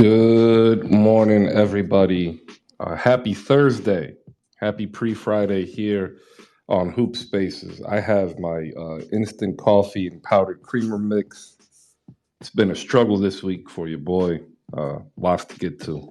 Good morning, everybody. Happy Thursday. Happy pre-Friday here on Hoop Spaces. I have my instant coffee and powdered creamer mix. It's been a struggle this week for your boy. Lots to get to.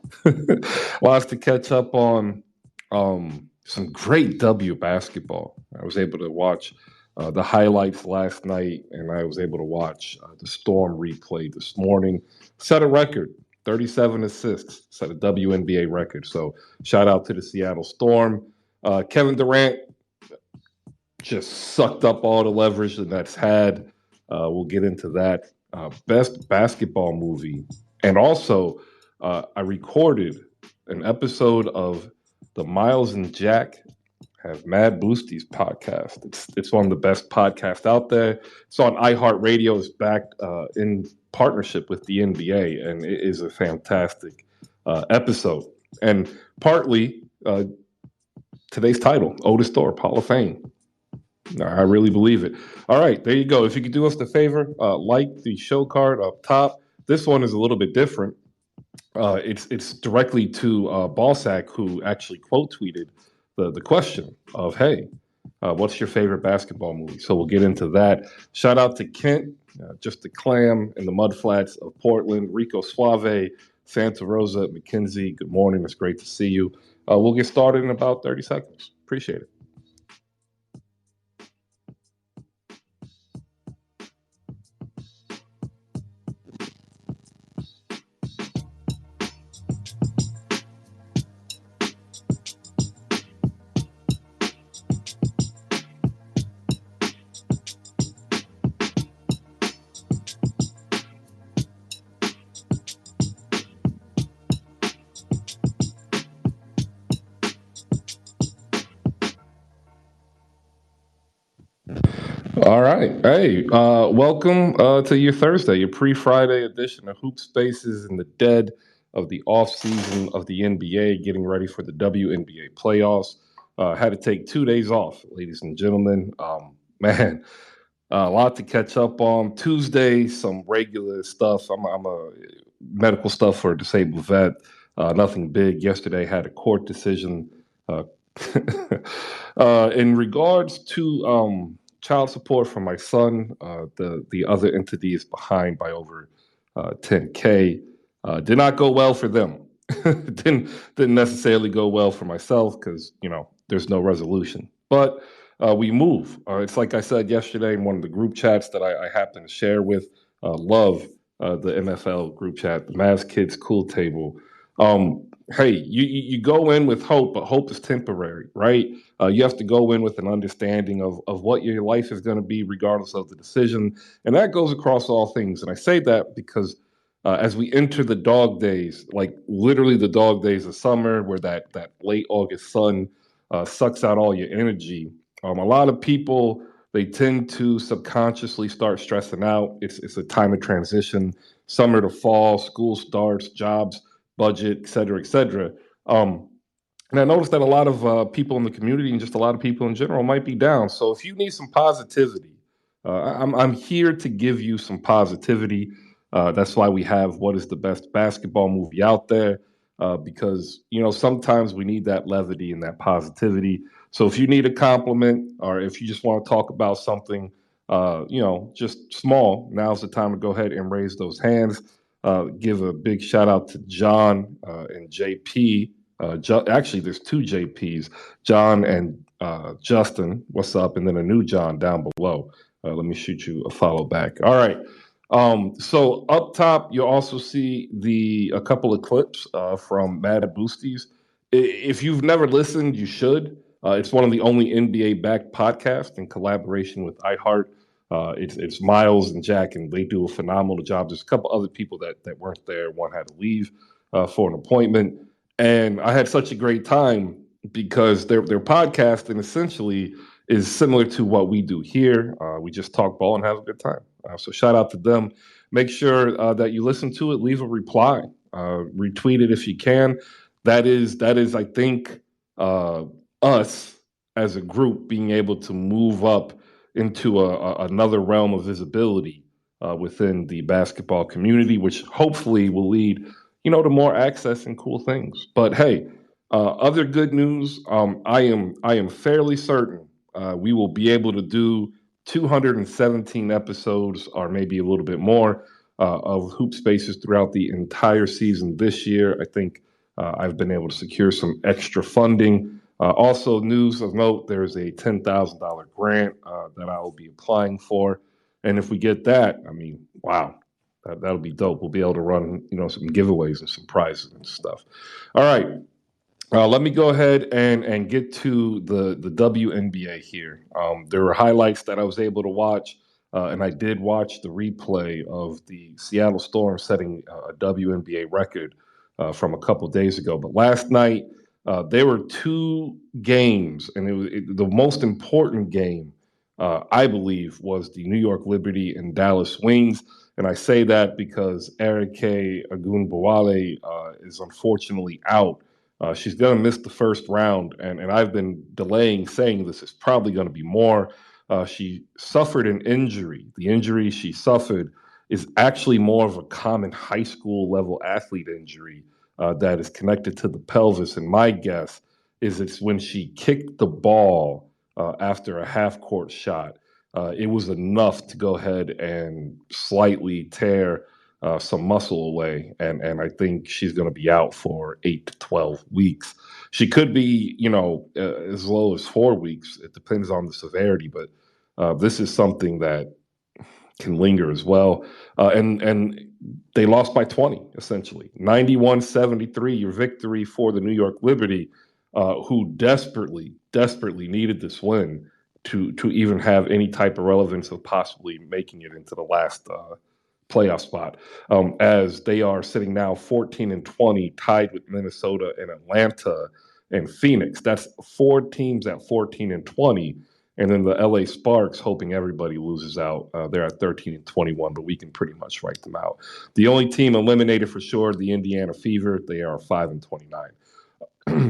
Lots to catch up on. Some great W basketball. I was able to watch the highlights last night, and I was able to watch the Storm replay this morning. Set a record. 37 assists, set a WNBA record. So shout out to the Seattle Storm. Kevin Durant just sucked up all the leverage that that's had. We'll get into that. Best basketball movie. And also, I recorded an episode of the Miles and Jack have Mad Boosties podcast. It's one of the best podcasts out there. It's on iHeartRadio. It's backed in partnership with the NBA, and it is a fantastic episode. And partly today's title, Otis Thorpe, Hall of Fame. I really believe it. All right, there you go. If you could do us the favor, like the show card up top. This one is a little bit different. It's directly to Ballsack, who actually quote tweeted the question of, hey, what's your favorite basketball movie? So we'll get into that. Shout out to Kent, Just a Clam in the Mudflats of Portland, Rico Suave, Santa Rosa, McKenzie. Good morning. It's great to see you. We'll get started in about 30 seconds. Appreciate it. All right. Hey, welcome to your Thursday, your pre-Friday edition of Hoop Spaces in the dead of the off season of the NBA, getting ready for the WNBA playoffs. Had to take 2 days off, ladies and gentlemen. Man, a lot to catch up on. Tuesday, some regular stuff. I'm a medical stuff for a disabled vet. Nothing big. Yesterday, had a court decision. In regards to child support for my son, the other entity is behind by over 10K. Did not go well for them. didn't necessarily go well for myself because there's no resolution. But we move. It's like I said yesterday in one of the group chats that I happen to share with. Love the NFL group chat, the Mavs Kids Cool Table. Hey, you go in with hope, but hope is temporary, right? You have to go in with an understanding of what your life is going to be, regardless of the decision, and that goes across all things. And I say that because as we enter the dog days, like literally the dog days of summer, where that late August sun sucks out all your energy, a lot of people they tend to subconsciously start stressing out. It's a time of transition, summer to fall, school starts, jobs, budget, et cetera, et cetera. And I noticed that a lot of people in the community and just a lot of people in general might be down. So if you need some positivity, I'm here to give you some positivity. That's why we have what is the best basketball movie out there, because sometimes we need that levity and that positivity. So if you need a compliment or if you just want to talk about something, just small, now's the time to go ahead and raise those hands. Give a big shout out to John and JP. Actually, there's two JPs, John and Justin. What's up? And then a new John down below. Let me shoot you a follow back. All right. So up top, you'll also see a couple of clips from Mad Boosties. If you've never listened, you should. It's one of the only NBA-backed podcasts in collaboration with iHeart. It's Miles and Jack, and they do a phenomenal job. There's a couple other people that weren't there. One had to leave for an appointment. And I had such a great time because their podcasting essentially is similar to what we do here. We just talk ball and have a good time. So shout out to them. Make sure that you listen to it. Leave a reply. Retweet it if you can. That is, I think, us as a group being able to move up into another realm of visibility within the basketball community, which hopefully will lead to more access and cool things. But hey, other good news. I am fairly certain we will be able to do 217 episodes, or maybe a little bit more, of Hoop Spaces throughout the entire season this year. I think I've been able to secure some extra funding. Also, news of note: there's a $10,000 grant that I will be applying for, and if we get that, I mean, wow, that'll be dope. We'll be able to run, some giveaways and some prizes and stuff. All right. Let me go ahead and get to the WNBA here. There were highlights that I was able to watch, and I did watch the replay of the Seattle Storm setting a WNBA record from a couple days ago. But last night, there were two games, and the most important game, I believe, was the New York Liberty and Dallas Wings. And I say that because Erike Agunbowale is unfortunately out. She's going to miss the first round, and I've been delaying saying this. Is probably going to be more. She suffered an injury. The injury she suffered is actually more of a common high school level athlete injury that is connected to the pelvis. And my guess is it's when she kicked the ball after a half court shot. It was enough to go ahead and slightly tear some muscle away, and I think she's going to be out for 8 to 12 weeks. She could be, as low as 4 weeks. It depends on the severity, but this is something that can linger as well. And they lost by 20, essentially 91-73. Your victory for the New York Liberty, who desperately needed this win to even have any type of relevance of possibly making it into the last playoff spot, as they are sitting now 14-20, tied with Minnesota and Atlanta and Phoenix. That's four teams at 14-20, and then the LA Sparks, hoping everybody loses out. They're at 13-21, but we can pretty much write them out. The only team eliminated for sure, the Indiana Fever. They are 5-29.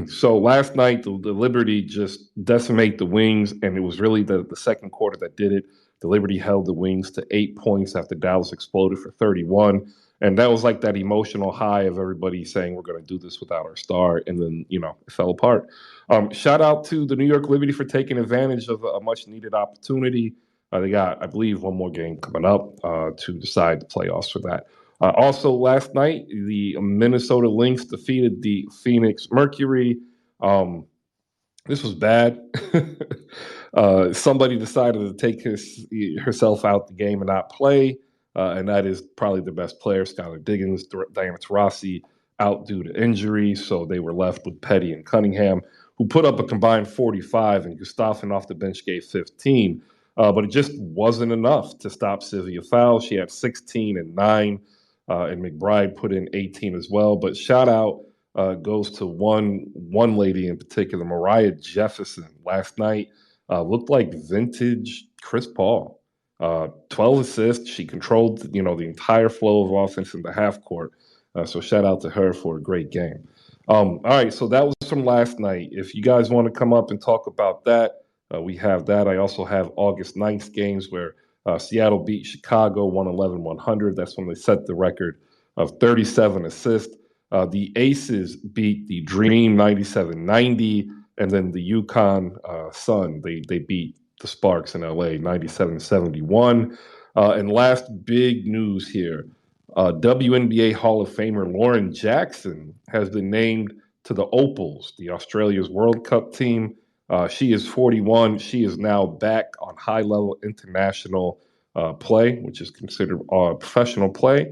So last night, the Liberty just decimate the Wings, and it was really the second quarter that did it. The Liberty held the Wings to 8 points after Dallas exploded for 31. And that was like that emotional high of everybody saying we're going to do this without our star. And then, it fell apart. Shout out to the New York Liberty for taking advantage of a much needed opportunity. They got, I believe, one more game coming up to decide the playoffs for that. Also, last night, the Minnesota Lynx defeated the Phoenix Mercury. This was bad. Somebody decided to take herself out the game and not play, and that is probably the best player, Skylar Diggins. Diana Taurasi out due to injury, so they were left with Petty and Cunningham, who put up a combined 45, and Gustafsson off the bench gave 15. But it just wasn't enough to stop Sylvia Fowles. She had 16 and 9, and McBride put in 18 as well. But shout out goes to one lady in particular, Mariah Jefferson. Last night looked like vintage Chris Paul. 12 assists. She controlled, the entire flow of offense in the half court. So shout out to her for a great game. All right, so that was from last night. If you guys want to come up and talk about that, we have that. I also have August 9th games where Seattle beat Chicago 111-100. That's when they set the record of 37 assists. The Aces beat the Dream 97-90, and then the UConn Sun, they beat the Sparks in LA 97-71. And last big news here, WNBA Hall of Famer Lauren Jackson has been named to the Opals, the Australia's World Cup team. She is 41. She is now back on high-level international play, which is considered professional play.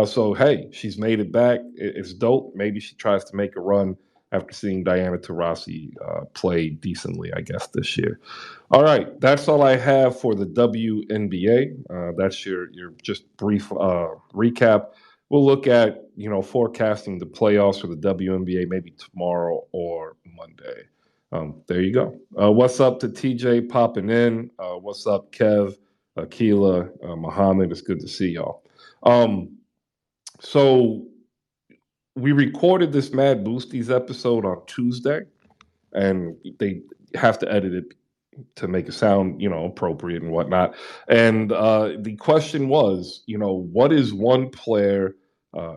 So, hey, she's made it back. It's dope. Maybe she tries to make a run after seeing Diana Taurasi play decently, I guess, this year. All right, that's all I have for the WNBA. That's your just brief recap. We'll look at, forecasting the playoffs for the WNBA maybe tomorrow or Monday. There you go. What's up to TJ popping in? What's up, Kev, Akila, Muhammad? It's good to see y'all. So we recorded this Mad Boosties episode on Tuesday, and they have to edit it to make it sound, appropriate and whatnot. And the question was, what is one player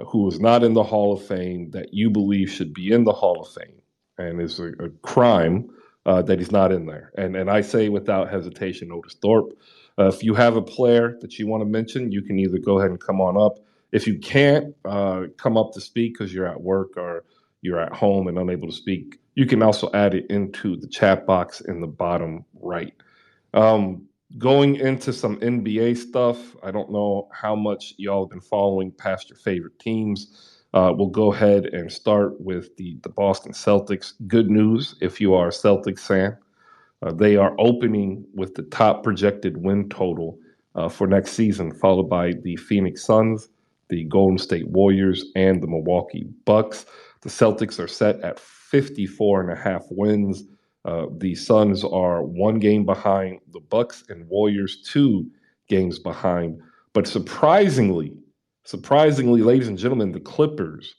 who is not in the Hall of Fame that you believe should be in the Hall of Fame, and it's a crime that he's not in there. And I say without hesitation, Otis Thorpe. If you have a player that you want to mention, you can either go ahead and come on up. If you can't come up to speak because you're at work or you're at home and unable to speak, you can also add it into the chat box in the bottom right. Um, Going into some NBA stuff, I don't know how much y'all have been following past your favorite teams. We'll go ahead and start with the Boston Celtics. Good news if you are a Celtics fan. They are opening with the top projected win total for next season, followed by the Phoenix Suns, the Golden State Warriors, and the Milwaukee Bucks. The Celtics are set at 54 and a half wins. The Suns are one game behind the Bucks and Warriors 2 games behind. But surprisingly, ladies and gentlemen, the Clippers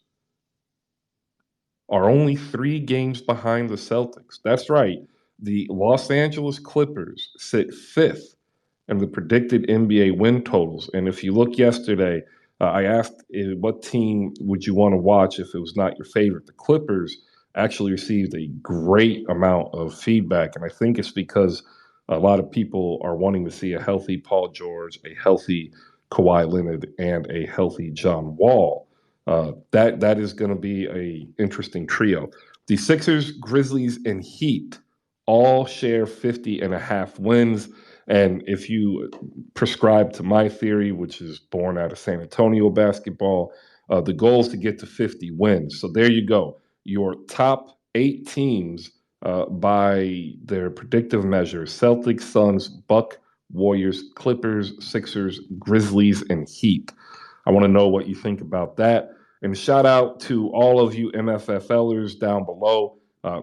are only 3 games behind the Celtics. That's right. The Los Angeles Clippers sit fifth in the predicted NBA win totals. And if you look yesterday, I asked what team would you want to watch if it was not your favorite. The Clippers actually received a great amount of feedback. And I think it's because a lot of people are wanting to see a healthy Paul George, a healthy Kawhi Leonard, and a healthy John Wall. That is going to be a interesting trio. The Sixers, Grizzlies, and Heat all share 50 and a half wins. And if you prescribe to my theory, which is born out of San Antonio basketball, the goal is to get to 50 wins. So there you go. Your top 8 teams by their predictive measures: Celtics, Suns, Buck, Warriors, Clippers, Sixers, Grizzlies, and Heat. I want to know what you think about that. And shout out to all of you MFFLers down below.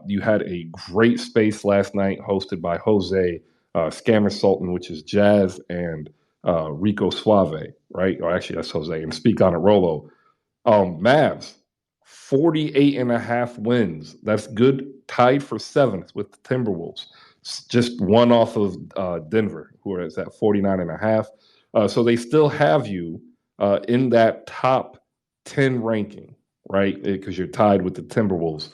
You had a great space last night hosted by Jose, Scammer Sultan, which is Jazz, and Rico Suave, right? Or actually, that's Jose, and Speak on it, Rolo. Mavs, 48 and a half wins. That's good, tied for 7th with the Timberwolves. Just one off of Denver, who is at 49 and a half. So they still have you in that top 10 ranking, right? Because you're tied with the Timberwolves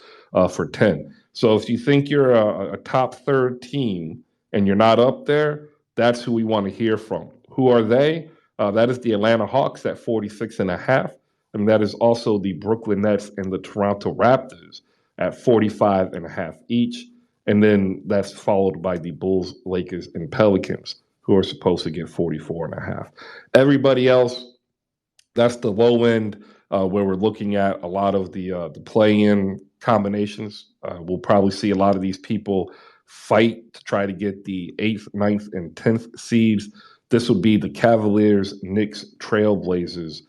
for 10. So if you think you're a top third team and you're not up there, that's who we want to hear from. Who are they? That is the Atlanta Hawks at 46 and a half. And that is also the Brooklyn Nets and the Toronto Raptors at 45 and a half each. And then that's followed by the Bulls, Lakers, and Pelicans, who are supposed to get 44 and a half. Everybody else, that's the low end where we're looking at a lot of the play-in combinations. We'll probably see a lot of these people fight to try to get the 8th, 9th, and 10th seeds. This would be the Cavaliers, Knicks, Trailblazers.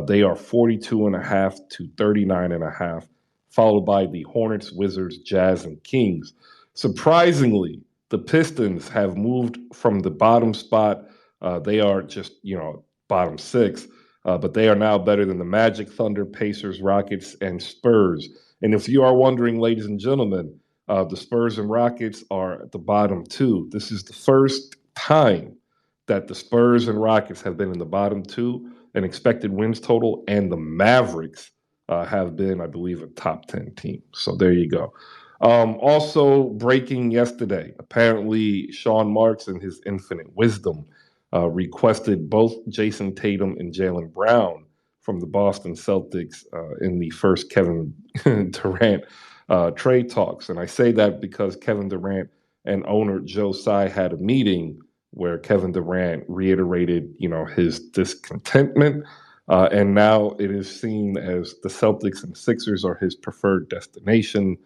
They are 42 and a half to 39 and a half, followed by the Hornets, Wizards, Jazz, and Kings. Surprisingly, the Pistons have moved from the bottom spot. They are just, bottom 6. But they are now better than the Magic, Thunder, Pacers, Rockets, and Spurs. And if you are wondering, ladies and gentlemen, the Spurs and Rockets are at the bottom 2. This is the first time that the Spurs and Rockets have been in the bottom 2, an expected wins total, and the Mavericks have been, I believe, a top 10 team. So there you go. Also breaking yesterday, apparently Sean Marks in his infinite wisdom requested both Jason Tatum and Jaylen Brown from the Boston Celtics in the first Kevin Durant trade talks. And I say that because Kevin Durant and owner Joe Tsai had a meeting where Kevin Durant reiterated, his discontentment. And now it is seen as the Celtics and Sixers are his preferred destination.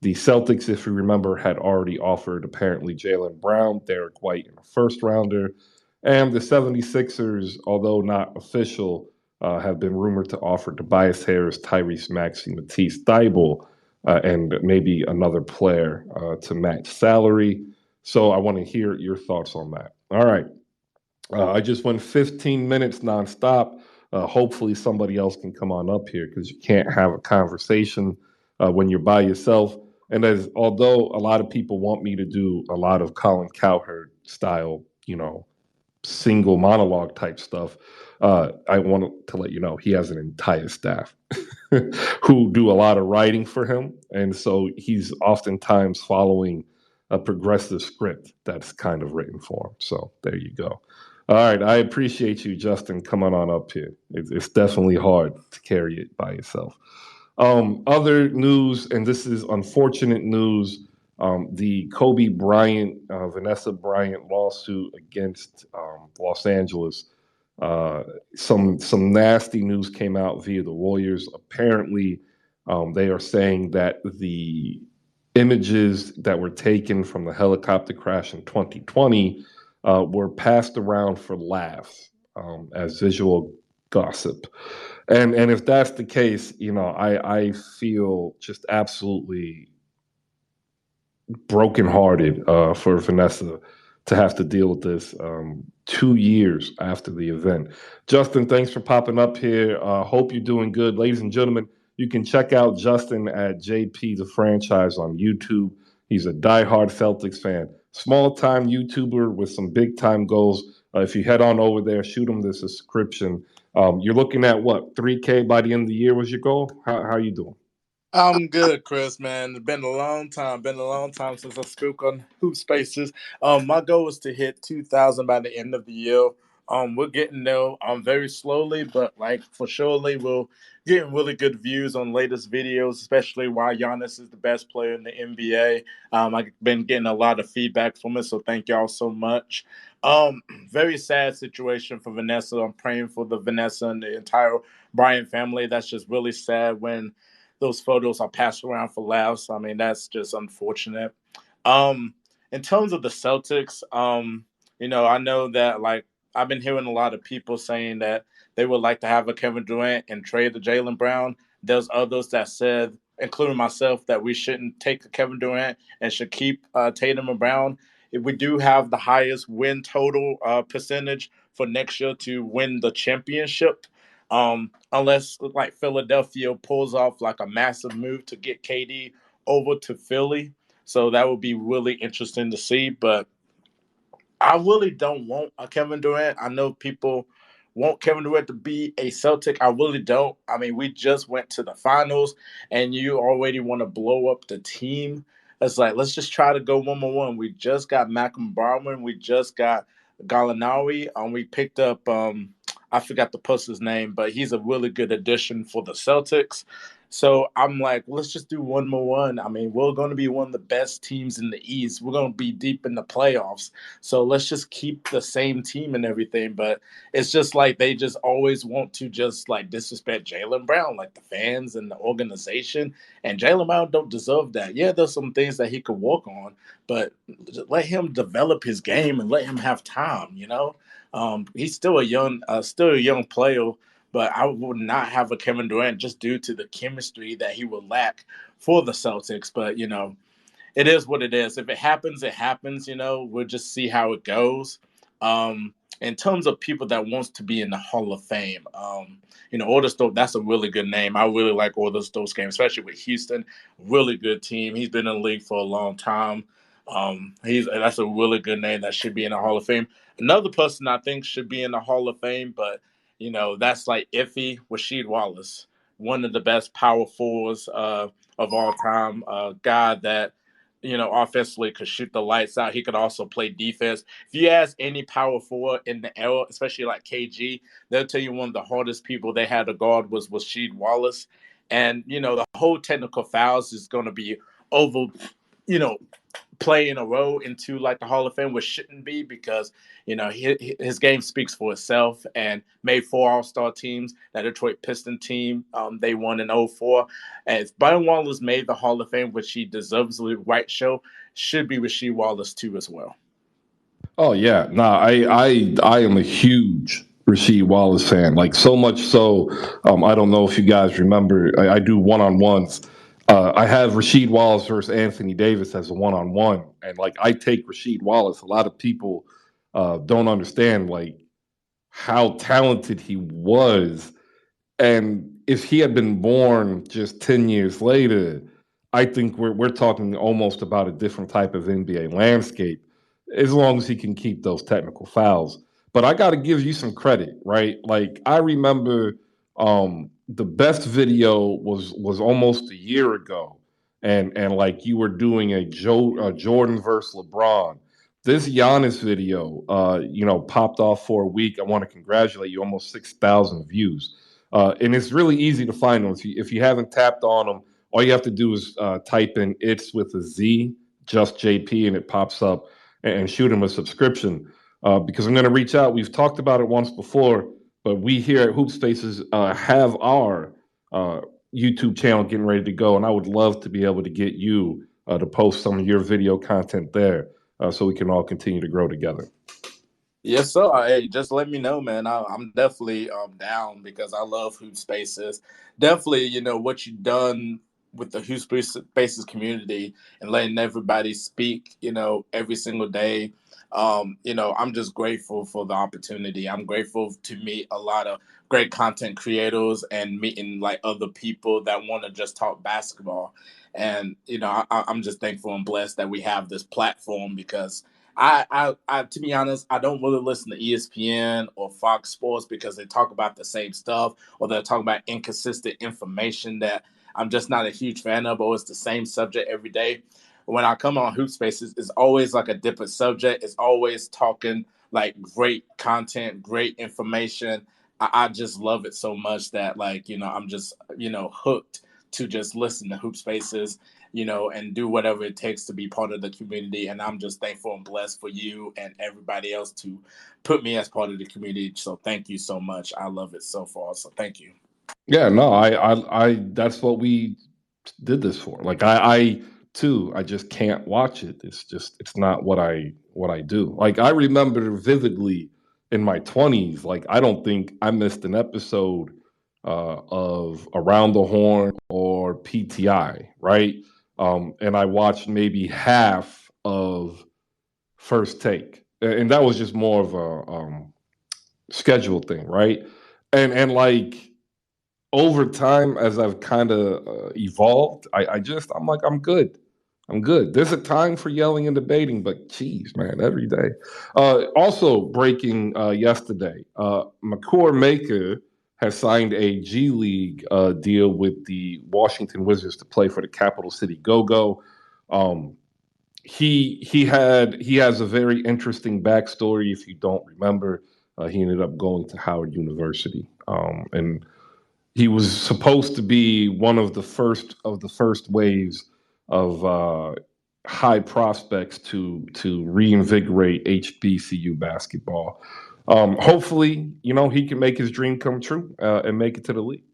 The Celtics, if you remember, had already offered apparently Jaylen Brown, Derek White, and a first rounder. And the 76ers, although not official, have been rumored to offer Tobias Harris, Tyrese Maxey, Matisse Thybulle, and maybe another player to match salary. So I want to hear your thoughts on that. All right. I just went 15 minutes nonstop. Hopefully somebody else can come on up here because you can't have a conversation when you're by yourself. And although a lot of people want me to do a lot of Colin Cowherd style, single monologue type stuff. I want to let you know he has an entire staff who do a lot of writing for him, and so he's oftentimes following a progressive script that's kind of written for him. So there you go. All right, I appreciate you, Justin, coming on up here. It's definitely hard to carry it by yourself. Other news, and this is unfortunate news. The Kobe Bryant, Vanessa Bryant lawsuit against Los Angeles. Uh, some nasty news came out via the Warriors. Apparently, they are saying that the images that were taken from the helicopter crash in 2020 were passed around for laughs as visual gossip. And if that's the case, I feel just absolutely brokenhearted for Vanessa to have to deal with this 2 years after the event. Justin, thanks for popping up here. Hope you're doing good. Ladies and gentlemen, you can check out Justin at JP the Franchise on YouTube. He's a diehard Celtics fan, small time YouTuber with some big time goals. If you head on over there, shoot him the subscription. You're looking at what, 3K by the end of the year was your goal? How you doing? I'm good, Chris, man. It's been a long time. Been a long time since I spoke on Hoop Spaces. My goal is to hit 2,000 by the end of the year. We're getting there very slowly, but like for surely we'll getting really good views on latest videos, especially why Giannis is the best player in the NBA. I've been getting a lot of feedback from it, so thank y'all so much. Very sad situation for Vanessa. I'm praying for the Vanessa and the entire Bryant family. That's just really sad when those photos are passed around for laughs. I mean, that's just unfortunate. Um, in terms of the Celtics, I know that like I've been hearing a lot of people saying that they would like to have a Kevin Durant and trade the Jalen Brown. There's others that said, including myself, that we shouldn't take a Kevin Durant and should keep Tatum and Brown. If we do have the highest win total percentage for next year to win the championship, unless like Philadelphia pulls off like a massive move to get KD over to Philly. So that would be really interesting to see. But I really don't want a Kevin Durant. I know people want Kevin Durant to be a Celtic. I really don't. I mean, we just went to the finals and you already want to blow up the team. It's like, let's just try to go 1-1. We just got Malcolm Brogdon. We just got Gallinari. We picked up I forgot the person's name, but he's a really good addition for the Celtics. So I'm like, let's just do 1-1. I mean, we're going to be one of the best teams in the East. We're going to be deep in the playoffs. So let's just keep the same team and everything. But it's just like they just always want to just like disrespect Jalen Brown, like the fans and the organization. And Jalen Brown don't deserve that. Yeah, there's some things that he could work on, but let him develop his game and let him have time. He's still a young player, but I would not have a Kevin Durant just due to the chemistry that he will lack for the Celtics. But it is what it is. If it happens, it happens. We'll just see how it goes. In terms of people that wants to be in the Hall of Fame, Otis Thorpe, that's a really good name. I really like Otis Thorpe's game, especially with Houston. Really good team. He's been in the league for a long time. That's a really good name that should be in the Hall of Fame. Another person I think should be in the Hall of Fame, but that's like iffy. Rasheed Wallace, one of the best power forwards of all time. A guy that offensively could shoot the lights out. He could also play defense. If you ask any power forward in the era, especially like KG, they'll tell you one of the hardest people they had to guard was Rasheed Wallace. And the whole technical fouls is going to be over. You know, Playing a role into like the Hall of Fame, which shouldn't be because his game speaks for itself and made 4 All-Star teams. That Detroit Piston team, they won in '04. And if Byron Wallace made the Hall of Fame, which he deserves the right show, should be Rasheed Wallace too as well. Oh yeah, no, I am a huge Rasheed Wallace fan. Like so much so, I don't know if you guys remember. I do one-on-ones. I have Rasheed Wallace versus Anthony Davis as a one-on-one, and like I take Rasheed Wallace. A lot of people don't understand like how talented he was, and if he had been born just 10 years later, I think we're talking almost about a different type of NBA landscape as long as he can keep those technical fouls. but I got to give you some credit, right? Like I remember the best video was almost a year ago, and like you were doing a Jordan versus LeBron. This Giannis video, popped off for a week. I want to congratulate you, almost 6,000 views, and it's really easy to find them. If you haven't tapped on them, all you have to do is type in "it's" with a Z, just JP, and it pops up, and shoot him a subscription. Because I'm going to reach out. We've talked about it once before, but we here at Hoop Spaces have our uh, YouTube channel getting ready to go, and I would love to be able to get you to post some of your video content there, so we can all continue to grow together. Yes, sir. Hey, just let me know, man. I'm definitely down because I love Hoop Spaces. Definitely, what you've done with the Hoop Spaces community and letting everybody speak, every single day. I'm just grateful for the opportunity. I'm grateful to meet a lot of great content creators and meeting like other people that want to just talk basketball. And I'm just thankful and blessed that we have this platform because to be honest, I don't really listen to ESPN or Fox Sports because they talk about the same stuff or they're talking about inconsistent information that I'm just not a huge fan of, or it's the same subject every day. When I come on Hoop Spaces, it's always like a different subject. It's always talking like great content, great information. I just love it so much that I'm just, hooked to just listen to Hoop Spaces, and do whatever it takes to be part of the community. And I'm just thankful and blessed for you and everybody else to put me as part of the community. So thank you so much. I love it so far. So thank you. Yeah, no, I that's what we did this for. Like I too, I just can't watch it. It's not what I do. Like I remember vividly in my 20s, like I don't think I missed an episode of Around the Horn or PTI, right? And I watched maybe half of First Take, and that was just more of a schedule thing, right? And like over time, as I've kind of evolved, I'm like, I'm good. I'm good. There's a time for yelling and debating, but geez, man, every day. Also breaking yesterday, McCord Maker has signed a G League deal with the Washington Wizards to play for the Capital City Go-Go. Um, he has a very interesting backstory. If you don't remember, he ended up going to Howard University, and he was supposed to be one of the first waves of high prospects to reinvigorate HBCU basketball. Hopefully, he can make his dream come true and make it to the league.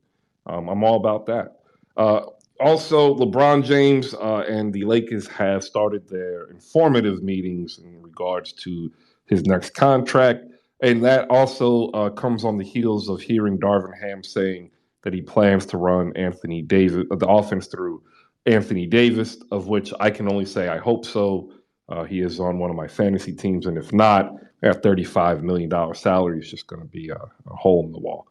I'm all about that. Uh, Also, LeBron James and the Lakers have started their informative meetings in regards to his next contract, and that also comes on the heels of hearing Darvin Ham saying that he plans to run Anthony Davis, the offense through Anthony Davis, of which I can only say I hope so. He is on one of my fantasy teams, and if not, that $35 million salary is just going to be a hole in the wall.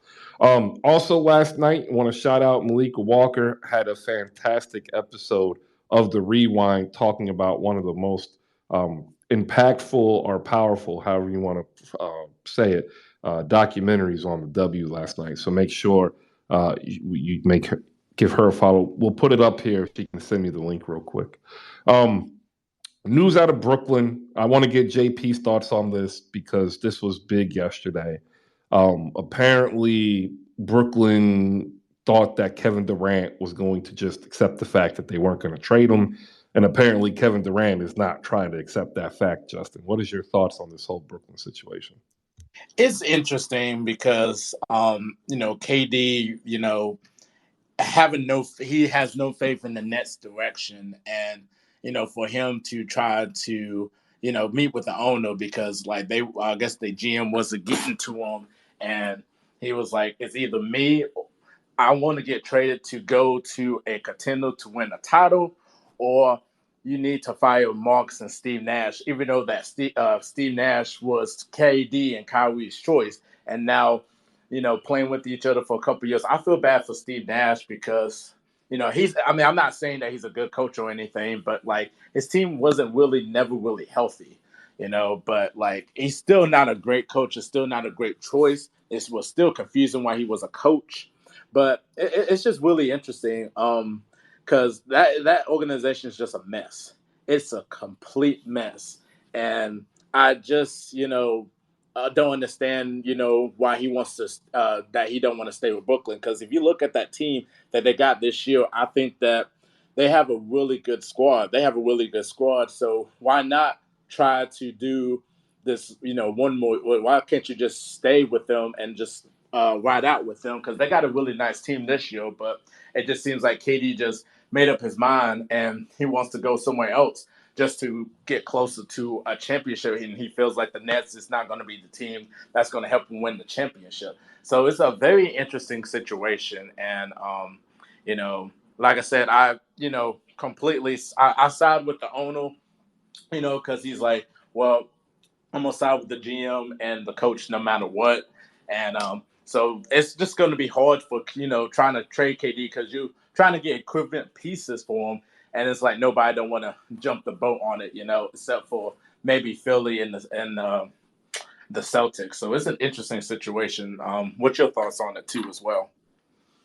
Also, last night, I want to shout out Malika Walker, had a fantastic episode of The Rewind talking about one of the most impactful or powerful, however you want to say it, documentaries on the W last night. So make sure you give her a follow. We'll put it up here if she can send me the link real quick. News out of Brooklyn. I want to get JP's thoughts on this because this was big yesterday. Apparently, Brooklyn thought that Kevin Durant was going to just accept the fact that they weren't going to trade him. And apparently, Kevin Durant is not trying to accept that fact, Justin. What is your thoughts on this whole Brooklyn situation? It's interesting because, KD, he has no faith in the Nets direction. And, for him to try to, meet with the owner because like I guess the GM wasn't getting to him. And he was like, it's either me, I want to get traded to go to a contender to win a title, or you need to fire Marks and Steve Nash, even though that Steve Nash was KD and Kyrie's choice. And now, playing with each other for a couple of years. I feel bad for Steve Nash because, I'm not saying that he's a good coach or anything, but like his team wasn't never really healthy. but like he's still not a great coach. It's still not a great choice. It was still confusing why he was a coach, but it's just really interesting because that organization is just a mess. It's a complete mess, and I just don't understand why he wants to that he don't want to stay with Brooklyn because if you look at that team that they got this year, I think that they have a really good squad. They have a really good squad, so why not try to do this? One more. Why can't you just stay with them and just ride out with them? Because they got a really nice team this year, but it just seems like KD just made up his mind and he wants to go somewhere else just to get closer to a championship. And he feels like the Nets is not going to be the team that's going to help him win the championship. So it's a very interesting situation. And, like I said, completely, I side with the owner, because he's like, well, I'm going to side with the GM and the coach no matter what. And so it's just going to be hard for, trying to trade KD because you're trying to get equivalent pieces for him. And it's like nobody don't want to jump the boat on it, except for maybe Philly and the Celtics. So it's an interesting situation. What's your thoughts on it too, as well?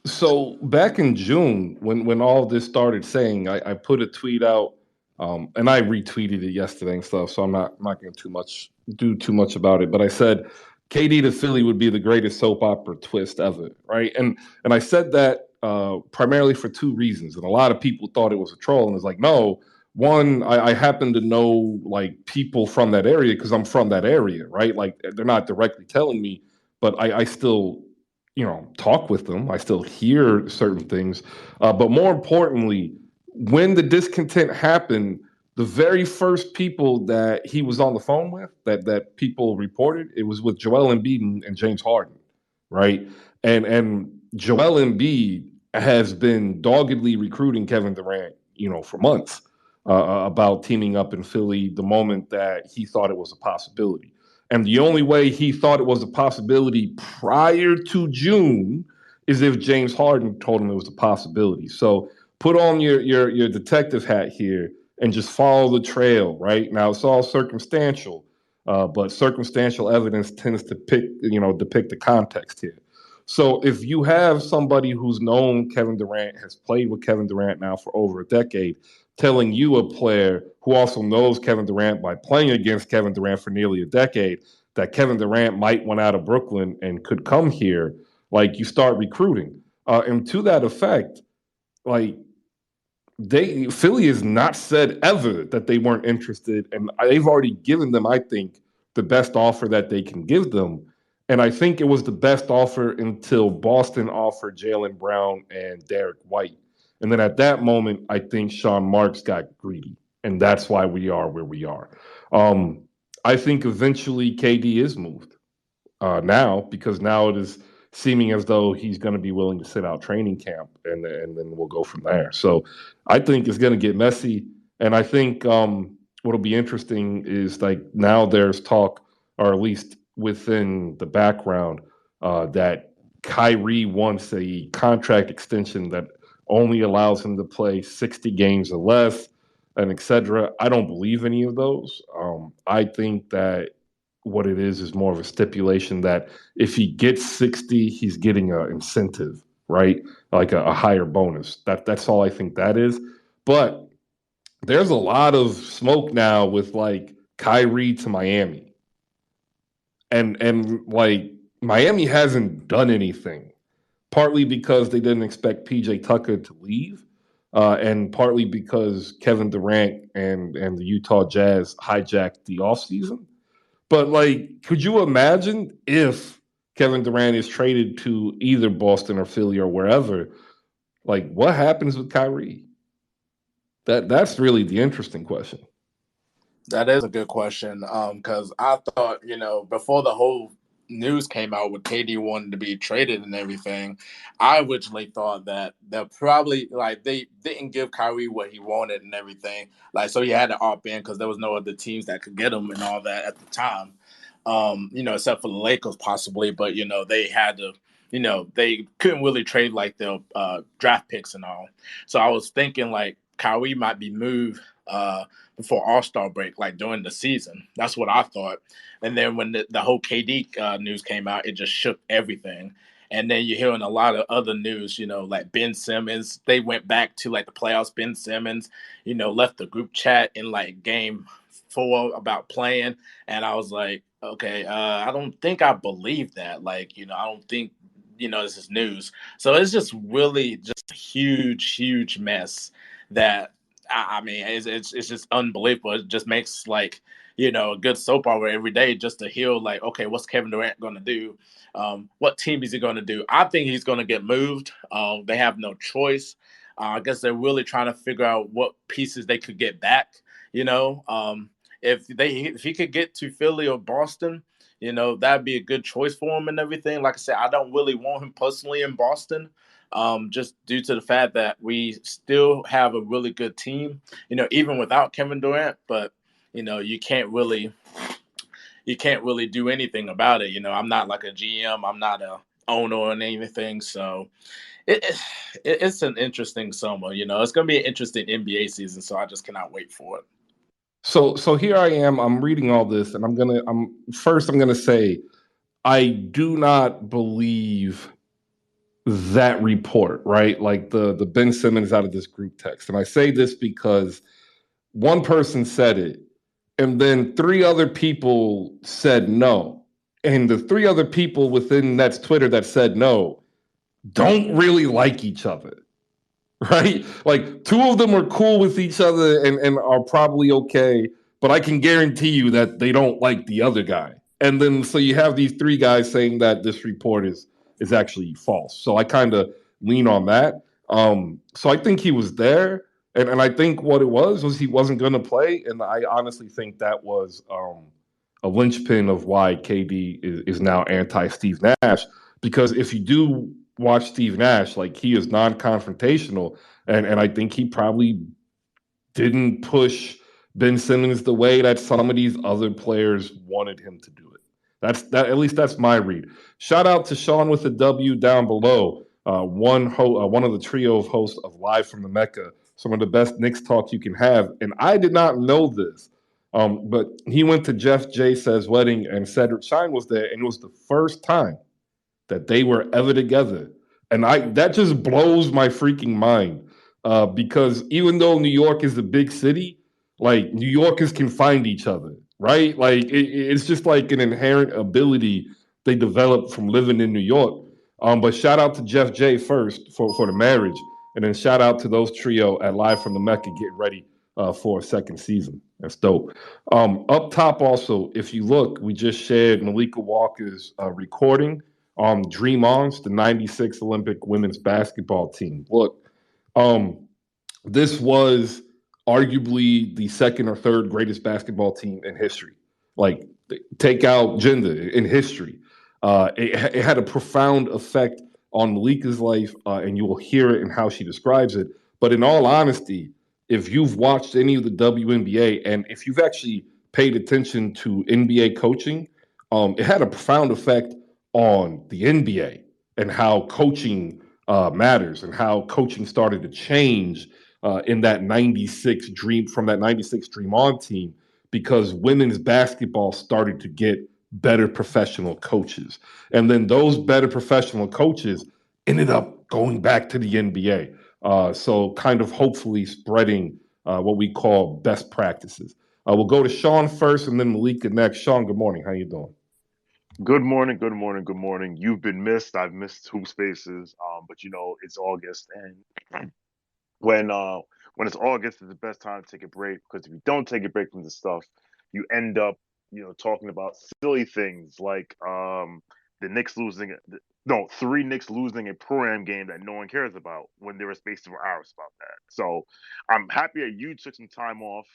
So back in June, when all this started saying, I put a tweet out, and I retweeted it yesterday and stuff. So I'm not going to do too much about it. But I said KD to Philly would be the greatest soap opera twist ever, right? And I said that primarily for two reasons. And a lot of people thought it was a troll, and it's like, no. One, I happen to know like people from that area because I'm from that area, right? Like they're not directly telling me, but I still talk with them. I still hear certain things. But more importantly, when the discontent happened, the very first people that he was on the phone with, that people reported, it was with Joel Embiid and James Harden, right? And Joel Embiid has been doggedly recruiting Kevin Durant, for months about teaming up in Philly the moment that he thought it was a possibility. And the only way he thought it was a possibility prior to June is if James Harden told him it was a possibility. So put on your detective hat here and just follow the trail. Right now, it's all circumstantial, but circumstantial evidence tends to depict the context here. So if you have somebody who's known Kevin Durant, has played with Kevin Durant now for over a decade, telling you, a player who also knows Kevin Durant by playing against Kevin Durant for nearly a decade, that Kevin Durant might want out of Brooklyn and could come here, like you start recruiting. And to that effect, like Philly has not said ever that they weren't interested, and they've already given them, I think, the best offer that they can give them. And I think it was the best offer until Boston offered Jaylen Brown and Derek White. And then at that moment, I think Sean Marks got greedy, and that's why we are where we are. Um, I think eventually KD is moved now because now it is seeming as though he's going to be willing to sit out training camp, and then we'll go from there. So I think it's going to get messy, and I think what'll be interesting is like now there's talk, or at least within the background, that Kyrie wants a contract extension that only allows him to play 60 games or less, and etc. I don't believe any of those. I think that what it is more of a stipulation that if he gets 60, he's getting an incentive, right? Like a higher bonus. That's all I think that is. But there's a lot of smoke now with like Kyrie to Miami. And like Miami hasn't done anything. Partly because they didn't expect PJ Tucker to leave, and partly because Kevin Durant and the Utah Jazz hijacked the offseason. But like, could you imagine if Kevin Durant is traded to either Boston or Philly or wherever? Like, what happens with Kyrie? That's really the interesting question. That is a good question. Because I thought, before the whole news came out with KD wanting to be traded and everything, I originally thought that they're probably like they didn't give Kyrie what he wanted and everything. Like, so he had to opt in because there was no other teams that could get him and all that at the time. Except for the Lakers possibly, but they had to. They couldn't really trade like their draft picks and all. So I was thinking like Kyrie might be moved before All-Star break, like during the season. That's what I thought. And then when the whole KD news came out, it just shook everything. And then you're hearing a lot of other news, like Ben Simmons. They went back to like the playoffs. Ben Simmons, left the group chat in like game 4 about playing. And I was like, okay, I don't think I believe that. Like, I don't think, this is news. So it's just really just a huge, huge mess that I mean, it's just unbelievable. It just makes like, a good soap opera every day just to hear like, okay, what's Kevin Durant going to do? What team is he going to do? I think he's going to get moved. They have no choice. I guess they're really trying to figure out what pieces they could get back. If he could get to Philly or Boston, that'd be a good choice for him and everything. Like I said, I don't really want him personally in Boston, just due to the fact that we still have a really good team, even without Kevin Durant. But you can't really do anything about it. I'm not like a GM. I'm not a owner or anything. So it's an interesting summer. It's going to be an interesting NBA season. So I just cannot wait for it. So here I am. I'm reading all this, and I'm gonna say I do not believe that report, right? Like the Ben Simmons out of this group text. And I say this because one person said it, and then 3 other people said no. And the 3 other people within that's Twitter that said no don't really like each other, right? Like 2 of them are cool with each other and are probably okay, but I can guarantee you that they don't like the other guy. And then so you have these 3 guys saying that this report is actually false. So I kind of lean on that. So I think he was there, and I think what it was he wasn't going to play, and I honestly think that was a linchpin of why KD is now anti Steve Nash. Because if you do watch Steve Nash, like he is non-confrontational, and I think he probably didn't push Ben Simmons the way that some of these other players wanted him to do it. At least that's my read. Shout out to Sean with the W down below. One of the trio of hosts of Live from the Mecca, some of the best Knicks talk you can have. And I did not know this, but he went to Jeff J. Says wedding, and Cedric Shine was there, and it was the first time that they were ever together. And that just blows my freaking mind. Because even though New York is a big city, like New Yorkers can find each other, right? Like it's just like an inherent ability they develop from living in New York. But shout out to Jeff J first for the marriage, and then shout out to those trio at Live from the Mecca getting ready for a second season. That's dope. Up top, also, if you look, we just shared Malika Walker's recording on Dream On's, the 96 Olympic women's basketball team. Look, this was arguably the second or third greatest basketball team in history. Like, take out gender in history. It had a profound effect on Malika's life, and you will hear it in how she describes it. But in all honesty, if you've watched any of the WNBA and if you've actually paid attention to NBA coaching, it had a profound effect on the NBA and how coaching matters and how coaching started to change in that 96 dream from that 96 Dream On team, because women's basketball started to get better professional coaches. And then those better professional coaches ended up going back to the NBA. So kind of hopefully spreading what we call best practices. We'll go to Sean first and then Malika next. Sean, good morning. How you doing? Good morning, good morning, good morning. You've been missed. I've missed Hoop Spaces. But it's August, and when uh when it's August, it's the best time to take a break, because if you don't take a break from this stuff, you end up, talking about silly things like the Knicks losing no, 3 Knicks losing a pro-am game that no one cares about when there was space for hours about that. So I'm happy that you took some time off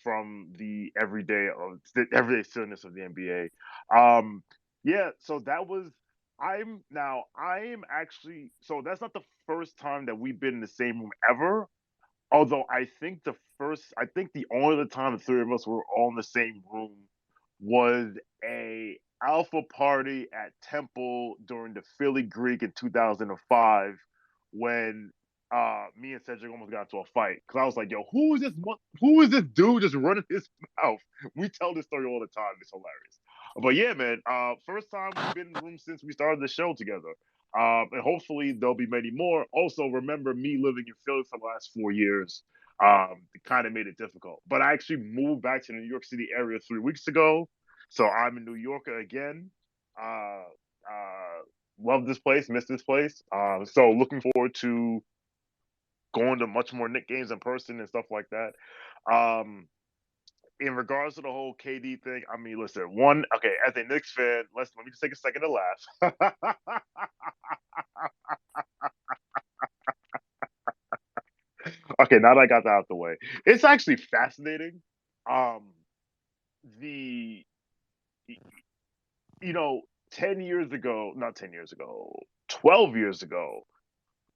from the everyday silliness of the NBA. Yeah, so that was I am actually, so that's not the first time that we've been in the same room ever. Although I think the only other time the 3 of us were all in the same room was a alpha party at Temple during the Philly Greek in 2005, when me and Cedric almost got into a fight because I was like, "Yo, who is this? Who is this dude just running his mouth?" We tell this story all the time. It's hilarious. But yeah, man. First time we've been in the room since we started the show together. And hopefully there'll be many more. Also, remember me living in Philly for the last 4 years. It kind of made it difficult. But I actually moved back to the New York City area 3 weeks ago, so I'm a New Yorker again. Uh, love this place, miss this place. So looking forward to going to much more Knick games in person and stuff like that. Um, in regards to the whole KD thing, I mean, listen, okay, as a Knicks fan, let me just take a second to laugh. Okay, now that I got that out the way, it's actually fascinating. Um, the you know, 10 years ago, not 10 years ago, 12 years ago,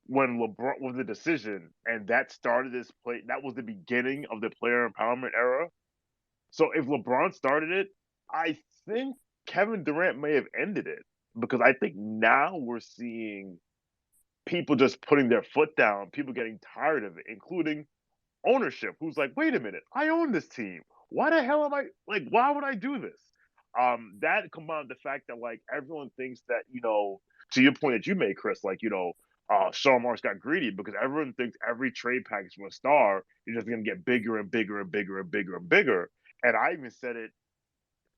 when LeBron was the decision, and that started this play, that was the beginning of the player empowerment era. So if LeBron started it, I think Kevin Durant may have ended it because I think now we're seeing people just putting their foot down, people getting tired of it, including ownership, who's like, wait a minute, I own this team. Why the hell am I like? Why would I do this? That combined with the fact that like everyone thinks that to your point that you made, Chris, like Sean Marks got greedy because everyone thinks every trade package from a star is just going to get bigger and bigger and bigger and bigger and bigger. And I even said it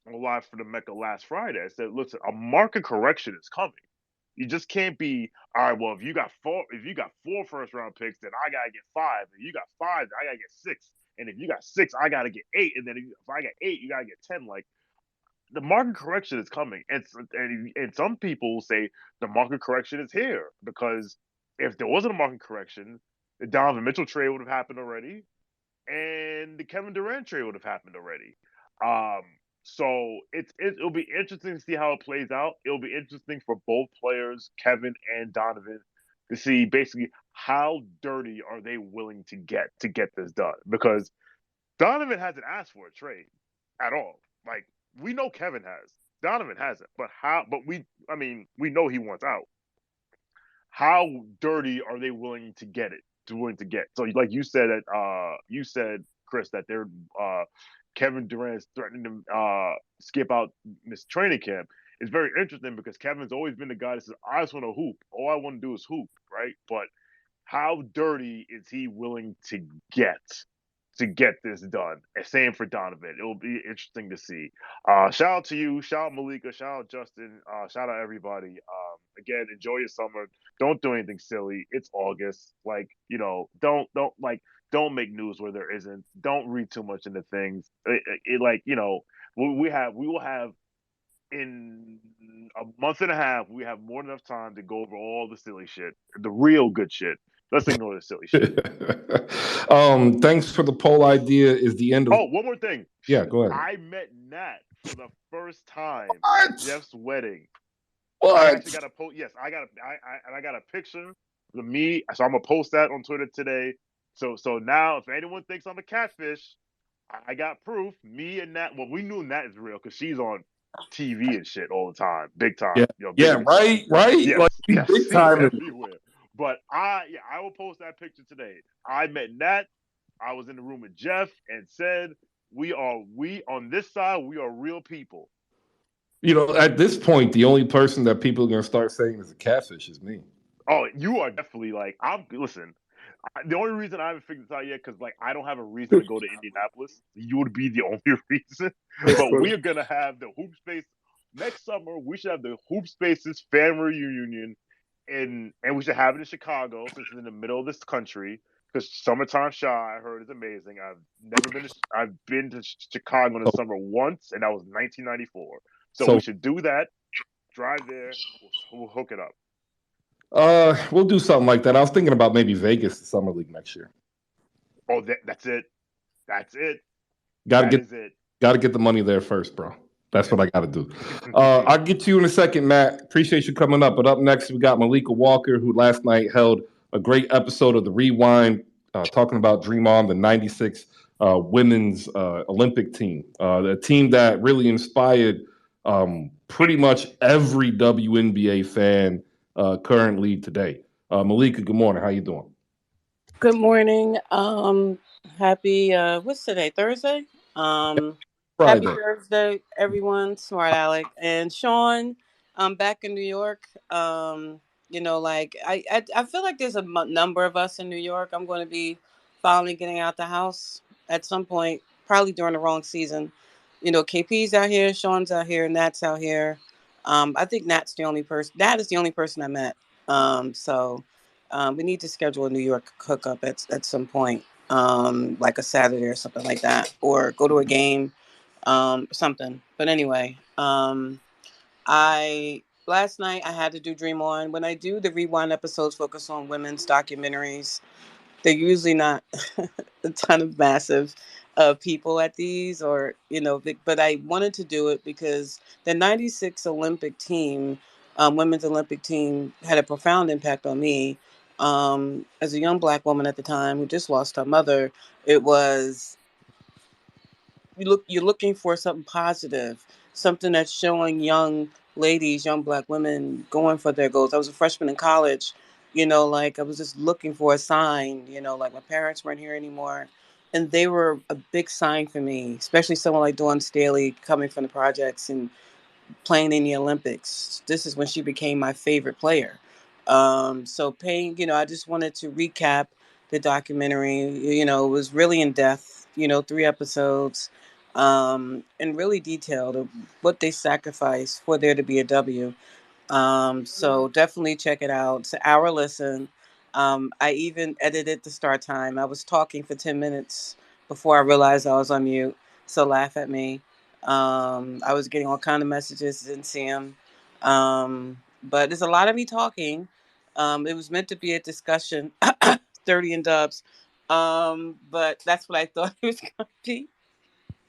live for the Mecca last Friday. I said, listen, a market correction is coming. You just can't be all right. Well, if you got four first round picks, then I gotta get five. If you got five, then I gotta get six. And if you got six, I gotta get eight. And then if I got eight, you gotta get 10. Like the market correction is coming, and some people say the market correction is here because if there wasn't a market correction, the Donovan Mitchell trade would have happened already, and the Kevin Durant trade would have happened already. Um, so it'll be interesting to see how it plays out. It'll be interesting for both players, Kevin and Donovan, to see basically how dirty are they willing to get this done. Because Donovan hasn't asked for a trade at all. Like we know Kevin has. Donovan hasn't. But we know he wants out. How dirty are they willing to get it? Willing to get. So like you said, Chris, that they're Kevin Durant is threatening to skip out this training camp. It's very interesting because Kevin's always been the guy that says, I just want to hoop. All I want to do is hoop, right? But how dirty is he willing get to get this done? And same for Donovan. It'll be interesting to see. Shout out to you, shout out Malika, shout out Justin, shout out everybody. Again, enjoy your summer. Don't do anything silly. It's August. Like, don't make news where there isn't. Don't read too much into things. We will have in a month and a half, we have more than enough time to go over all the silly shit, the real good shit. Let's ignore the silly shit. Thanks for the poll idea. Is the end of one more thing. Yeah, go ahead. I met Nat for the first time What? at Jeff's wedding. What? I actually got a post. Yes, I got a picture of me. So I'm gonna post that on Twitter today. So now, if anyone thinks I'm a catfish, I got proof. Me and Nat. Well, we knew Nat is real because she's on TV and shit all the time, big time. Yeah, right. Yes, like, yes, big time everywhere. But I will post that picture today. I met Nat. I was in the room with Jeff and said, we on this side, we are real people. At this point, the only person that people are going to start saying is a catfish is me. Oh, you are definitely listen. The only reason I haven't figured this out yet, because I don't have a reason to go to Indianapolis. You would be the only reason. But we are gonna have the Hoop Space next summer. We should have the Hoop Spaces fan reunion, and we should have it in Chicago since it's in the middle of this country. Because Summertime Shy, I heard, is amazing. I've been to Chicago in the summer once, and that was 1994. So we should do that. Drive there. We'll hook it up. We'll do something like that. I was thinking about maybe Vegas, the summer league next year. Oh, that's it. That's it. Got to get the money there first, bro. That's what I got to do. I'll get to you in a second, Matt. Appreciate you coming up. But up next, we got Malika Walker, who last night held a great episode of The Rewind, talking about Dream On, the 96 women's Olympic team, the team that really inspired pretty much every WNBA fan currently today. Malika, good morning. How you doing? Good morning. Happy what's today? Thursday? Happy Friday. Thursday, everyone. Smart Alec and Sean. I'm back in New York. Like I feel like there's a number of us in New York. I'm going to be finally getting out the house at some point, probably during the wrong season. KP's out here, Sean's out here, Nat's out here. I think Nat's the only person. Nat is the only person I met. We need to schedule a New York hookup at some point, like a Saturday or something like that, or go to a game, something. But anyway, I last night I had to do Dream On. When I do the rewind episodes, focus on women's documentaries. They're usually not a ton of massive people at these, or but I wanted to do it because the '96 Olympic team, women's Olympic team, had a profound impact on me. As a young black woman at the time who just lost her mother, it was you're looking for something positive, something that's showing young ladies, young black women going for their goals. I was a freshman in college, like I was just looking for a sign, like my parents weren't here anymore. And they were a big sign for me, especially someone like Dawn Staley coming from the projects and playing in the Olympics. This is when she became my favorite player. So paying, I just wanted to recap the documentary. It was really in depth, 3 episodes, and really detailed of what they sacrificed for there to be a W. So definitely check it out. It's an hour listen. I even edited the start time. I was talking for 10 minutes before I realized I was on mute. So laugh at me. I was getting all kind of messages, didn't see them. But there's a lot of me talking. It was meant to be a discussion, 30 and dubs. But that's what I thought it was going to be.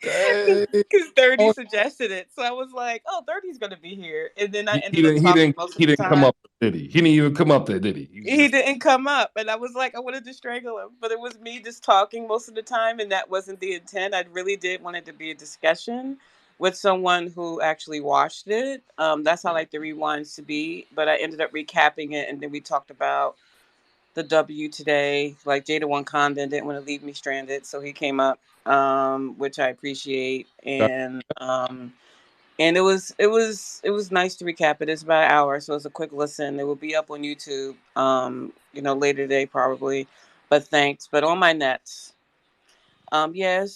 Dang. Because 30 Oh, suggested it. So I was like, oh, 30's going to be here. And then I he ended up didn't. He talking didn't. most of He the didn't come time. up, did he? He didn't even come up there, did he? He was He just. didn't come up. And I was like, I wanted to strangle him. But it was me just talking most of the time. And that wasn't the intent. I really did want it to be a discussion with someone who actually watched it. That's how I like the rewinds to be. But I ended up recapping it. And then we talked about the W today. Like Jada One Condon didn't want to leave me stranded. So he came up, which I appreciate. And it was nice to recap it. It's about an hour, so it's a quick listen. It will be up on YouTube, later today probably. But thanks. But on my nets, yeah,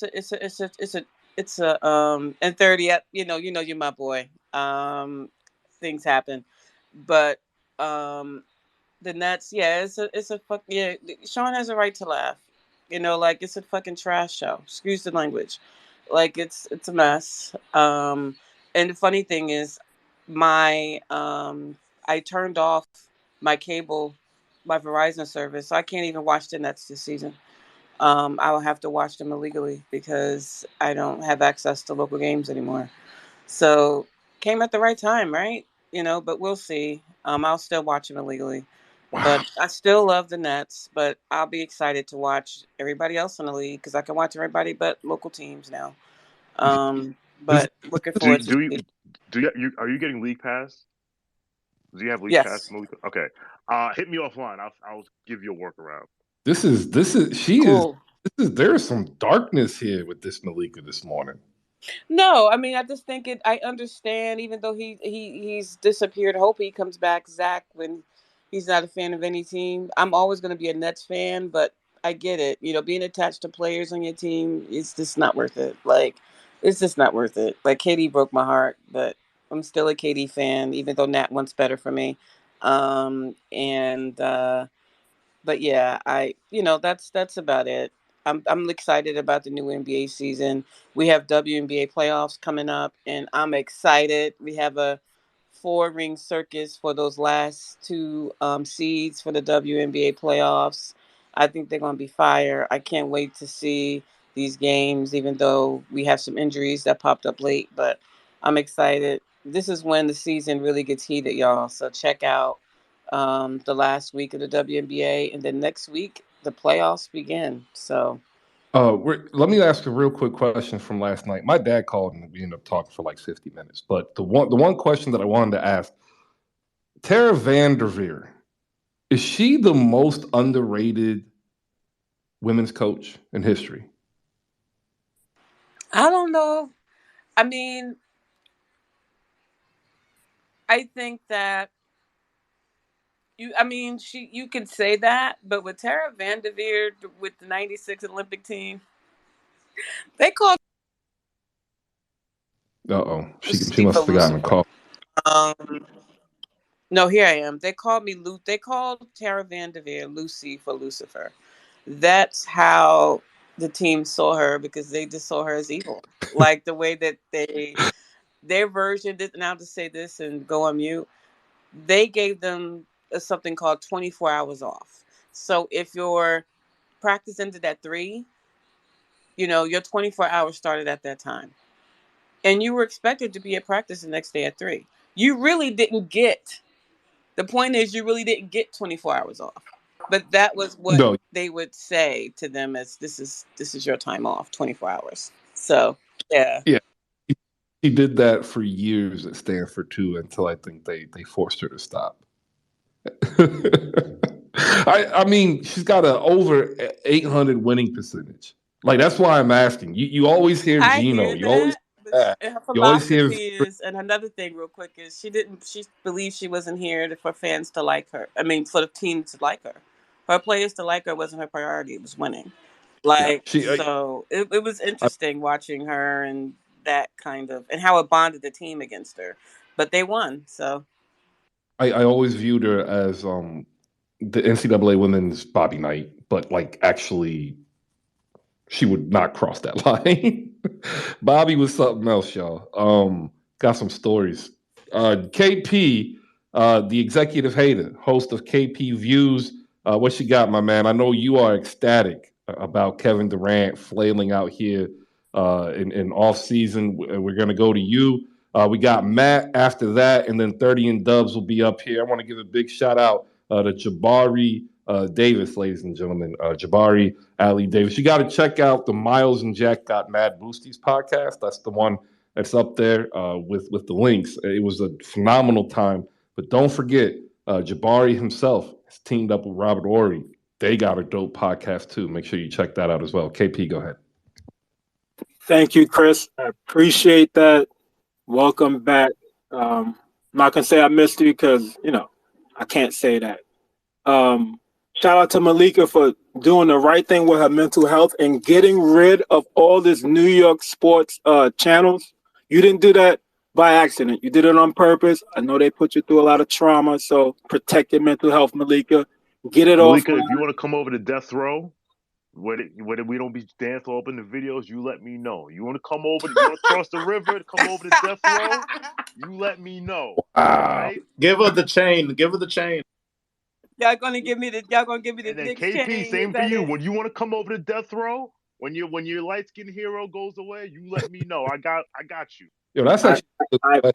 and 30. You're my boy. Things happen, but the Nets, yeah, it's a fuck, yeah. Sean has a right to laugh. Like it's a fucking trash show. Excuse the language. Like it's a mess. And the funny thing is, my I turned off my cable, my Verizon service, so I can't even watch the Nets this season. I will have to watch them illegally because I don't have access to local games anymore. So came at the right time, right? But we'll see. I'll still watch them illegally. Wow. But I still love the Nets, but I'll be excited to watch everybody else in the league because I can watch everybody but local teams now. This. But looking Do forward to do you see. are you getting league pass? Do you have league pass? Yes. Okay. Hit me offline. I'll give you a workaround. This is. This is. She is. Cool. This is. There is some darkness here with this Malika this morning. No, I mean I just think it. I understand, even though he's disappeared. I hope he comes back, Zach, when he's not a fan of any team. I'm always going to be a Nets fan, but I get it. Being attached to players on your team is just not worth it. Like, it's just not worth it. Like KD broke my heart, but I'm still a KD fan, even though Nat wants better for me. And But yeah, that's about it. I'm excited about the new NBA season. We have WNBA playoffs coming up, and I'm excited. We have a four-ring circus for those last two seeds for the WNBA playoffs. I think they're going to be fire. I can't wait to see these games, even though we have some injuries that popped up late. But I'm excited. This is when the season really gets heated, y'all. So check out the last week of the WNBA, and then next week the playoffs begin. So Let me ask a real quick question from last night. My dad called and we ended up talking for like 50 minutes. But the one question that I wanted to ask, Tara Vanderveer, is she the most underrated women's coach in history? I don't know. I mean, I think that you can say that, but with Tara Vanderveer with the '96 Olympic team, they called She Lucy for must have gotten a Lucifer. call. Um, no, here I am. They called me They called Tara Vanderveer Lucy for Lucifer. That's how the team saw her because they just saw her as evil. Like the way that their version did. Now to say this and go on mute, they gave them something called 24 hours off. So if your practice ended at 3, your 24 hours started at that time. And you were expected to be at practice the next day at 3. You really didn't get, the point is, you really didn't get 24 hours off. But that was what No, they would say to them as this is your time off, 24 hours. So, yeah. yeah, she did that for years at Stanford too, until I think they forced her to stop. I mean, she's got a over 800 winning percentage. Like that's why I'm asking. You always hear I Gino. hear You always that, but hear that. her You always hear philosophy is, and another thing, real quick, is she believes she wasn't here for fans to like her. I mean, for the team to like her. Her players to like her wasn't her priority. It was winning. yeah. Like, She so it was interesting watching her and that kind of, and how it bonded the team against her. But they won, so. I always viewed her as the NCAA women's Bobby Knight, but like actually she would not cross that line. Bobby was something else, y'all. Got some stories. KP, the executive hater, host of KP Views. What you got, my man? I know you are ecstatic about Kevin Durant flailing out here in off season. We're gonna go to you. We got Matt after that, and then 30 and Dubs will be up here. I want to give a big shout out to Jabari Davis, ladies and gentlemen. Jabari Ali Davis. You got to check out the Miles and Jack Got Mad Boosties podcast. That's the one that's up there with the links. It was a phenomenal time. But don't forget, Jabari himself has teamed up with Robert Ory. They got a dope podcast too. Make sure you check that out as well. KP, go ahead. Thank you, Chris. I appreciate that. Welcome back. I'm not gonna say I missed you because I can't say that. Um, Shout out to Malika for doing the right thing with her mental health and getting rid of all this New York sports channels. You didn't do that by accident. You did it on purpose. I know they put you through a lot of trauma, so protect your mental health, Malika. Get it off. Malika, if you want to come over to Death Row, where we don't be dancing all up in the videos, you let me know. You want to come over, you want to cross the river to come over to Death Row, you let me know. All right? Give her the chain. Give her the chain. Y'all gonna give me the And then Knicks KP, chain. same for you. When you want to come over to Death Row, when your light skinned hero goes away, you let me know. I got you. Yo, that's actually.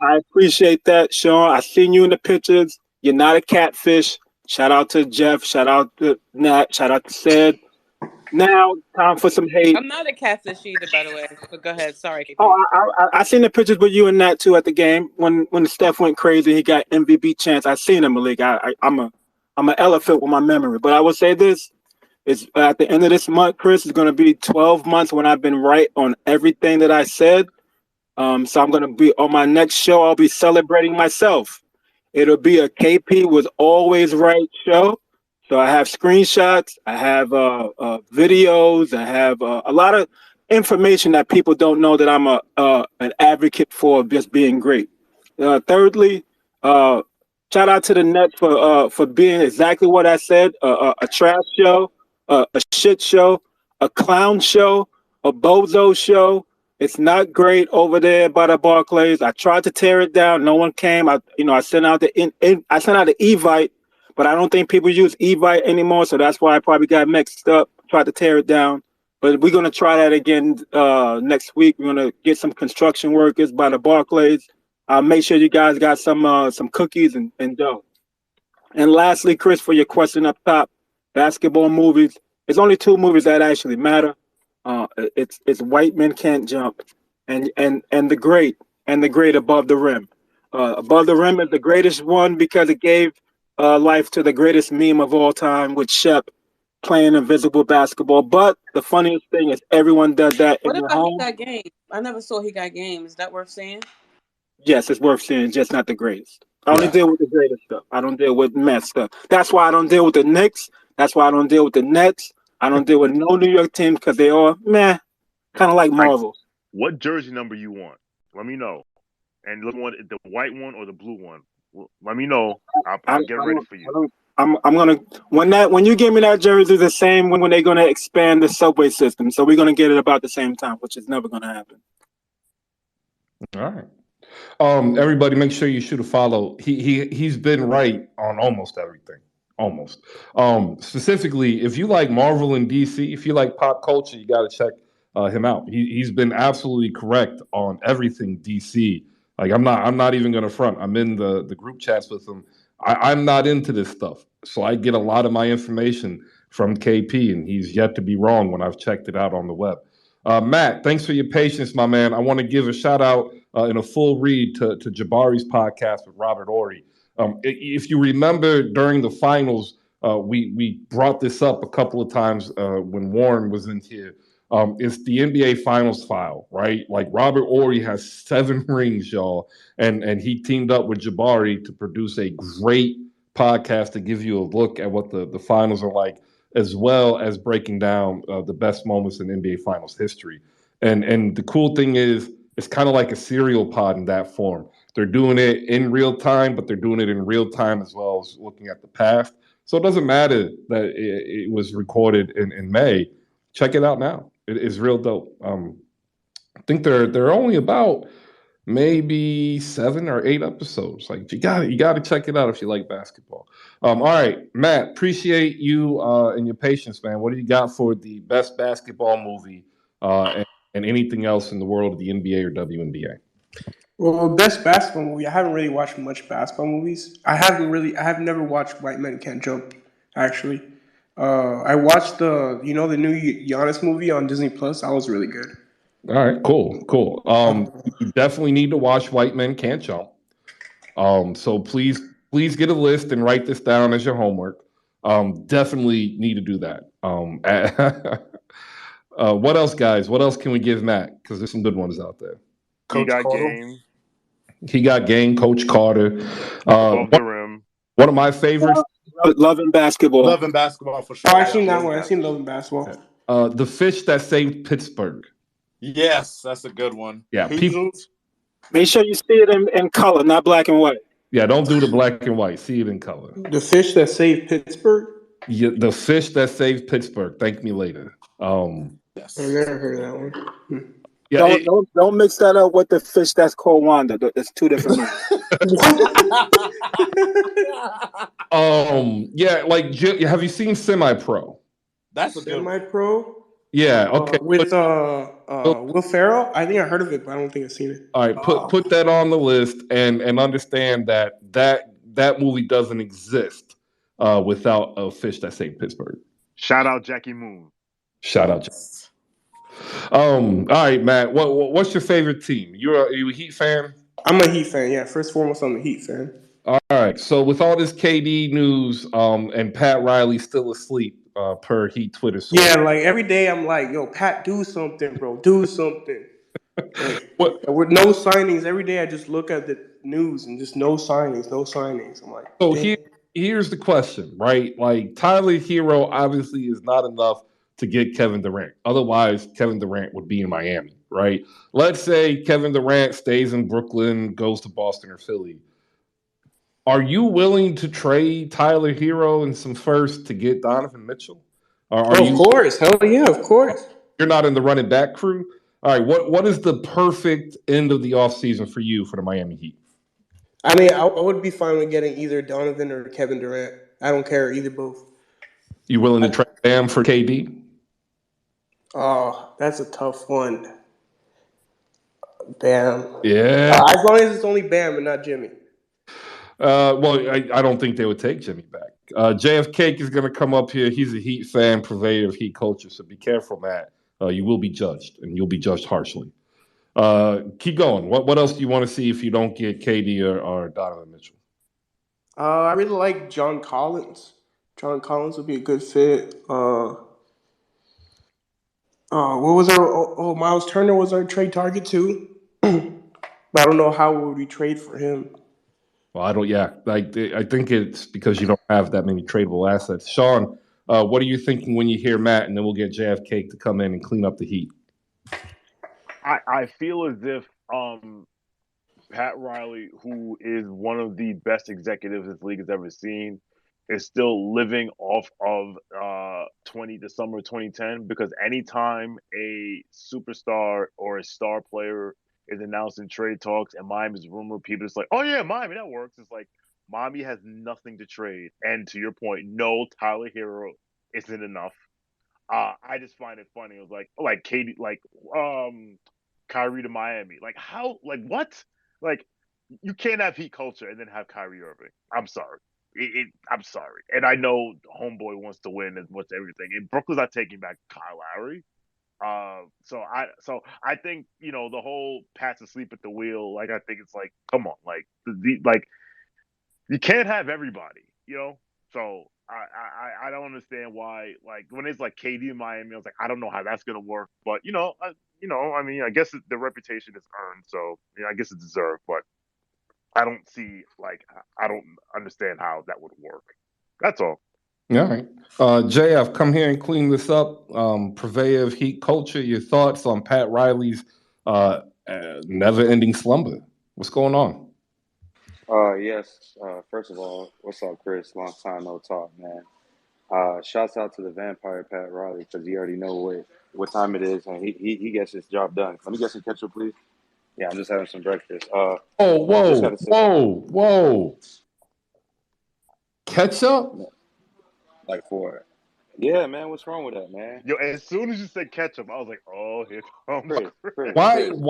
I appreciate that, Sean. I seen you in the pictures. You're not a catfish. Shout out to Jeff. Shout out to Nat. Shout out to Sid. Now, time for some hate. I'm not a catfish either, by the way. But go ahead. Sorry, KP. Oh, I seen the pictures with you and Nat too at the game when Steph went crazy. He got MVP chance. I seen him, Malik. I'm an elephant with my memory. But I will say this: it's at the end of this month, Chris. It's going to be 12 months when I've been right on everything that I said. So I'm going to be on my next show. I'll be celebrating myself. It'll be a KP was always right show. So I have screenshots, I have videos, I have a lot of information that people don't know that I'm an advocate for just being great. Thirdly, shout out to the Nets for being exactly what I said: a trash show, a shit show, a clown show, a bozo show. It's not great over there by the Barclays. I tried to tear it down. No one came. I sent out the Evite, but I don't think people use Evite anymore. So that's why I probably got mixed up. Tried to tear it down, but we're gonna try that again next week. We're gonna get some construction workers by the Barclays. Make sure you guys got some cookies and dough. And lastly, Chris, for your question up top, basketball movies. There's only 2 movies that actually matter. It's White Men Can't Jump and the Great Above the Rim. Above the Rim is the greatest one because it gave life to the greatest meme of all time with Shep playing invisible basketball. But the funniest thing is everyone does that in What their about he home. got game? I never saw he got game. Is that worth saying? Yes, it's worth seeing, just not the greatest. I only Yeah. deal with the greatest stuff. I don't deal with mess stuff. That's why I don't deal with the Knicks. That's why I don't deal with the Nets. I don't deal with no New York team because they all meh, kind of like Marvel. What jersey number you want? Let me know. And look, want the white one or the blue one? Let me know. I'll get ready for you. I'm gonna when you give me that jersey, the same when they're gonna expand the subway system. So we're gonna get it about the same time, which is never gonna happen. All right. Everybody, make sure you shoot a follow. He's been right on almost everything. Almost. Specifically, if you like Marvel and DC, if you like pop culture, you got to check him out. He's been absolutely correct on everything DC. Like I'm not even gonna front. I'm in the group chats with him. I'm not into this stuff, so I get a lot of my information from KP, and he's yet to be wrong when I've checked it out on the web. Matt, thanks for your patience, my man. I want to give a shout out and a full read to Jabari's podcast with Robert Ory. If you remember during the finals, we brought this up a couple of times when Warren was in here. It's the NBA Finals file, right? Like Robert Ory has 7 rings, y'all, and he teamed up with Jabari to produce a great podcast to give you a look at what the finals are like, as well as breaking down the best moments in NBA Finals history. And the cool thing is, it's kind of like a serial pod in that form. They're doing it in real time, but they're doing it in real time as well as looking at the past. So it doesn't matter that it was recorded in May. Check it out now. It is real dope. I think they're only about maybe 7 or 8 episodes. Like you got to check it out if you like basketball. All right, Matt, appreciate you and your patience, man. What do you got for the best basketball movie and anything else in the world of the NBA or WNBA? Well, best basketball movie. I haven't really watched much basketball movies. I have never watched White Men Can't Jump. Actually, I watched the new Giannis movie on Disney Plus. That was really good. All right, cool. You definitely need to watch White Men Can't Jump. So please get a list and write this down as your homework. Definitely need to do that. What else, guys? What else can we give Matt? Because there's some good ones out there. He Coach got Carter. game. He got game, Coach Carter. Above the rim. One of my favorites, Loving basketball. Loving basketball for sure. Oh, I've seen that one. I've seen Love and Basketball. The Fish That Saved Pittsburgh. Yes, that's a good one. Yeah, Hoosiers. Make sure you see it in color, not black and white. Yeah, don't do the black and white. See it in color. The Fish That Saved Pittsburgh. Yeah, The Fish That Saved Pittsburgh. Thank me later. Yes. I never heard of that one. Yeah, Don't mix that up with the fish that's called Wanda. It's 2 different movies. yeah, like have you seen Semi Pro? That's a good one. Semi-Pro. Yeah, okay. With Will Ferrell. I think I heard of it, but I don't think I've seen it. All right, put that on the list and understand that movie doesn't exist without A Fish That Saved Pittsburgh. Shout out Jackie Moon. Shout out. All right, Matt. What's your favorite team? Are you a Heat fan? I'm a Heat fan. Yeah, first and foremost, I'm a Heat fan. All right. So with all this KD news, and Pat Riley still asleep, per Heat Twitter. Yeah, like every day I'm like, yo, Pat, do something, bro, do something. Like, with no signings, every day I just look at the news and just no signings. I'm like, so here's the question, right? Like Tyler Hero obviously is not enough to get Kevin Durant. Otherwise, Kevin Durant would be in Miami, right? Let's say Kevin Durant stays in Brooklyn, goes to Boston or Philly. Are you willing to trade Tyler Hero and some first to get Donovan Mitchell? Of course. Hell yeah, of course. You're not in the running back crew? All right, what is the perfect end of the offseason for you for the Miami Heat? I mean, I would be fine with getting either Donovan or Kevin Durant. I don't care, either both. You willing to trade Bam for KD? Oh, that's a tough one. Bam. Yeah. As long as it's only Bam and not Jimmy. Well, I don't think they would take Jimmy back. JFK is going to come up here. He's a Heat fan, purveyor of Heat culture. So be careful, Matt. You will be judged, and you'll be judged harshly. Keep going. What else do you want to see if you don't get KD or Donovan Mitchell? I really like John Collins. John Collins would be a good fit. What was our? Miles Turner was our trade target too. But I don't know how would we trade for him. Well, I don't. Yeah, I think it's because you don't have that many tradable assets. Sean, what are you thinking when you hear Matt, and then we'll get JFK to come in and clean up the heat. I feel as if Pat Riley, who is one of the best executives this league has ever seen, is still living off of the summer of 2010, because anytime a superstar or a star player is announced in trade talks and Miami's rumored, people just like, oh yeah, Miami, that works. It's like Miami has nothing to trade. And to your point, no, Tyler Hero isn't enough. I just find it funny. It was like Katie, Kyrie to Miami. Like how? Like what? Like you can't have Heat culture and then have Kyrie Irving. I'm sorry. I'm sorry. And I know homeboy wants to win as much as everything. And Brooklyn's not taking back Kyle Lowry. So I think the whole Pat's asleep at the wheel. Like I think it's like, come on, like like you can't have everybody. So I don't understand why, like when it's like KD in Miami, I was like, I don't know how that's gonna work, but I mean, I guess the reputation is earned, so I guess it's deserved, but I don't see, like, I don't understand how that would work. That's all. All right, JF, come here and clean this up. Purveyor of Heat culture, your thoughts on Pat Riley's never-ending slumber? What's going on? Yes. First of all, what's up, Chris? Long time no talk, man. Shouts out to the vampire Pat Riley, because he already know what time it is, and he gets his job done. Let me get some ketchup, please. Yeah, I'm just having some breakfast. Oh, just whoa, gotta say, whoa! Ketchup? like for yeah, man. What's wrong with that, man? Yo, as soon as you said ketchup, I was like, oh, here comes Chris, Why? Chris.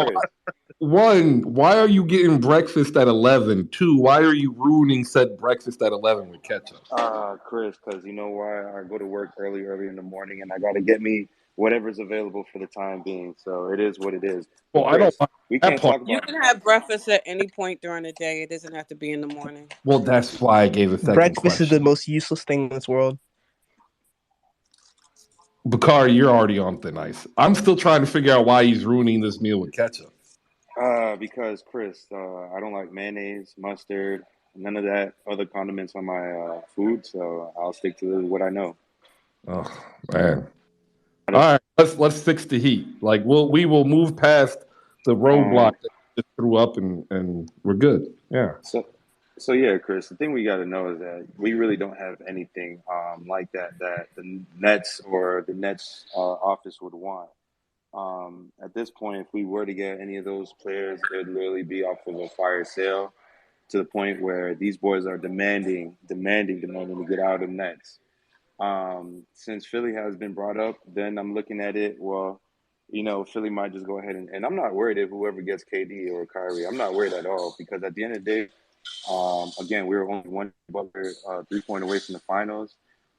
One, why are you getting breakfast at 11? Two, why are you ruining said breakfast at 11 with ketchup? Chris, because you know why? I go to work early in the morning, and I got to get me whatever's available for the time being. So it is what it is. Well, But I don't Chris, like we that can't part. talk You about. can have breakfast at any point during the day. It doesn't have to be in the morning. Well, that's why I gave a second Breakfast is the question. most useless thing in this world. Bakari, you're already on thin ice. I'm still trying to figure out why he's ruining this meal with ketchup. Because Chris, I don't like mayonnaise, mustard, none of that other condiments on my food. So I'll stick to what I know. Oh man! All right, let's fix the heat. Like we will move past the roadblock that you just threw up, and we're good. Yeah. So yeah, Chris. The thing we got to know is that we really don't have anything like that the Nets or the Nets office would want. At this point, if we were to get any of those players, it would literally be off of a fire sale, to the point where these boys are demanding to get out of the Nets. Since Philly has been brought up, then I'm looking at it. Well, Philly might just go ahead and I'm not worried if whoever gets KD or Kyrie. I'm not worried at all, because at the end of the day, again, we were only one Butler 3-point away from the finals.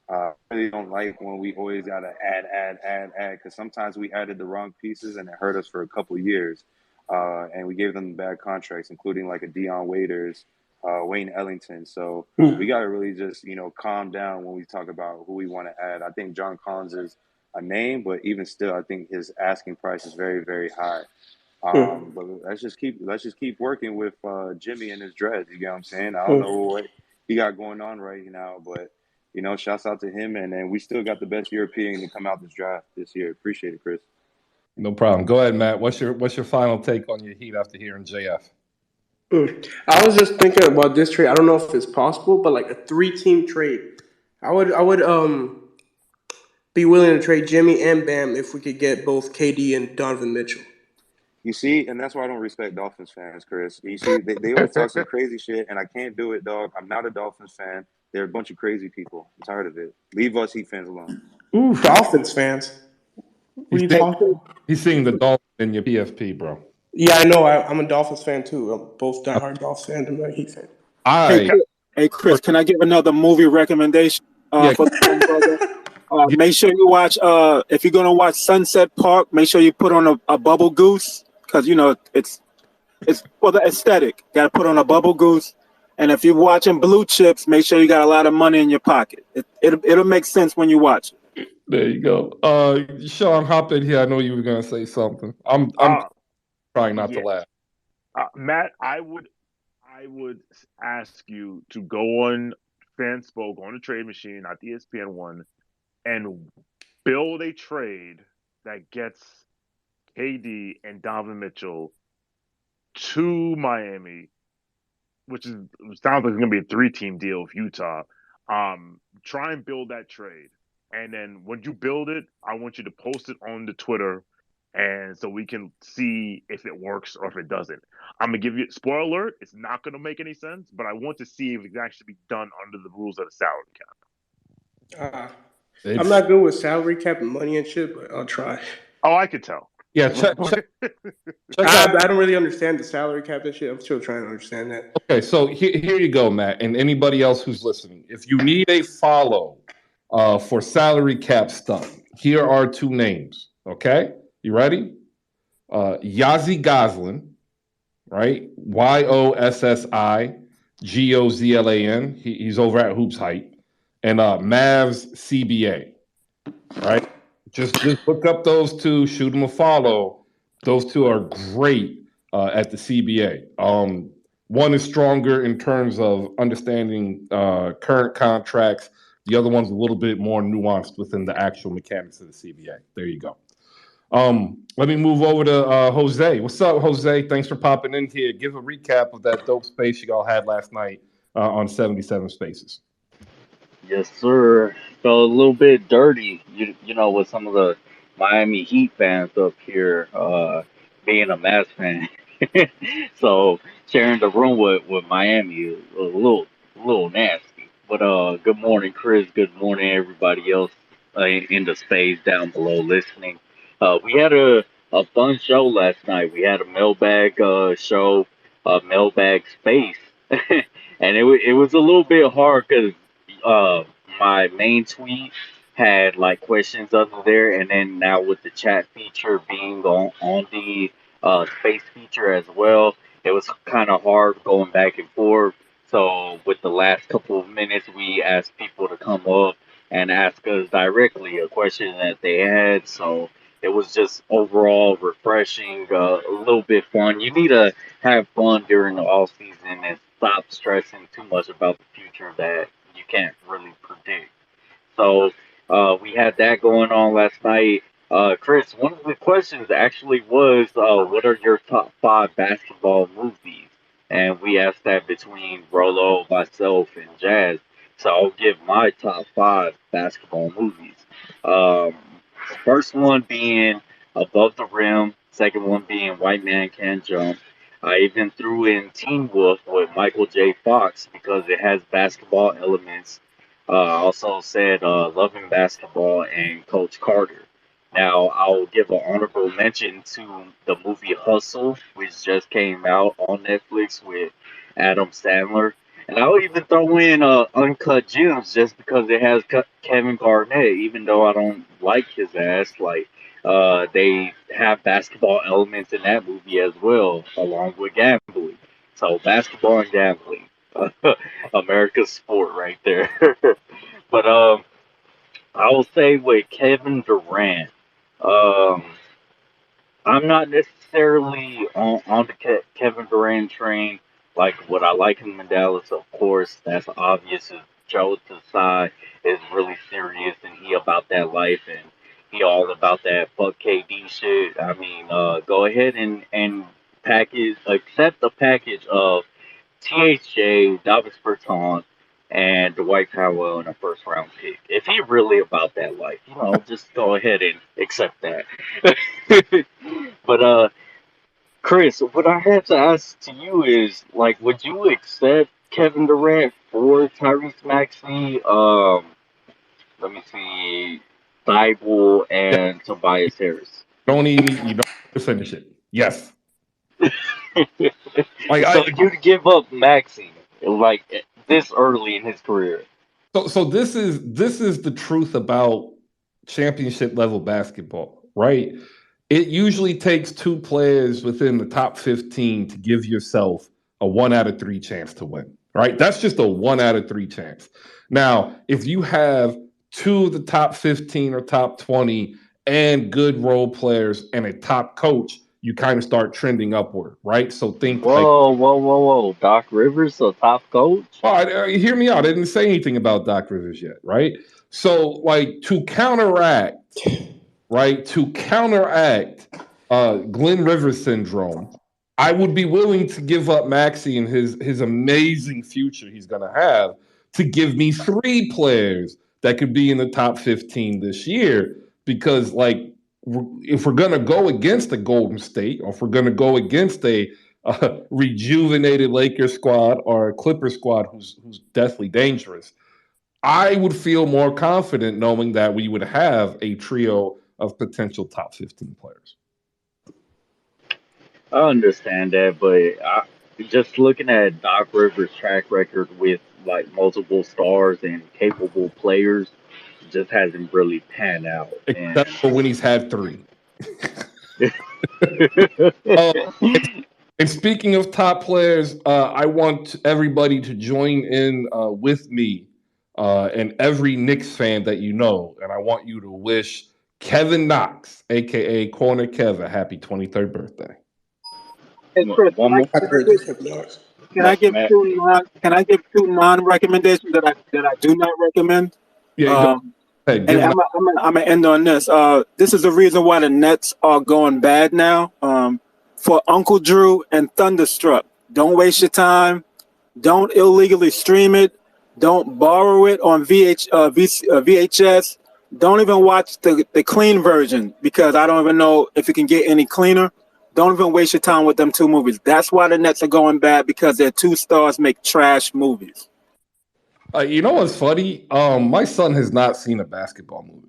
I really don't like when we always gotta add, because sometimes we added the wrong pieces and it hurt us for a couple years, and we gave them bad contracts, including like a Dion Waiters, Wayne Ellington. So we gotta really just calm down when we talk about who we want to add. I think John Collins is a name, but even still, I think his asking price is very, very high. But let's just keep working with Jimmy and his dreads. You get what I'm saying? I don't know what he got going on right now, but shouts out to him, and then we still got the best European to come out this draft this year. Appreciate it, Chris. No problem. Go ahead, Matt. What's your final take on your Heat after hearing JF? I was just thinking about this trade. I don't know if it's possible, but like a 3-team trade. I would be willing to trade Jimmy and Bam if we could get both KD and Donovan Mitchell. You see, and that's why I don't respect Dolphins fans, Chris. You see, they always talk some crazy shit, and I can't do it, dog. I'm not a Dolphins fan. They're a bunch of crazy people. I'm tired of it. Leave us Heat fans alone. Ooh, Dolphins fans. What are you talking? He's seeing the Dolphins in your PFP, bro. Yeah, I know. I'm a Dolphins fan too. I'm both diehard Dolphins fans and a Heat fan. Hey, Chris, can I give another movie recommendation for the brother? Make sure you watch. If you're gonna watch Sunset Park, make sure you put on a Bubble Goose, because it's for the aesthetic. Got to put on a Bubble Goose. And if you're watching Blue Chips, make sure you got a lot of money in your pocket. It'll make sense when you watch it. There you go. Sean, hop in here. I know you were gonna say something. I'm Uh, trying not to yeah, laugh. Matt, I would ask you to go on Fanspo, go on the trade machine, not the ESPN one, and build a trade that gets KD and Donovan Mitchell to Miami, which sounds like it's gonna be a 3-team deal with Utah. Try and build that trade, and then when you build it, I want you to post it on the Twitter, and so we can see if it works or if it doesn't. I'm gonna give you spoiler alert: it's not gonna make any sense, but I want to see if it can actually be done under the rules of the salary cap. I'm not good with salary cap and money and shit, but I'll try. Oh, I could tell. Yeah, check out. I don't really understand the salary cap and shit. I'm still trying to understand that. Okay, so here you go, Matt, and anybody else who's listening. If you need a follow for salary cap stuff, here are 2 names. Okay, you ready? Yazi Goslin, right? YOSSIGOZLAN. He's over at Hoops Hype, and Mavs CBA, right? Just look up those 2, shoot them a follow. Those 2 are great at the CBA. One is stronger in terms of understanding current contracts. The other one's a little bit more nuanced within the actual mechanics of the CBA. There you go. Let me move over to Jose. What's up, Jose? Thanks for popping in here. Give a recap of that dope space you all had last night on 77 Spaces. Yes, sir. Felt a little bit dirty, with some of the Miami Heat fans up here, being a Mavs fan. So sharing the room with Miami is a little nasty. But good morning, Chris. Good morning, everybody else in the space down below listening. We had a fun show last night. We had a mailbag show, a mailbag space, and it was a little bit hard because uh my main tweet had like questions under there, and then now with the chat feature being on the space feature as well, it was kind of hard going back and forth. So with the last couple of minutes, we asked people to come up and ask us directly a question that they had. So it was just overall refreshing, a little bit fun. You need to have fun during the off season and stop stressing too much about the future that you can't really predict. So we had that going on last night. Chris, one of the questions actually was, what are your top 5 basketball movies? And we asked that between Rolo, myself, and Jazz. So I'll give my top 5 basketball movies. Um, First one being Above the Rim. Second one being White Man Can't Jump. I even threw in Teen Wolf with Michael J. Fox because it has basketball elements. I also said Loving Basketball and Coach Carter. Now, I'll give an honorable mention to the movie Hustle, which just came out on Netflix with Adam Sandler. And I'll even throw in Uncut Gems just because it has Kevin Garnett, even though I don't like his ass. Like, they have basketball elements in that movie as well, along with gambling. So, basketball and gambling. America's sport right there. But I will say with Kevin Durant, um, I'm not necessarily on the Kevin Durant train. Like what I like him in Dallas, of course, that's obvious. Is Joe Tsai is really serious and he about that life and he all about that fuck KD shit. I mean, go ahead and package accept the package of THJ, Davis Bertans, and Dwight Powell in a first round pick. If he really about that life, just go ahead and accept that. But Chris, what I have to ask to you is like, would you accept Kevin Durant for Tyrese Maxey? Let me see, Thibault Yeah, and Tobias Harris. don't need me. You don't have to finish it. Yes. Like So I you'd give up Maxey like this early in his career? so this is the truth about championship level basketball, right? It usually takes 2 players within the top 15 to give yourself a 1 out of 3 chance to win. right? That's just a 1 out of 3 chance. Now, if you have 2 of the top 15 or top 20 and good role players and a top coach, you kind of start trending upward, right? So think like, Whoa. Doc Rivers, a top coach? well, hear me out. I didn't say anything about Doc Rivers yet, right? So, like, to counteract, Glenn Rivers syndrome, I would be willing to give up Maxey and his amazing future he's going to have to give me 3 players that could be in the top 15 this year. Because, like, if we're going to go against the Golden State, or if we're going to go against a rejuvenated Lakers squad or a Clippers squad who's deathly dangerous, I would feel more confident knowing that we would have a trio of potential top 15 players. I understand that, but just looking at Doc Rivers' track record with like multiple stars and capable players, just hasn't really panned out. Except for when he's had 3. And And speaking of top players, I want everybody to join in with me and every Knicks fan that you know. And I want you to wish Kevin Knox, a.k.a. Corner Kev, a happy 23rd birthday. Hey, Chris, one more. Happy birthday, Kevin Knox. can I give Matt. two non-recommendations that I do not recommend? Yeah, go ahead. And Give I'm gonna end on this. This is the reason why the Nets are going bad now. For Uncle Drew and Thunderstruck, don't waste your time. Don't illegally stream it. Don't borrow it on VHS. Don't even watch the clean version, because I don't even know if it can get any cleaner. Don't even waste your time with them 2 movies. That's why the Nets are going bad, because their 2 stars make trash movies. You know what's funny? My son has not seen a basketball movie.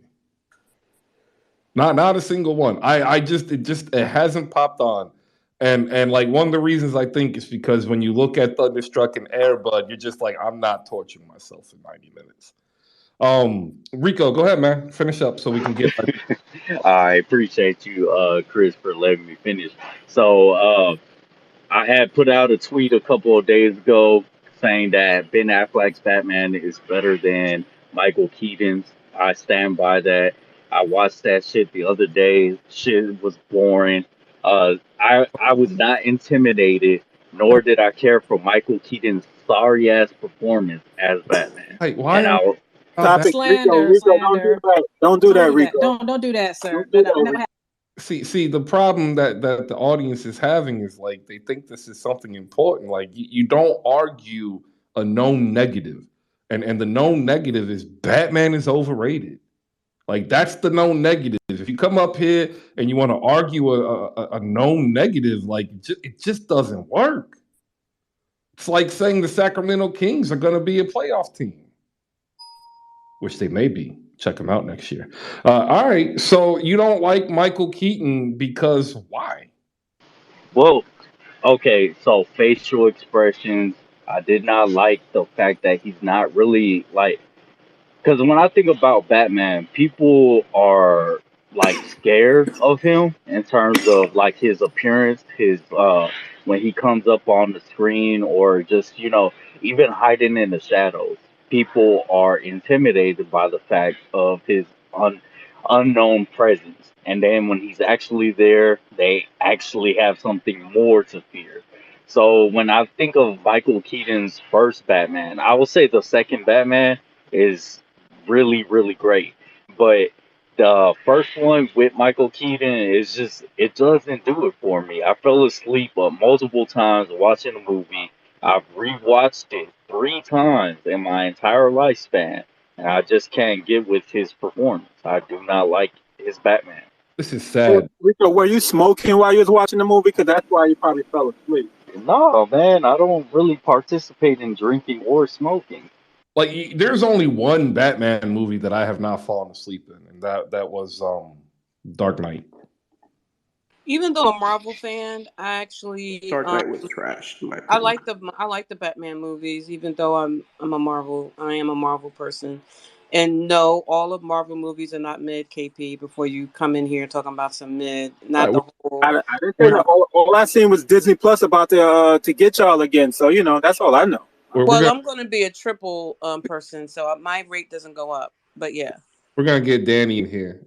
Not a single one. It hasn't popped on. And like, one of the reasons I think is because when you look at Thunderstruck and Air Bud, you're just like, I'm not torturing myself for 90 minutes. Rico, go ahead, man. Finish up so we can get I appreciate you, Chris, for letting me finish. So, I had put out a tweet a couple of days ago saying that Ben Affleck's Batman is better than Michael Keaton's. I stand by that. I watched that shit the other day. Shit was boring. I was not intimidated, nor did I care for Michael Keaton's sorry ass performance as Batman. Hey, why And are I, Stop it, Slander, Rico, slander. don't do that, Rico. Don't do that, sir. Don't do That that, never Rico. happened. see the problem that the audience is having is, like, they think this is something important. Like, you don't argue a known negative, and the known negative is Batman is overrated. Like, that's the known negative. If you come up here and you want to argue a known negative, like, it just doesn't work. It's like saying the Sacramento Kings are going to be a playoff team, which they may be. Check them out next year. All right, so you don't like Michael Keaton because why? well, okay, so facial expressions. I did not like the fact that he's not really like. Because when I think about Batman, people are like scared of him in terms of like his appearance, his when he comes up on the screen, or just even hiding in the shadows. People are intimidated by the fact of his unknown presence, and then when he's actually there, they actually have something more to fear. So when I think of Michael Keaton's first Batman, I will say the second Batman is really, really great. But the first one with Michael Keaton is just, it doesn't do it for me. I fell asleep multiple times watching the movie. I've rewatched it 3 times in my entire lifespan, and I just can't get with his performance. I do not like his Batman. This is So, sad. Rico, were you smoking while you was watching the movie? Because that's why you probably fell asleep. No, man, I don't really participate in drinking or smoking. Like, there's only one Batman movie that I have not fallen asleep in, and that was Dark Knight. Even though I'm a Marvel fan, I actually Dark Knight was trash, in my I opinion. like the Batman movies. Even though I am a Marvel person. And no, all of Marvel movies are not mid, KP. Before you come in here talking about some mid, not the whole. I didn't say that. All I seen was Disney Plus about to get y'all again. So that's all I know. we're Well, gonna I'm going to be a triple person, so my rate doesn't go up. But yeah. we're gonna get Danny in here.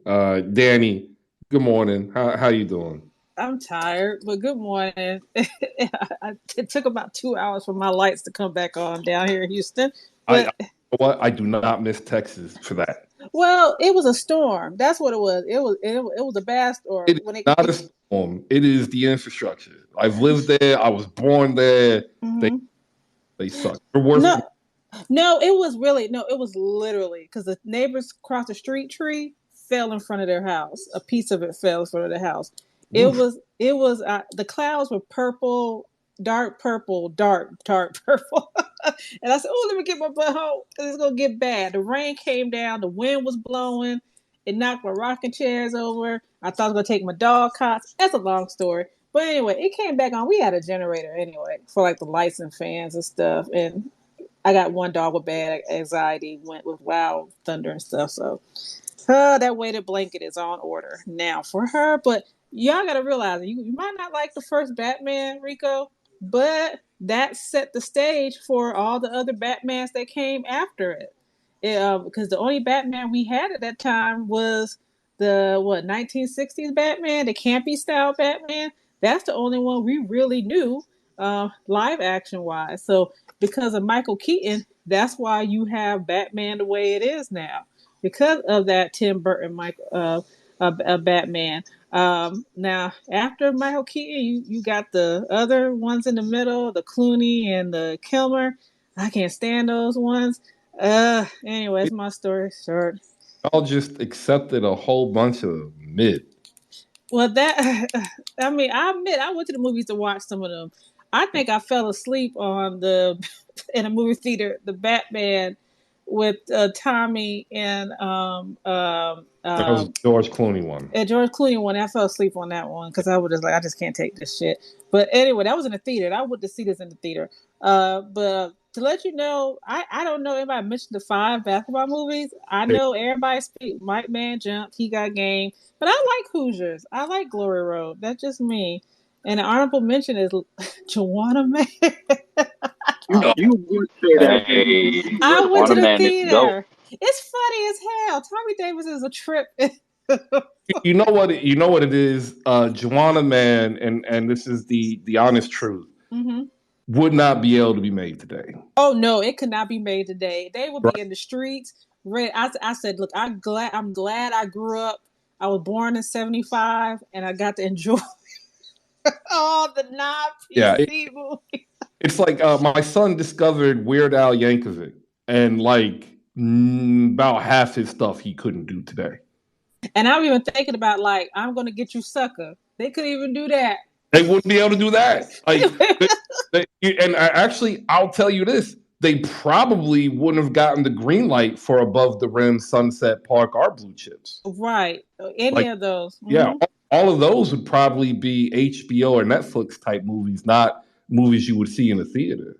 Danny, good morning. How you doing? I'm tired, but good morning. It took about 2 hours for my lights to come back on down here in Houston. I But what I do not miss Texas for that. well, it was a storm. That's what it was. It was a bad storm. It is When not a storm. It is the infrastructure. I've lived there. I was born there. They Mhm. they suck. They're worse No, than no, it was really no, it was literally because the neighbors across the street tree fell in front of their house. A piece of it fell in front of the house. oof. It was the clouds were purple, dark purple. And I said, "Oh, let me get my butt home because it's gonna get bad." The rain came down, the wind was blowing, it knocked my rocking chairs over. I thought I was gonna take my dog cots. That's a long story. But anyway, it came back on. We had a generator anyway for like the lights and fans and stuff. And I got one dog with bad anxiety, went with wild thunder and stuff. So that weighted blanket is on order now for her. But y'all got to realize you might not like the first Batman, Rico, but that set the stage for all the other Batmans that came after it. Because the only Batman we had at that time was the 1960s Batman, the campy style Batman. That's the only one we really knew live action wise. So because of Michael Keaton, that's why you have Batman the way it is now because of that Tim Burton Batman. Now after Michael Keaton, you got the other ones in the middle, the Clooney and the Kilmer. I can't stand those ones. Anyway, that's my story short. Y'all just accepted a whole bunch of mid. Well, that I mean, I admit I went to the movies to watch some of them. I think I fell asleep on the in a movie theater, the Batman with Tommy That was a George Clooney one. and George Clooney one. I fell asleep on that one because I was just like, I just can't take this shit. But anyway, that was in the theater. I went to see this in the theater. But to let you know, I don't know if I mentioned the 5 basketball movies. I know everybody speak Mike Man Jump, He Got Game, but I like Hoosiers. I like Glory Road. That's just me. And the honorable mention is Joanna Man. No, You went to that movie. Hey, I went to Juana the Man is dope. theater. It's funny as hell. Tommy Davis is a trip. you know what? You know what it is. Joanna Man, and this is the honest truth. Mm-hmm. Would not be able to be made today. Oh no, it could not be made today. They would Right? be in the streets. I said, look, I'm glad I grew up. I was born in '75, and I got to enjoy all the non Yeah. PC movies. It's like my son discovered Weird Al Yankovic, and like about half his stuff he couldn't do today. And I'm even thinking about like, I'm gonna get you, sucker. They couldn't even do that. They wouldn't be able to do that. Like, and actually, I'll tell you this: they probably wouldn't have gotten the green light for Above the Rim, Sunset Park, or Blue Chips. Right, any Like, of those. yeah, Mm-hmm. all of those would probably be HBO or Netflix type movies, not movies you would see in a theater.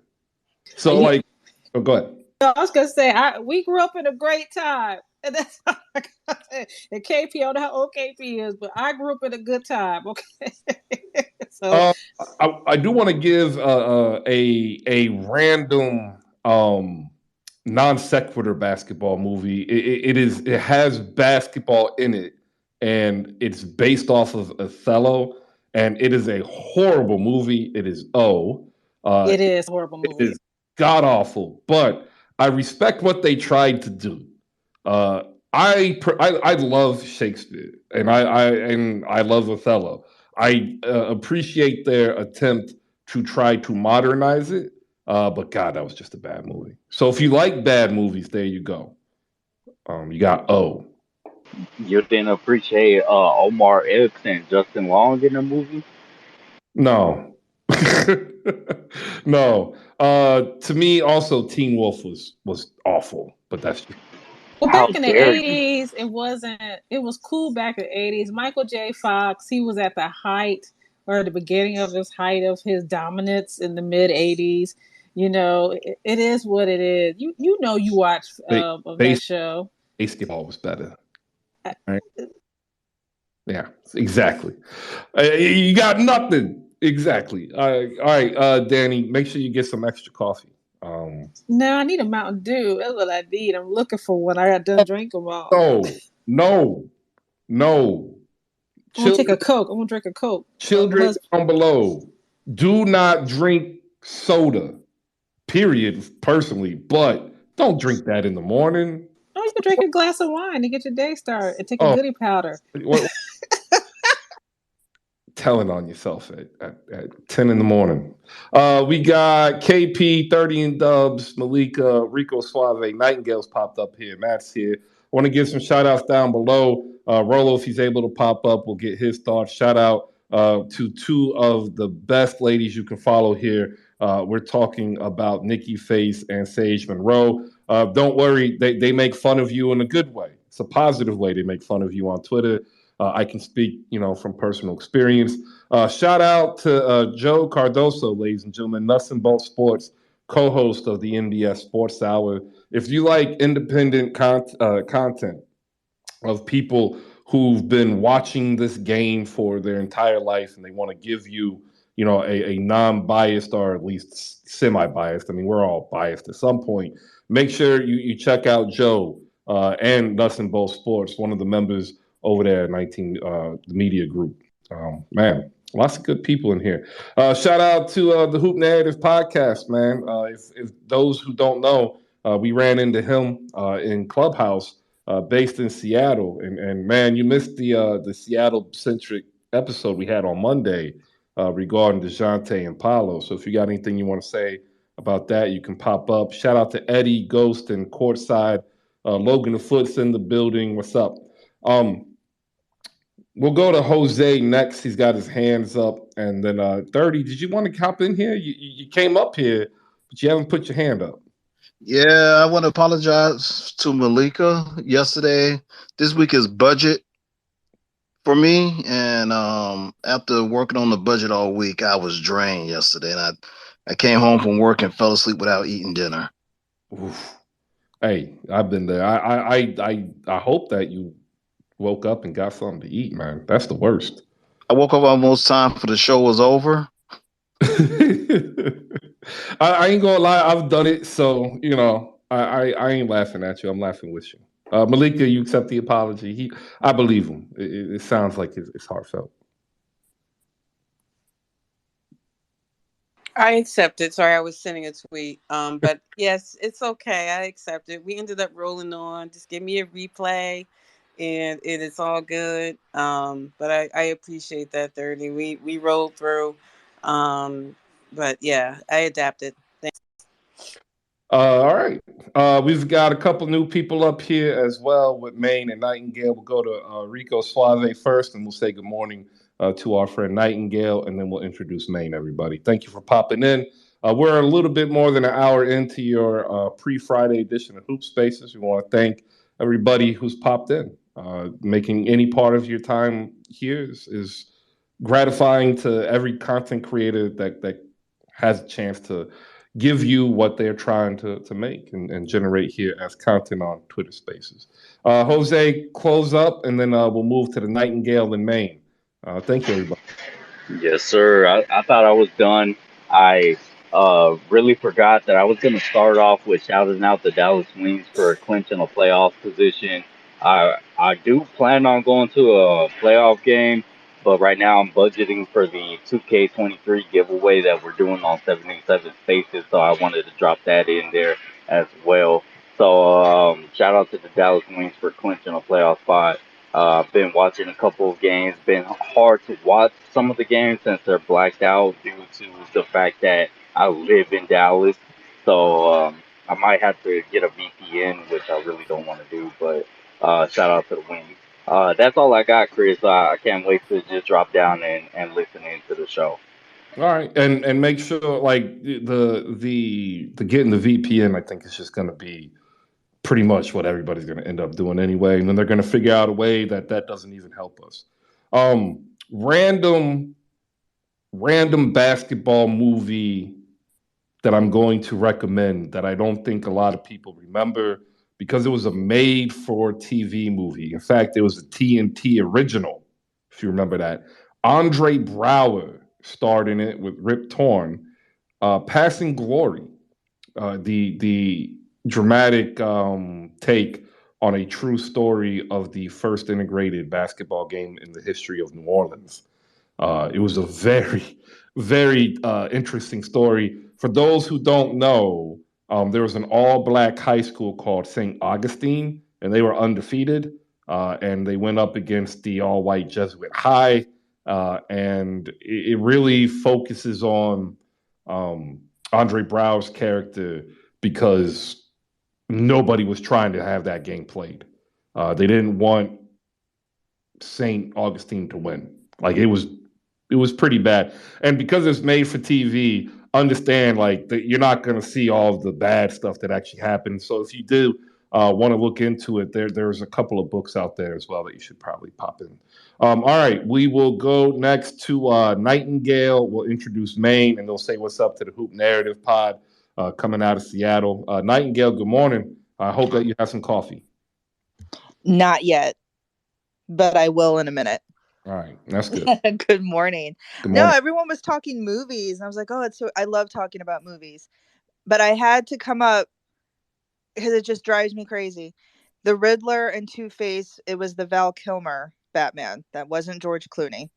So, like, oh, go ahead. No, I was gonna say we grew up in a great time, and that's all I gotta say. And KP, I don't know how old KP is, but I grew up in a good time. Okay, so Uh, I do want to give a random non sequitur basketball movie. It has basketball in it, and it's based off of Othello, and it is a horrible movie. It is it is a horrible it movie. is god awful, but I respect what they tried to do. Uh, I love Shakespeare, and I love Othello. I appreciate their attempt to try to modernize it, but God, that was just a bad movie. So if you like bad movies, there you go. You got O. You didn't appreciate Omar Epps and Justin Long in the movie? No, no. To me, also Teen Wolf was awful, but that's just Well, How back in the dare you? '80s, it wasn't. It was cool back in the '80s. Michael J. Fox, he was at the height or the beginning of his height of his dominance in the mid '80s. You know, it is what it is. You know, you watch of that base, show. basketball was better. Right? Yeah, exactly. You got nothing. Exactly. All right, Danny, make sure you get some extra coffee. No, I need a Mountain Dew. That's what I need. I'm looking for one. I got done drinking them all. No. I'm gonna take a Coke. I'm gonna drink a Coke. Children down below, do not drink soda. Period. Personally, but don't drink that in the morning. Oh, you can drink a glass of wine to get your day started and take a goody powder. Telling on yourself at 10 in the morning. We got KP, 30 and Dubs, Malika, Rico Suave, Nightingale's popped up here. Matt's here. I want to give some shout outs down below. Rolo, if he's able to pop up, we'll get his thoughts. Shout out to two of the best ladies you can follow here. We're talking about Nikki Face and Sage Monroe. Don't worry, they make fun of you in a good way. It's a positive way. They make fun of you on Twitter. I can speak, from personal experience. Shout out to Joe Cardoso, ladies and gentlemen, Nuts and Bolts Sports, co-host of the NDS Sports Hour. If you like independent content of people who've been watching this game for their entire life and they want to give you, a non-biased or at least semi-biased. I mean, we're all biased at some point. Make sure you check out Joe and Nuts and Bolts Sports, one of the members over there at the media group. Man, lots of good people in here. Shout out to the Hoop Narrative podcast, man. If those who don't know, we ran into him in Clubhouse, based in Seattle, and man, you missed the Seattle centric episode we had on Monday regarding DeJounte and Paolo. So if you got anything you want to say about that, you can pop up. Shout out to Eddie, Ghost, and Courtside. Logan the Foot's in the building. What's up? We'll go to Jose next. He's got his hands up. And then 30, did you want to hop in here? You came up here, but you haven't put your hand up. Yeah, I want to apologize to Malika yesterday. This week is budget for me. And after working on the budget all week, I was drained yesterday. And I came home from work and fell asleep without eating dinner. Oof. Hey, I've been there. I hope that you woke up and got something to eat, man. That's the worst. I woke up almost time for the show was over. I ain't gonna lie, I've done it, so I ain't laughing at you. I'm laughing with you. Malika, you accept the apology. I believe him. It sounds like it's heartfelt. I accept it. Sorry, I was sending a tweet. But yes, it's okay. I accept it. We ended up rolling on. Just give me a replay, and it's all good. But I appreciate that 30. We rolled through. But yeah, I adapted. Thanks. All right. We've got a couple new people up here as well with Maine and Nightingale. We'll go to Rico Suave first, and we'll say good morning to our friend Nightingale, and then we'll introduce Maine, everybody. Thank you for popping in. We're a little bit more than an hour into your pre-Friday edition of Hoop Spaces. We want to thank everybody who's popped in. Making any part of your time here is gratifying to every content creator that has a chance to give you what they're trying to make and generate here as content on Twitter Spaces. Jose, close up, and then we'll move to the Nightingale in Maine. Thank you, everybody. Yes, sir. I thought I was done. I really forgot that I was going to start off with shouting out the Dallas Wings for clinching a playoff position. I do plan on going to a playoff game, but right now I'm budgeting for the 2K23 giveaway that we're doing on 77 Spaces, so I wanted to drop that in there as well. So shout out to the Dallas Wings for clinching a playoff spot. Been watching a couple of games. Been hard to watch some of the games since they're blacked out due to the fact that I live in Dallas. So I might have to get a VPN, which I really don't want to do. But shout out to the Wings. That's all I got, Chris. I can't wait to just drop down and listen into the show. All right, and make sure like the getting the VPN, I think is just going to be pretty much what everybody's going to end up doing anyway, and then they're going to figure out a way that doesn't even help us. Random basketball movie that I'm going to recommend that I don't think a lot of people remember because it was a made-for-TV movie. In fact, it was a TNT original, if you remember that. Andre Braugher starred in it with Rip Torn, Passing Glory. the dramatic take on a true story of the first integrated basketball game in the history of New Orleans. It was a very, very interesting story. For those who don't know, there was an all black high school called St. Augustine, and they were undefeated. And they went up against the all white Jesuit High. And it really focuses on Andre Brow's character because nobody was trying to have that game played. They didn't want St. Augustine to win. Like it was pretty bad. And because it's made for TV, understand like that you're not going to see all of the bad stuff that actually happened. So if you do want to look into it, there's a couple of books out there as well that you should probably pop in. All right, we will go next to Nightingale. We'll introduce Maine, and they'll say what's up to the Hoop Narrative Pod coming out of Seattle. Nightingale, good morning. I hope that you have some coffee. Not yet, but I will in a minute. All right, that's good. Good morning. Good morning. No, everyone was talking movies, and I was like, "Oh, I love talking about movies," but I had to come up because it just drives me crazy. The Riddler and Two-Face. It was the Val Kilmer Batman. That wasn't George Clooney.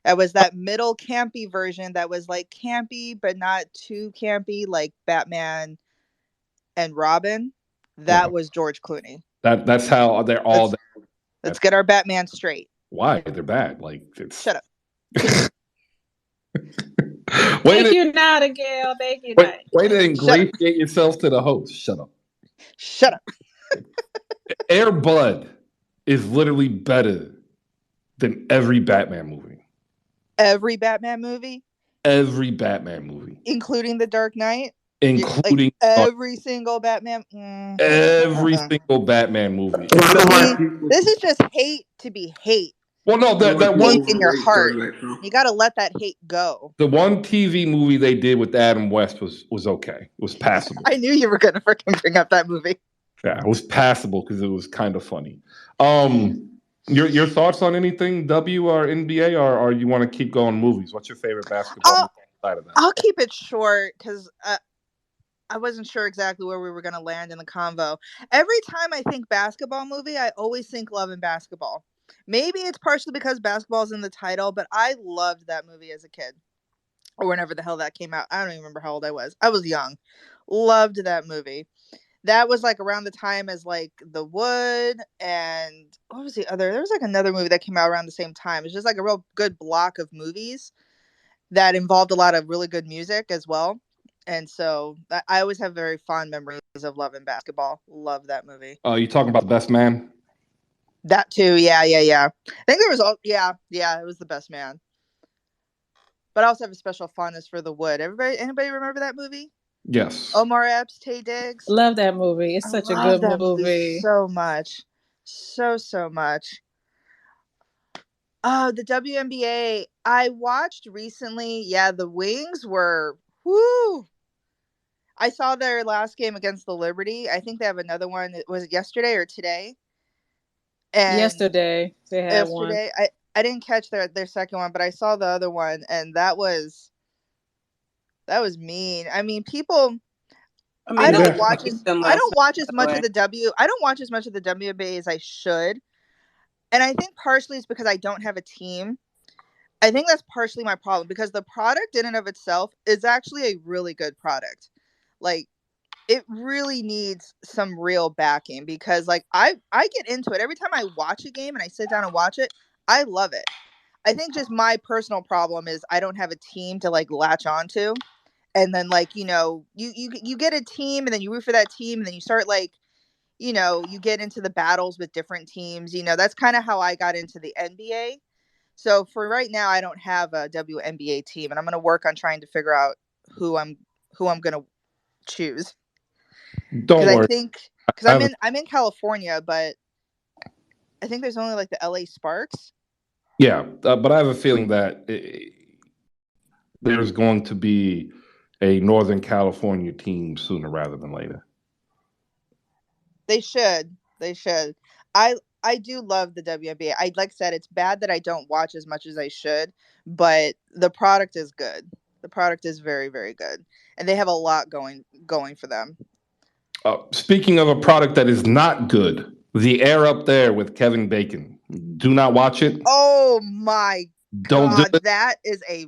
It was that middle campy version that was like campy, but not too campy, like Batman and Robin. That was George Clooney. That's how they're all. Let's get our Batman straight. Why? They're bad. Like it's... Shut up. Thank you, Nightingale. Thank you. Way to ingratiate yourself to the host. Shut up. Shut up. Air Bud is literally better than every Batman movie. Every Batman movie? Every Batman movie. Including The Dark Knight? Including every single Batman? Every single Batman movie. This is just hate to be hate. Well, no, that one in your heart. You got to let that hate go. The one TV movie they did with Adam West was okay. It was passable. I knew you were going to freaking bring up that movie. Yeah, it was passable because it was kind of funny. Your thoughts on anything, W or NBA, or you want to keep going movies? What's your favorite basketball side of that? I'll keep it short because I wasn't sure exactly where we were going to land in the convo. Every time I think basketball movie, I always think Love and Basketball. Maybe it's partially because basketball is in the title, but I loved that movie as a kid. Or whenever the hell that came out. I don't even remember how old I was. I was young. Loved that movie. That was like around the time as like The Wood and what was the other? There was like another movie that came out around the same time. It's just like a real good block of movies that involved a lot of really good music as well. And so I always have very fond memories of Love and Basketball. Love that movie. You talking about The Best Man? That too. Yeah. I think there was it was The Best Man. But I also have a special fondness for The Wood. Anybody remember that movie? Yes. Omar Epps, Tay Diggs. Love that movie. It's such a good movie. So much. So much. Oh, the WNBA. I watched recently. Yeah, the Wings were whoo. I saw their last game against the Liberty. I think they have another one. Was it yesterday or today? And yesterday they had one. I didn't catch their second one, but I saw the other one, and that was mean. I mean, people. I don't watch as much of the WNBA as I should, and I think partially it's because I don't have a team. I think that's partially my problem because the product in and of itself is actually a really good product. Like, it really needs some real backing because, like, I get into it every time I watch a game and I sit down and watch it. I love it. I think just my personal problem is I don't have a team to like latch onto. And then like, you get a team and then you root for that team and then you start like, you get into the battles with different teams. That's kind of how I got into the NBA. So for right now, I don't have a WNBA team and I'm going to work on trying to figure out who I'm going to choose. Don't worry. I think because I'm in California, but I think there's only like the LA Sparks. Yeah, but I have a feeling that there's going to be a Northern California team sooner rather than later. They should. I do love the WNBA. Like I said, it's bad that I don't watch as much as I should, but the product is good. The product is very, very good, and they have a lot going for them. Speaking of a product that is not good, The Air Up There with Kevin Bacon. Do not watch it. Oh my Don't God, do it. that is a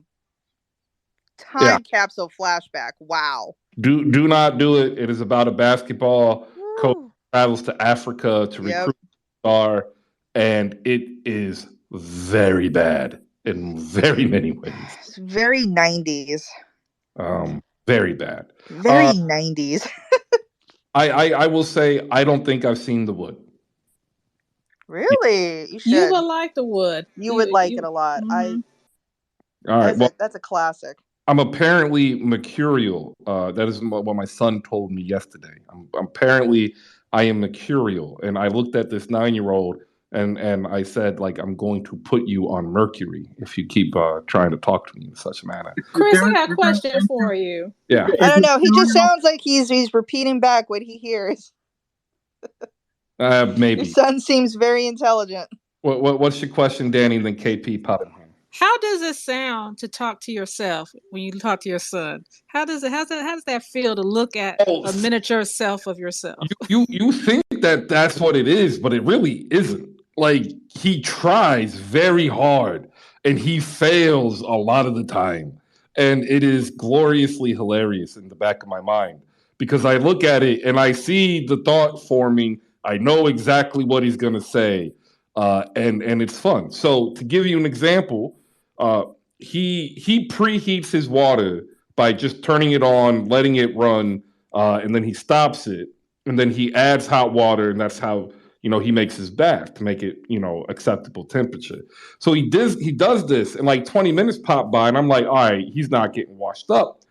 time capsule flashback. Wow. Do not do it. It is about a basketball coach who travels to Africa to recruit a star, and it is very bad in very many ways. It's very 90s. Very bad. Very 90s. I will say I don't think I've seen The Wood. Really? You should. You would like The Wood. You would like it a lot. Mm-hmm. All right. That's a classic. I'm apparently mercurial. That is what my son told me yesterday. Apparently, I am mercurial, and I looked at this 9-year-old and I said, like, I'm going to put you on Mercury if you keep trying to talk to me in such a manner. Chris, I got a question for you. Yeah. I don't know. He just sounds like he's repeating back what he hears. Maybe. Your son seems very intelligent. What's your question, Danny? Then KP popping. How does it sound to talk to yourself when you talk to your son? How does that feel to look at a miniature self of yourself? You think that's what it is, but it really isn't. Like, he tries very hard and he fails a lot of the time. And it is gloriously hilarious in the back of my mind because I look at it and I see the thought forming. I know exactly what he's going to say. And it's fun. So to give you an example, he preheats his water by just turning it on, letting it run, and then he stops it, and then he adds hot water, and that's how he makes his bath to make it acceptable temperature. So he does this, and like 20 minutes pop by, and I'm like, all right, he's not getting washed up,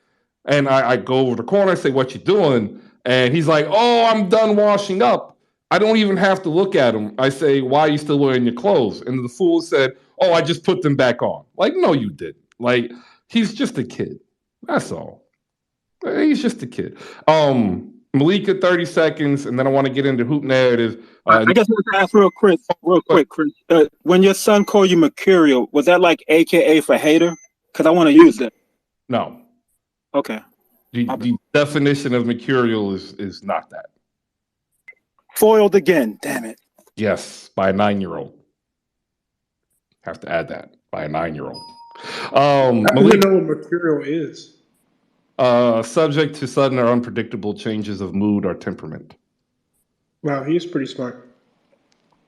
and I go over the corner, I say, what you doing? And he's like, oh, I'm done washing up. I don't even have to look at him. I say, why are you still wearing your clothes? And the fool said, oh, I just put them back on. Like, no, you didn't. Like, he's just a kid. That's all. He's just a kid. Malika, 30 seconds, and then I want to get into hoop narrative. I guess I want to ask real quick, Chris. When your son called you mercurial, was that like AKA for hater? Because I want to use that. No. Okay. The definition of mercurial is not that. Foiled again. Damn it. Yes, by a 9-year-old. Have to add that. By a 9-year-old. I don't even know what mercurial is. Subject to sudden or unpredictable changes of mood or temperament. Wow, he is pretty smart.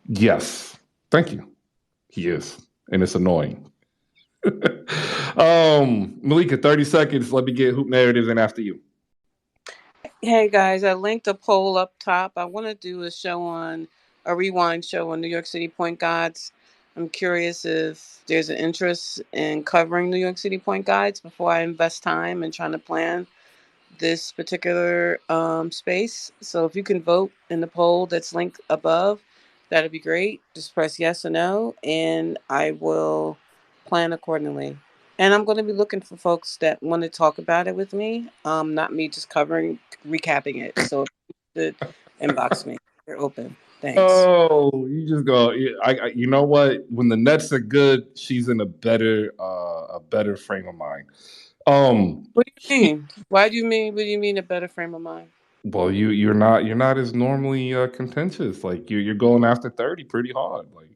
Yes. Thank you. He is. And it's annoying. Malika, 30 seconds. Let me get hoop narratives in after you. Hey guys, I linked a poll up top. I want to do a rewind show on New York City point guards. I'm curious if there's an interest in covering New York City point guards before I invest time in trying to plan this particular space. So if you can vote in the poll that's linked above, that'd be great. Just press yes or no, and I will plan accordingly. And I'm going to be looking for folks that want to talk about it with me, not me just recapping it. So if you could inbox me, they're open. Thanks. Oh, you just go. You know what? When the Nets are good, she's in a better frame of mind. What do you mean? What do you mean a better frame of mind? Well, you're not as normally contentious. Like you're going after 30 pretty hard. Like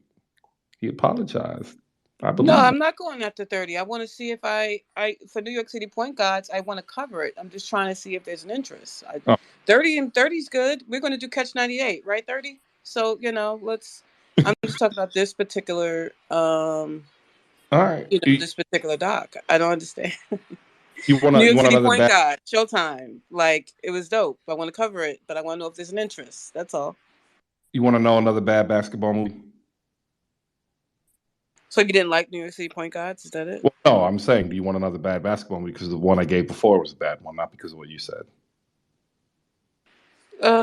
he apologized. I believe. No, I'm not going after 30. I want to see if I for New York City point guards, I want to cover it. I'm just trying to see if there's an interest. 30 and 30 is good. We're going to do Catch 98, right? 30. So I'm just talking about this particular. All right. This particular doc. I don't understand. You want New York City point guard, Showtime. Like, it was dope. I want to cover it, but I want to know if there's an interest. That's all. You want to know another bad basketball movie? So you didn't like New York City point guards? Is that it? Well, no, I'm saying, do you want another bad basketball movie? Because the one I gave before was a bad one, not because of what you said.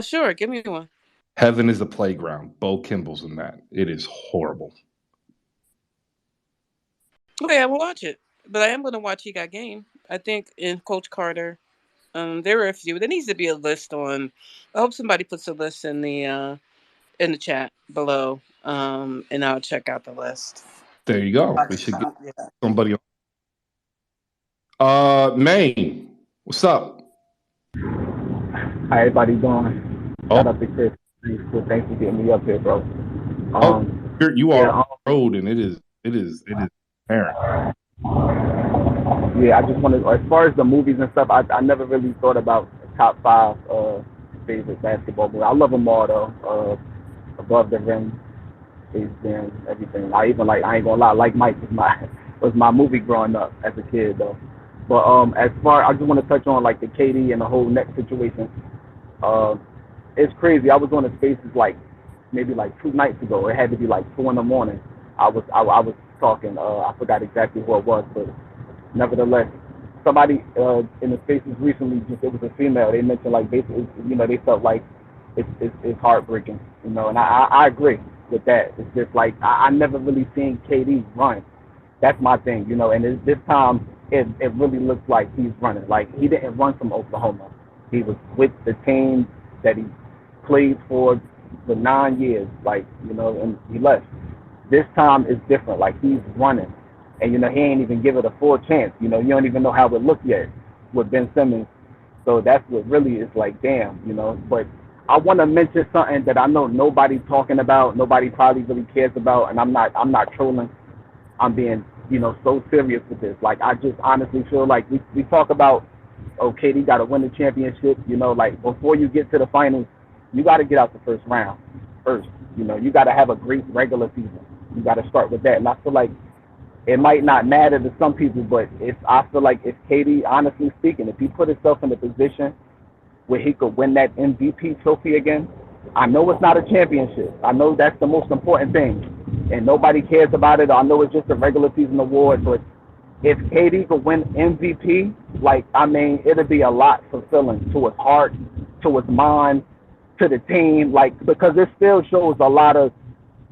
Sure. Give me one. Heaven is a Playground. Bo Kimball's in that. It is horrible. Okay, I will watch it. But I am going to watch He Got Game. I think in Coach Carter, there are a few. There needs to be a list on. I hope somebody puts a list in the chat below, and I'll check out the list. There you go. We should get somebody. Maine, what's up? How everybody doing? Shout out to Chris. Thanks for getting me up here, bro. You are on the road, and it is apparent. Yeah, I just wanted, as far as the movies and stuff, I never really thought about top 5 favorite basketball movies. I love them all though. Above the Rim, Space Jam, everything. I even I ain't gonna lie, like Mike was my movie growing up as a kid though. But as far, I just want to touch on like the KD and the whole net situation. It's crazy. I was on the Spaces maybe 2 nights ago. It had to be 4 in the morning. I was talking. I forgot exactly who it was, but nevertheless, somebody in the Spaces recently, it was a female. They mentioned basically, they felt like it's heartbreaking, and I agree with that. It's just I never really seen KD run. That's my thing, and this time it really looks like he's running. He didn't run from Oklahoma. He was with the team that he played for 9 years, and he left. This time is different. He's running, and he ain't even give it a full chance. You don't even know how it looked yet with Ben Simmons. So that's what really is damn, But I want to mention something that I know nobody's talking about, nobody probably really cares about, and I'm not trolling. I'm being, so serious with this. I just honestly feel we talk about, okay, KD got to win the championship. Before you get to the finals, you got to get out the first round first. You got to have a great regular season. You got to start with that. And I feel like it might not matter to some people, but I feel like if KD, honestly speaking, if he put himself in a position where he could win that MVP trophy again, I know it's not a championship. I know that's the most important thing, and nobody cares about it. I know it's just a regular season award, but if KD could win MVP, it'll be a lot fulfilling to his heart, to his mind, to the team, because it still shows a lot of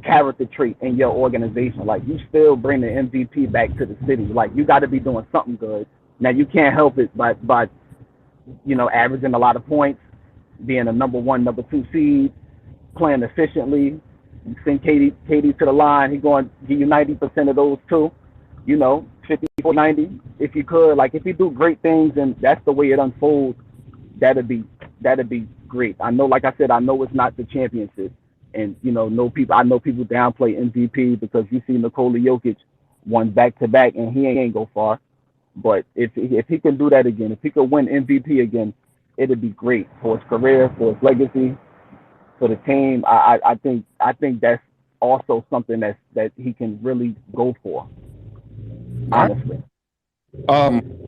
character trait in your organization. You still bring the MVP back to the city. You got to be doing something good. Now you can't help it by averaging a lot of points, being a number 1, number 2 seed, playing efficiently. You send KD to the line, he's going to give you 90% of those too. 54, 90, if you could. If you do great things and that's the way it unfolds, that'd be great. I know, like I said, I know it's not the championship. And, I know people downplay MVP because you see Nikola Jokic won back-to-back and he ain't go far. But if he can do that again, if he could win MVP again, it'd be great for his career, for his legacy, for the team. I think that's also something that he can really go for. Honestly.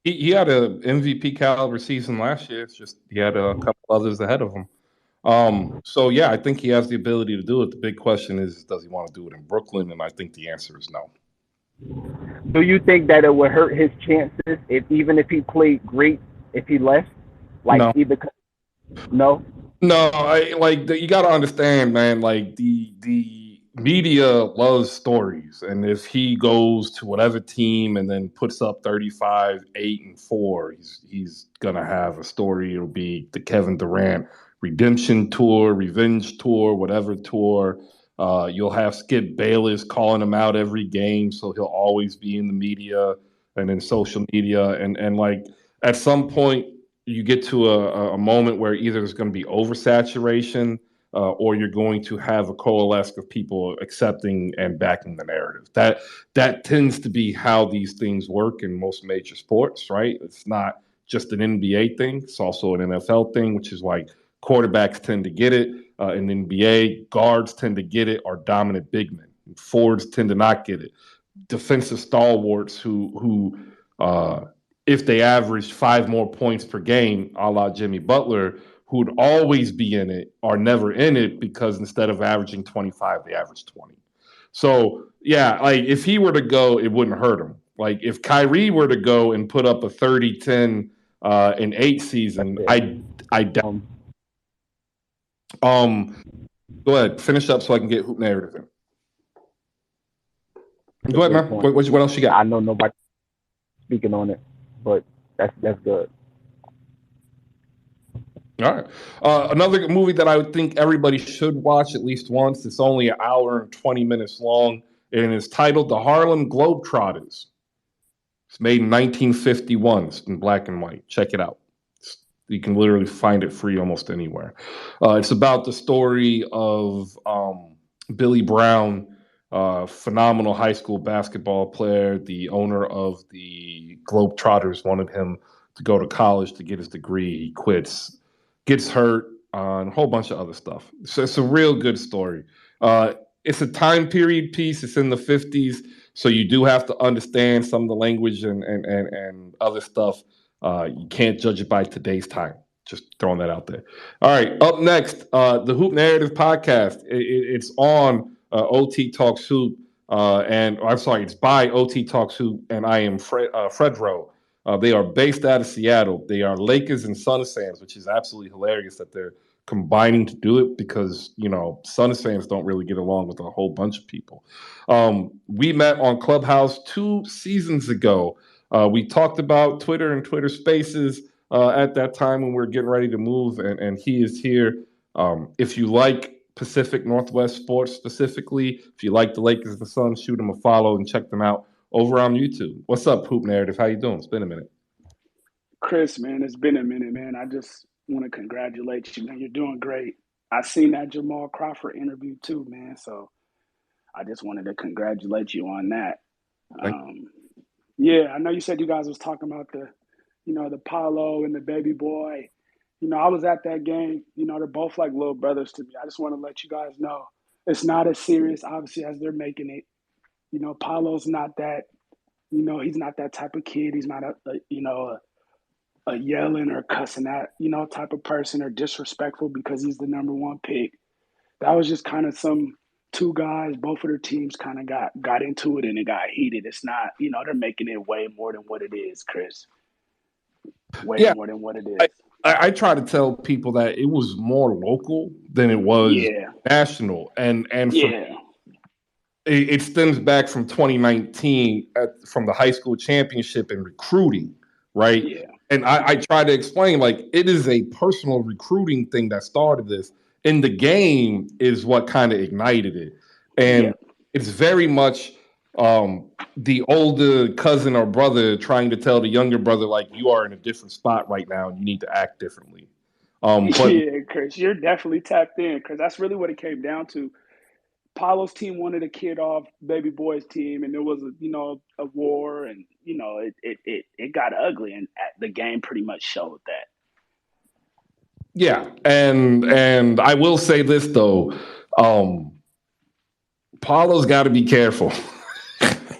He had a MVP caliber season last year. It's just he had a couple others ahead of him. So yeah, I think he has the ability to do it. The big question is, does he want to do it in Brooklyn? And I think the answer is no. Do you think that it would hurt his chances even if he played great if he left? No. No. You got to understand, man. The media loves stories, and if he goes to whatever team and then puts up 35, 8, and 4, he's gonna have a story. It'll be the Kevin Durant redemption tour, revenge tour, whatever tour. You'll have Skip Bayless calling him out every game, so he'll always be in the media and in social media. And at some point, you get to a moment where either there's going to be oversaturation or you're going to have a coalesce of people accepting and backing the narrative. That tends to be how these things work in most major sports, right? It's not just an NBA thing. It's also an NFL thing, which is quarterbacks tend to get it. In the NBA, guards tend to get it, are dominant big men. Forwards tend to not get it. Defensive stalwarts who if they average 5 more points per game, a la Jimmy Butler, who would always be in it, are never in it because instead of averaging 25, they average 20. So, yeah, if he were to go, it wouldn't hurt him. If Kyrie were to go and put up a 30-10 and 8 season, I doubt. Go ahead, finish up so I can get hoop narrative in. Go ahead, man. What else you got? I know nobody speaking on it, but that's good. All right. Another movie that I would think everybody should watch at least once. It's only 1 hour and 20 minutes long, and it's titled The Harlem Globetrotters. It's made in 1951. It's in black and white. Check it out. You can literally find it free almost anywhere. It's about the story of Billy Brown, phenomenal high school basketball player. The owner of the Globetrotters wanted him to go to college to get his degree. He quits, gets hurt, and a whole bunch of other stuff. So it's a real good story. It's a time period piece. It's in the 50s. So you do have to understand some of the language and other stuff. You can't judge it by today's time. Just throwing that out there. All right, up next, the Hoop Narrative podcast. It's on OT Talks Hoop, and I'm sorry, it's by OT Talks Hoop, and I am Fredro. They are based out of Seattle. They are Lakers and Suns fans, which is absolutely hilarious that they're combining to do it because, Suns fans don't really get along with a whole bunch of people. We met on Clubhouse 2 seasons ago. We talked about Twitter and Twitter Spaces at that time when we were getting ready to move, and he is here. If you like Pacific Northwest sports specifically, if you like the Lakers and the Suns, shoot them a follow and check them out over on YouTube. What's up, Hoop Narrative? How you doing? It's been a minute. Chris, man, it's been a minute, man. I just want to congratulate you, man. You're doing great. I seen that Jamal Crawford interview too, man. So I just wanted to congratulate you on that. Yeah, I know you said you guys was talking about the Paulo and the baby boy. I was at that game. They're both like little brothers to me. I just want to let you guys know it's not as serious, obviously, as they're making it. Paulo's not that. He's not that type of kid. He's not a yelling or cussing at, type of person or disrespectful because he's the number one pick. That was just kind of some two guys, both of their teams kind of got into it and it got heated. It's not, they're making it way more than what it is, Chris. Way more than what it is. I try to tell people that it was more local than it was national. And it stems back from 2019 from the high school championship and recruiting, right? Yeah. And I try to explain, like, it is a personal recruiting thing that started this. And the game is what kind of ignited it. And it's very much the older cousin or brother trying to tell the younger brother, like, you are in a different spot right now and you need to act differently. Yeah, Chris, you're definitely tapped in because that's really what it came down to. Paulo's team wanted a kid off Baby Boy's team, and there was a war, and it got ugly, and the game pretty much showed that. Yeah, and I will say this though, Paulo's got to be careful.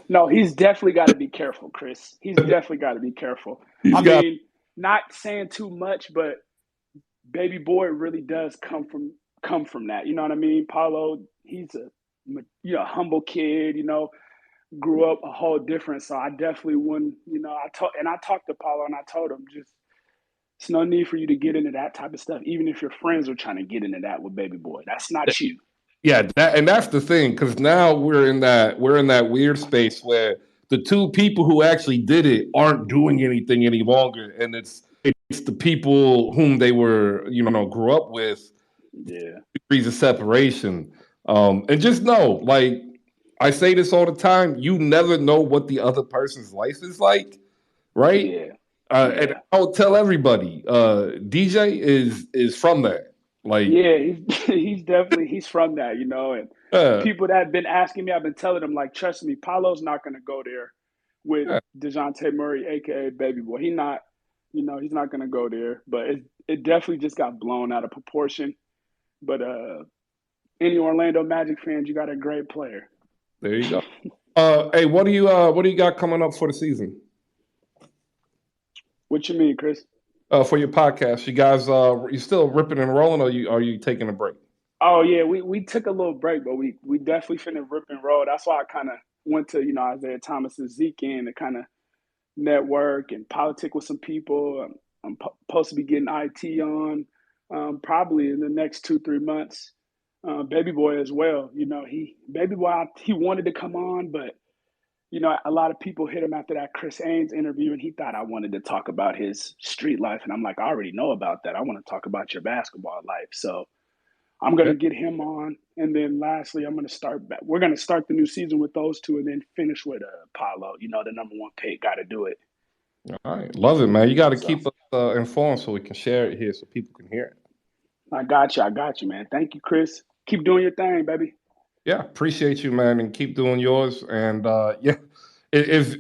No, he's definitely got to be careful, Chris. He's definitely got to be careful. I mean, not saying too much, but Baby Boy really does come from that. You know what I mean? Paulo, he's a humble kid. Grew up a whole different. So I definitely wouldn't. I talked to Paulo and I told him just it's no need for you to get into that type of stuff. Even if your friends are trying to get into that with Baby Boy, that's not you. Yeah, that's the thing, because now we're in that weird space where the two people who actually did it aren't doing anything any longer, and it's the people whom they were grew up with. Yeah, degrees of separation, and just know, like I say this all the time, you never know what the other person's life is like, right? Yeah. And I'll tell everybody, DJ is from there. Like, yeah, he's definitely from that, and people that have been asking me, I've been telling them, like, trust me, Paulo's not going to go there with DeJounte Murray, aka Baby Boy. He's not going to go there. But it definitely just got blown out of proportion. But any Orlando Magic fans, you got a great player. There you go. Hey, what do you got coming up for the season? What you mean, Chris? For your podcast, you guys, you still ripping and rolling, or are you taking a break? Oh yeah, we took a little break, but we definitely finna rip and roll. That's why I kind of went to Isaiah Thomas's Zeke in to kind of network and politic with some people. I'm supposed to be getting IT on probably in the next 2-3 months. Baby Boy as well. Baby Boy, he wanted to come on, but a lot of people hit him after that Chris Haynes interview, and he thought I wanted to talk about his street life. And I'm like, I already know about that. I want to talk about your basketball life. So I'm going to get him on. And then lastly, we're going to start the new season with those two and then finish with Paulo. You know, the number one pick. Got to do it. All right. Love it, man. You got to So keep us informed so we can share it here so people can hear it. I got you, man. Thank you, Chris. Keep doing your thing, baby. Yeah, appreciate you, man, and keep doing yours. And yeah, if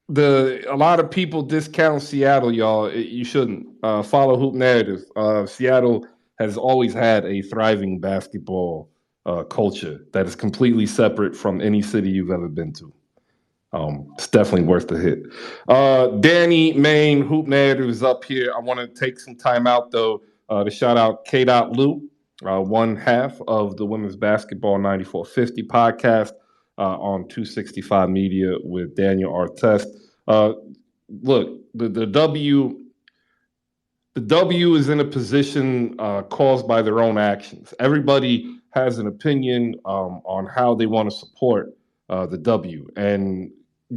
a lot of people discount Seattle, y'all, you shouldn't. Follow Hoop Narrative. Seattle has always had a thriving basketball culture that is completely separate from any city you've ever been to. It's definitely worth the hit. Danny Main, Hoop Narrative, is up here. I want to take some time out, though, to shout out K. Lou, one half of the Women's Basketball 9450 podcast on 265 Media with Daniel Artest. Look, the W is in a position caused by their own actions. Everybody has an opinion on how they want to support the W. And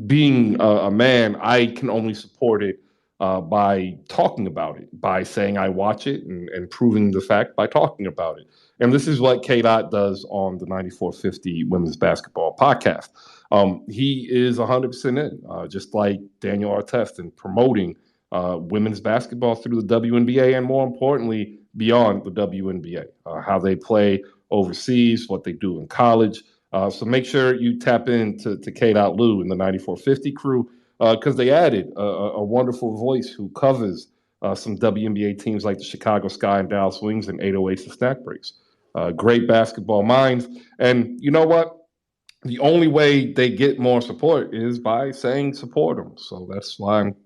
being a man, I can only support it by talking about it, by saying I watch it and proving the fact by talking about it. And this is what K. does on the 9450 Women's Basketball podcast. He is 100% in, just like Daniel Artest, in promoting women's basketball through the WNBA and, more importantly, beyond the WNBA, how they play overseas, what they do in college. So make sure you tap into K. Lou and the 9450 crew because they added a wonderful voice who covers some WNBA teams like the Chicago Sky and Dallas Wings and 808s and Snack Breaks. Great basketball minds. And you know what? The only way they get more support is by saying support them. So that's why I'm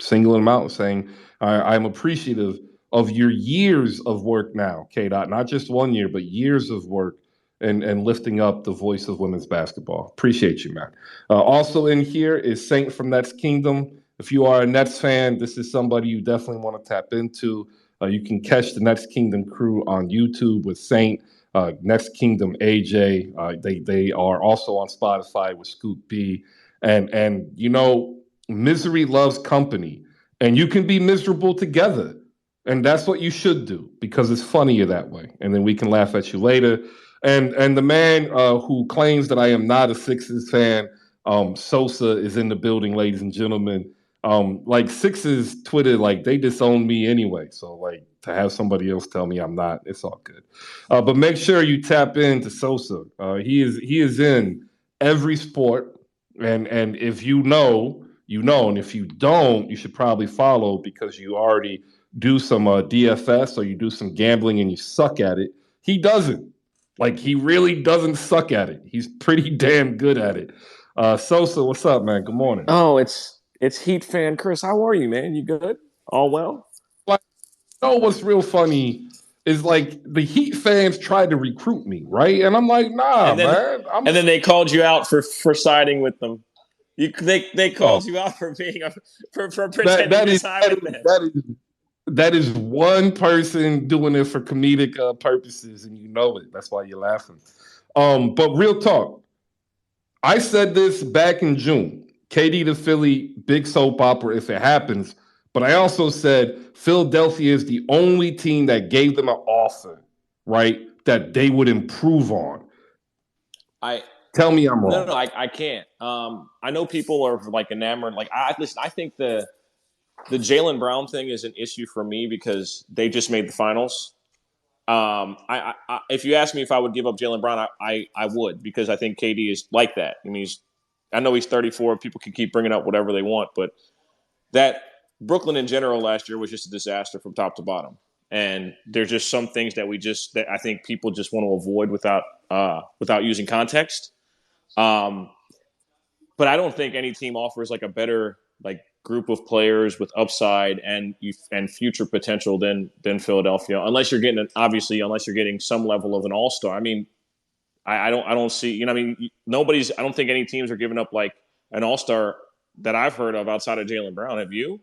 singling them out and saying I'm appreciative of your years of work now, K. Not just 1 year, but years of work and lifting up the voice of women's basketball. Appreciate you, man. Also in here is Saint from Nets Kingdom. If you are a Nets fan, this is somebody you definitely want to tap into. You can catch the Nets Kingdom crew on YouTube with Saint, Nets Kingdom AJ. They are also on Spotify with Scoop B. And misery loves company, and you can be miserable together. And that's what you should do because it's funnier that way. And then we can laugh at you later. And the man who claims that I am not a Sixers fan, Sosa, is in the building, ladies and gentlemen. Like Sixers Twitter, like they disown me anyway. So like to have somebody else tell me I'm not, it's all good. But make sure you tap into Sosa. He is in every sport, and if you know, and if you don't, you should probably follow because you already do some DFS or you do some gambling and you suck at it. He doesn't. Like, he really doesn't suck at it. He's pretty damn good at it. Sosa, what's up, man? Good morning. Oh, it's Heat fan Chris. How are you, man? You good? All well? Like, what's real funny is like the Heat fans tried to recruit me, right? And I'm like, nah, man. And then they called you out for siding with them. They called you out for being for pretending to side with them. That is one person doing it for comedic purposes, and you know it. That's why you're laughing. But real talk, I said this back in June. KD to Philly, big soap opera if it happens. But I also said Philadelphia is the only team that gave them an offer, right, that they would improve on. Tell me I'm wrong. No, I can't. I know people are like enamored. Like, listen, I think the Jaylen Brown thing is an issue for me because they just made the finals. If you ask me if I would give up Jaylen Brown, I would because I think KD is like that. I mean, I know he's 34. People can keep bringing up whatever they want, but that Brooklyn in general last year was just a disaster from top to bottom. And there's just some things that I think people just want to avoid without using context. But I don't think any team offers like a better group of players with upside and future potential than Philadelphia, unless you're getting some level of an all-star. I mean, I don't see, I mean, I don't think any teams are giving up like an all-star that I've heard of outside of Jaylen Brown. Have you?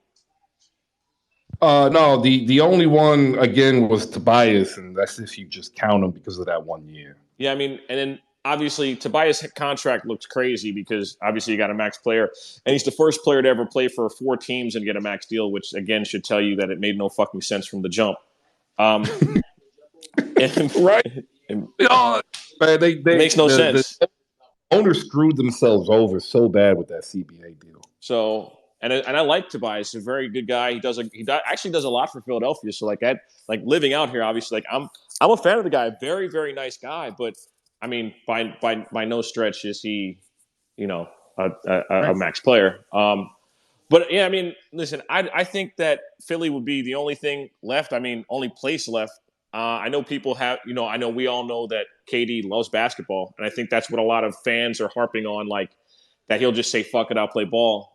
No, the only one again was Tobias, and that's if you just count him because of that 1 year. Yeah, I mean, and then obviously Tobias' contract looks crazy because obviously you got a max player, and he's the first player to ever play for 4 teams and get a max deal, which again should tell you that it made no fucking sense from the jump. Right? Oh, man, it makes no sense. The owners screwed themselves over so bad with that CBA deal. So, and I like Tobias. He's a very good guy. Actually does a lot for Philadelphia. So like living out here, obviously, like I'm a fan of the guy. Very, very nice guy. But I mean, by no stretch is he, a max player. But yeah, I mean, listen, I think that Philly would be the only thing left. I mean, only place left. I know people have, I know we all know that KD loves basketball, and I think that's what a lot of fans are harping on, like that he'll just say, "Fuck it, I'll play ball."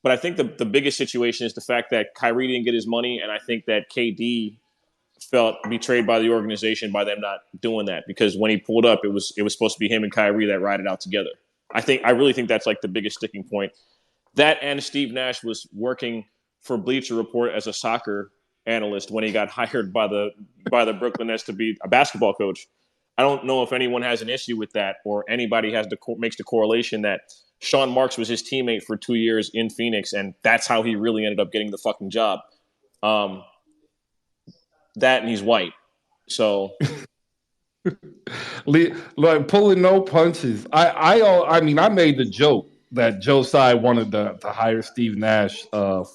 But I think the biggest situation is the fact that Kyrie didn't get his money, and I think that KD felt betrayed by the organization by them not doing that, because when he pulled up, it was supposed to be him and Kyrie that ride it out together. I really think that's like the biggest sticking point. That and Steve Nash was working for Bleacher Report as a soccer analyst when he got hired by the Brooklyn Nets to be a basketball coach. I don't know if anyone has an issue with that, or anybody makes the correlation that Sean Marks was his teammate for 2 years in Phoenix, and that's how he really ended up getting the fucking job. That, and he's white, so like pulling no punches. I mean, I made the joke that Joe Tsai wanted to hire Steve Nash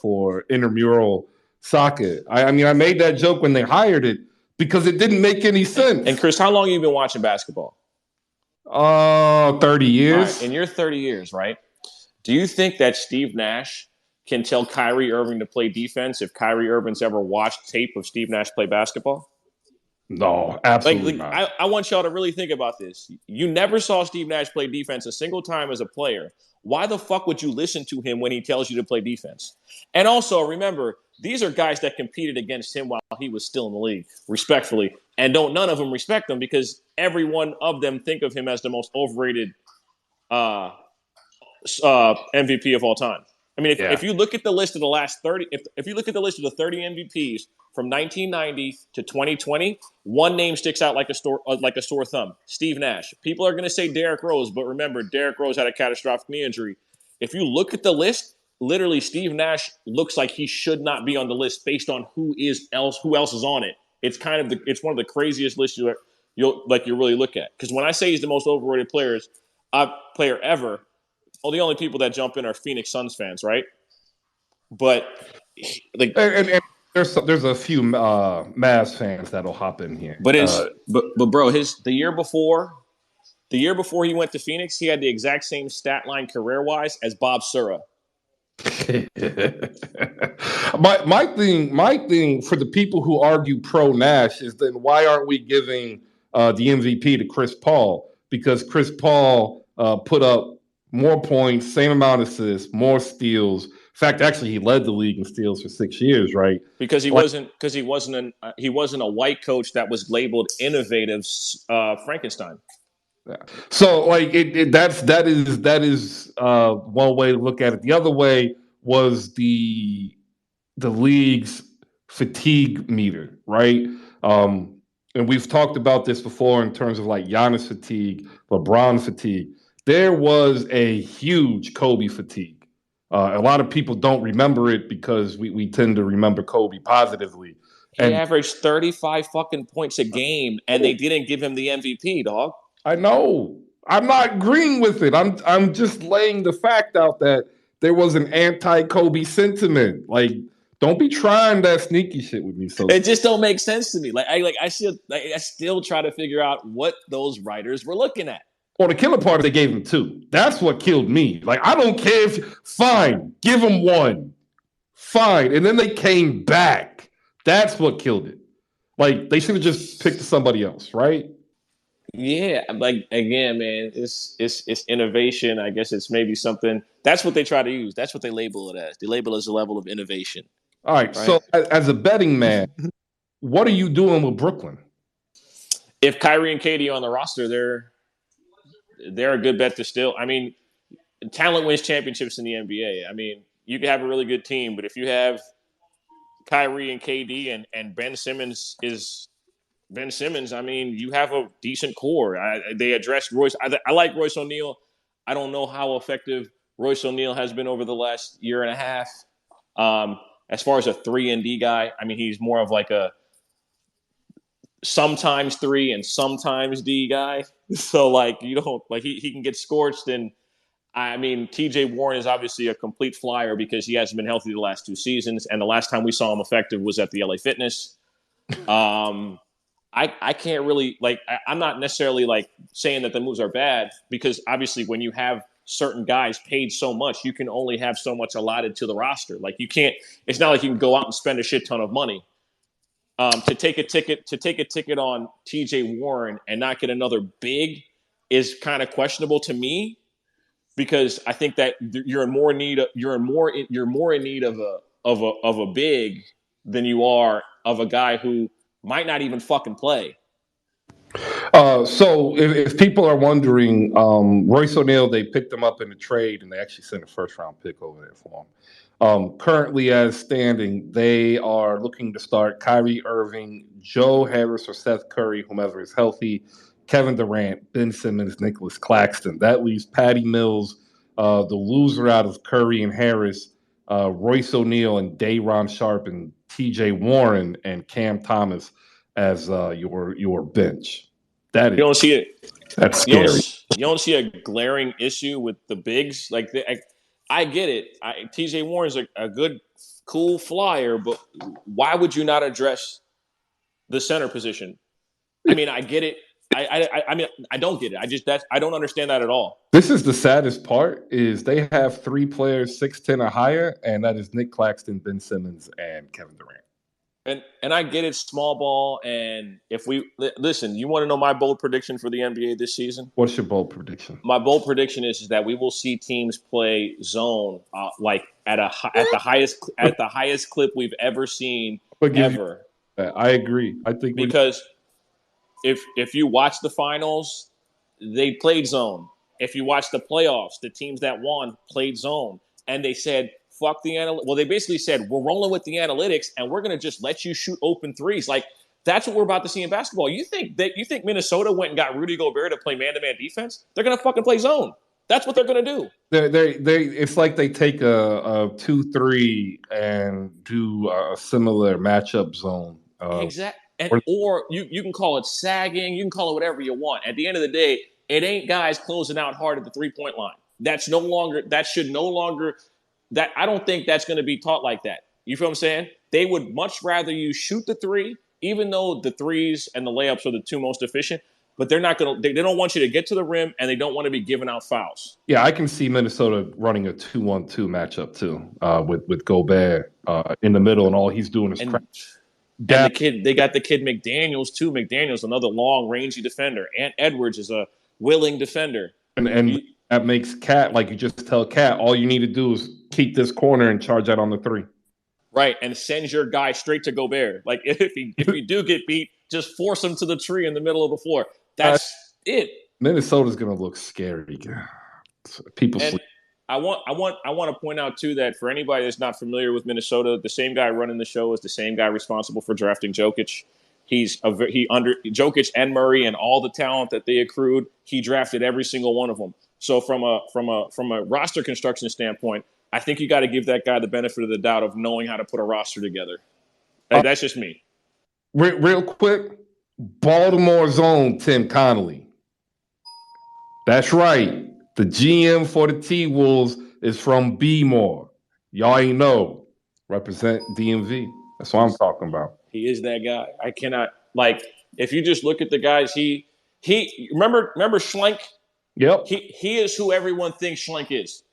for intramural soccer. I mean, I made that joke when they hired it because it didn't make any sense. And Chris, how long have you been watching basketball? 30 years. Right, in your 30 years, right? Do you think that Steve Nash can tell Kyrie Irving to play defense if Kyrie Irving's ever watched tape of Steve Nash play basketball? No, absolutely not. I want y'all to really think about this. You never saw Steve Nash play defense a single time as a player. Why the fuck would you listen to him when he tells you to play defense? And also, remember, these are guys that competed against him while he was still in the league, respectfully. And none of them respect him, because every one of them think of him as the most overrated MVP of all time. I mean, if you look at the list of the last 30, if you look at the list of the 30 MVPs from 1990 to 2020, one name sticks out like a sore thumb: Steve Nash. People are going to say Derrick Rose, but remember, Derrick Rose had a catastrophic knee injury. If you look at the list, literally, Steve Nash looks like he should not be on the list based on who else is on it. It's one of the craziest lists you'll really look at. Because when I say he's the most overrated player ever, well, the only people that jump in are Phoenix Suns fans, right? But and there's a few Mavs fans that'll hop in here. But bro, the year before he went to Phoenix, he had the exact same stat line career-wise as Bob Sura. my thing for the people who argue pro Nash is, then why aren't we giving the MVP to Chris Paul? Because Chris Paul put up more points, same amount of assists, more steals. In fact, actually, he led the league in steals for 6 years, right? Because he wasn't a white coach that was labeled innovative Frankenstein. Yeah. So, like, that is one way to look at it. The other way was the league's fatigue meter, right? And we've talked about this before in terms of like Giannis fatigue, LeBron fatigue. There was a huge Kobe fatigue. A lot of people don't remember it because we tend to remember Kobe positively. He averaged 35 fucking points a game, and they didn't give him the MVP, dog. I know. I'm not agreeing with it. I'm just laying the fact out that there was an anti-Kobe sentiment. Like, don't be trying that sneaky shit with me. So it just don't make sense to me. I still try to figure out what those writers were looking at. Well, the killer part, they gave him 2. That's what killed me. Like, I don't care fine, give him 1. Fine. And then they came back. That's what killed it. Like, they should have just picked somebody else, right? Yeah, like, again, man, it's innovation. I guess it's maybe something. That's what they try to use. That's what they label it as. They label it as a level of innovation. All right? So as a betting man, what are you doing with Brooklyn? If Kyrie and KD are on the roster, they're a good bet to still. I mean, talent wins championships in the NBA. I mean, you can have a really good team, but if you have Kyrie and KD and Ben Simmons is Ben Simmons, I mean, you have a decent core. They addressed Royce. I like Royce O'Neal. I don't know how effective Royce O'Neal has been over the last year and a half. As far as a 3-and-D guy, I mean, he's more of like a sometimes 3 and sometimes D guy. So like you don't like he can get scorched. And I mean TJ Warren is obviously a complete flyer because he hasn't been healthy the last 2 seasons, and the last time we saw him effective was at the LA Fitness. I can't really I'm not necessarily like saying that the moves are bad, because obviously when you have certain guys paid so much, you can only have so much allotted to the roster. Like you can't. It's not like you can go out and spend a shit ton of money. To take a ticket on TJ Warren and not get another big is kind of questionable to me, because I think that you're more in need of a big than you are of a guy who might not even fucking play. So if people are wondering, Royce O'Neal, they picked him up in the trade and they actually sent a first round pick over there for him. Currently, as standing, they are looking to start Kyrie Irving, Joe Harris, or Seth Curry, whomever is healthy, Kevin Durant, Ben Simmons, Nicholas Claxton. That leaves Patty Mills, the loser out of Curry and Harris, Royce O'Neal, and Day'Ron Sharpe, and T.J. Warren, and Cam Thomas as your bench. That is, you don't see it. That's scary. You don't see a glaring issue with the bigs. I get it. TJ Warren's a good, cool flyer, but why would you not address the center position? I mean, I get it. I mean, I don't get it. I don't understand that at all. This is the saddest part: is they have 3 players 6'10" or higher, and that is Nick Claxton, Ben Simmons, and Kevin Durant. And I get it, small ball. And if we listen, you want to know my bold prediction for the NBA this season? What's your bold prediction? My bold prediction is that we will see teams play zone like at the highest clip we've ever seen ever. I agree. I think because if you watch the finals, they played zone. If you watch the playoffs, the teams that won played zone, and they said, fuck the analytics. Well, they basically said, we're rolling with the analytics, and we're going to just let you shoot open threes. Like, that's what we're about to see in basketball. You think Minnesota went and got Rudy Gobert to play man-to-man defense? They're going to fucking play zone. That's what they're going to do. It's like they take a 2-3 and do a similar matchup zone. Exactly. Or you can call it sagging. You can call it whatever you want. At the end of the day, it ain't guys closing out hard at the three-point line. I don't think that's going to be taught like that. You feel what I'm saying? They would much rather you shoot the 3, even though the threes and the layups are the 2 most efficient, but they're not going to, they don't want you to get to the rim, and they don't want to be giving out fouls. Yeah, I can see Minnesota running a 2-1-2 matchup too, with Gobert in the middle, and all he's doing is they got the kid McDaniels too. McDaniels, another long, rangy defender. Ant Edwards is a willing defender. And that makes Cat, like you just tell Cat, all you need to do is keep this corner and charge that on the 3. Right, and send your guy straight to Gobert. Like if you do get beat, just force him to the tree in the middle of the floor. That's it. Minnesota's gonna look scary. People sleep. I want to point out too that for anybody that's not familiar with Minnesota, the same guy running the show is the same guy responsible for drafting Jokic. Under Jokic and Murray and all the talent that they accrued, he drafted every single one of them. So from a roster construction standpoint, I think you got to give that guy the benefit of the doubt of knowing how to put a roster together. That's just me. Real quick, Baltimore zone, Tim Connolly. That's right. The GM for the T-Wolves is from B-More. Y'all ain't know. Represent DMV. That's what I'm talking about. He is that guy. I cannot, if you just look at the guys, he remember Schlenk? Yep. He is who everyone thinks Schlenk is.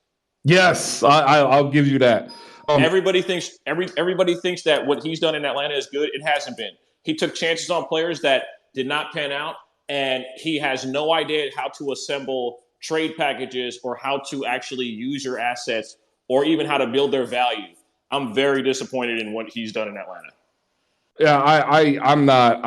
Yes, I'll give you that. Everybody thinks that what he's done in Atlanta is good. It hasn't been. He took chances on players that did not pan out, and he has no idea how to assemble trade packages or how to actually use your assets or even how to build their value. I'm very disappointed in what he's done in Atlanta. Yeah, I'm not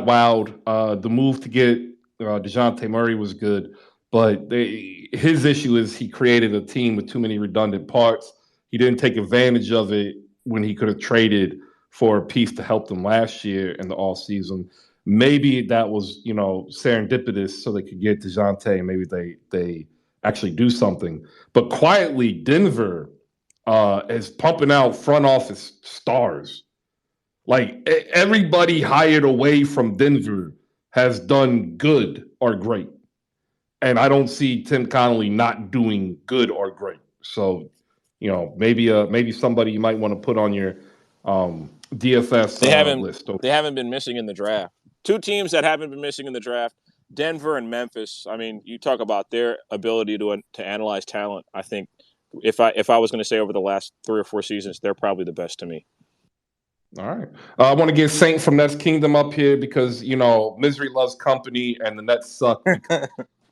wowed. The move to get DeJounte Murray was good, but his issue is he created a team with too many redundant parts. He didn't take advantage of it when he could have traded for a piece to help them last year in the offseason. Maybe that was, serendipitous so they could get DeJounte and maybe they actually do something. But quietly, Denver is pumping out front office stars. Like everybody hired away from Denver has done good or great. And I don't see Tim Connolly not doing good or great. So, maybe somebody you might want to put on your DFS list. They haven't been missing in the draft. Two teams that haven't been missing in the draft: Denver and Memphis. I mean, you talk about their ability to analyze talent. I think if I was going to say over the last 3 or 4 seasons, they're probably the best to me. All right. I want to get Saint from Nets Kingdom up here because, misery loves company and the Nets suck because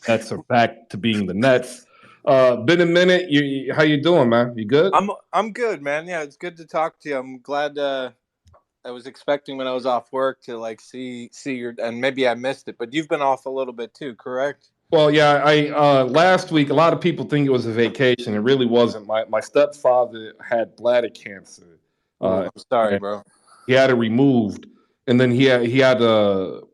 Nets are back to being the Nets. Been a minute. How you doing, man? You good? I'm good, man. Yeah, it's good to talk to you. I'm glad I was expecting when I was off work to see your, and maybe I missed it, but you've been off a little bit too, correct? Well, yeah, I last week a lot of people think it was a vacation. It really wasn't. My stepfather had bladder cancer. I'm sorry, bro. He had it removed, and then he had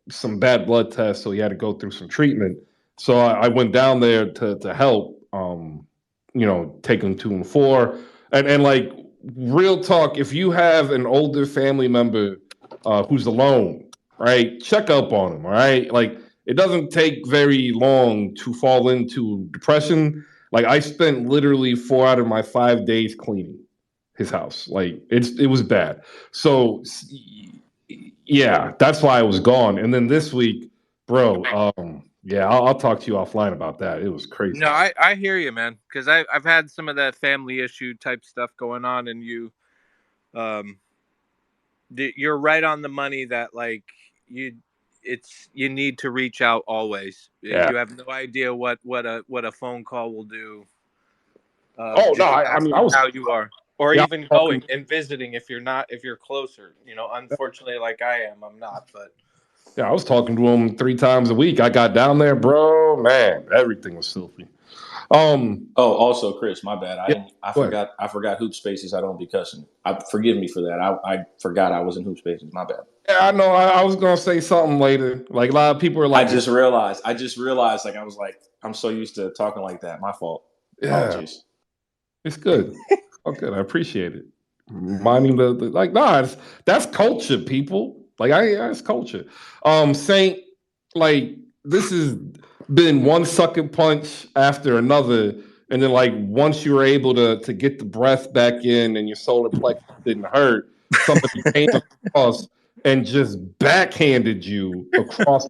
some bad blood tests, so he had to go through some treatment. So I went down there to help, take him to and for, and like real talk. If you have an older family member who's alone, right, check up on him. All right, like it doesn't take very long to fall into depression. Like I spent literally 4 out of my 5 days cleaning his house. Like it was bad. So yeah, that's why I was gone. And then this week, bro, yeah, I'll talk to you offline about that. It was crazy. No, I hear you, man, because I've had some of that family issue type stuff going on, and you're right on the money that you you need to reach out always. Yeah. You have no idea what a phone call will do. Oh no, I mean I was how you are, or yeah, even going and visiting if you're closer. Unfortunately, like I am, I'm not. But yeah, I was talking to him 3 times a week. I got down there, bro. Man, everything was filthy. Also, Chris, my bad. I go ahead. forgot Hoop Spaces. I don't be cussing. Forgive me for that. I forgot I was in Hoop Spaces. My bad. Yeah, I know. I was gonna say something later. Like a lot of people are like, I just realized. Like I was like, I'm so used to talking like that. My fault. yeah, Apologies. it's good. Oh, good. I appreciate it. Minding that's culture, people. Like it's culture. Saint, like this has been one sucker punch after another, and then like once you were able to get the breath back in and your solar plexus didn't hurt, somebody came across and just backhanded you across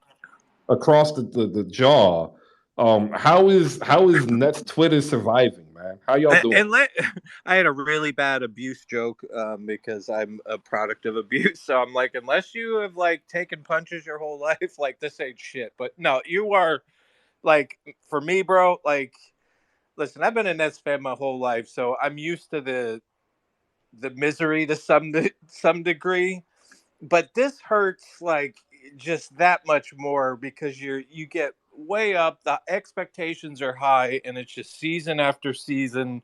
the jaw. How is Nets Twitter surviving, man? How y'all doing? I had a really bad abuse joke because I'm a product of abuse. So I'm like, unless you have taken punches your whole life, this ain't shit. But no, you are for me, bro. Listen, I've been a Nets fan my whole life, so I'm used to the misery to some degree. But this hurts just that much more because you get way up, the expectations are high, and it's just season after season,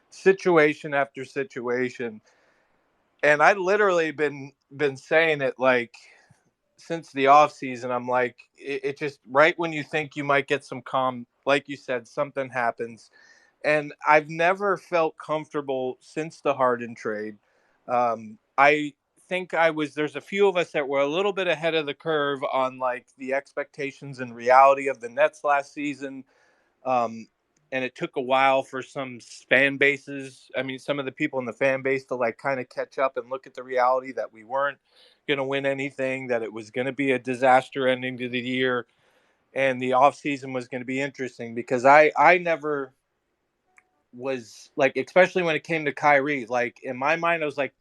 situation after situation. And I literally been saying it since the off season. I'm like, it just right when you think you might get some calm, like you said, something happens. And I've never felt comfortable since the Harden trade. I think there's a few of us that were a little bit ahead of the curve on the expectations and reality of the Nets last season. And it took a while for some fan bases. I mean, some of the people in the fan base to kind of catch up and look at the reality that we weren't going to win anything, that it was going to be a disaster ending to the year, and the offseason was going to be interesting because I never was especially when it came to Kyrie, in my mind, I was like,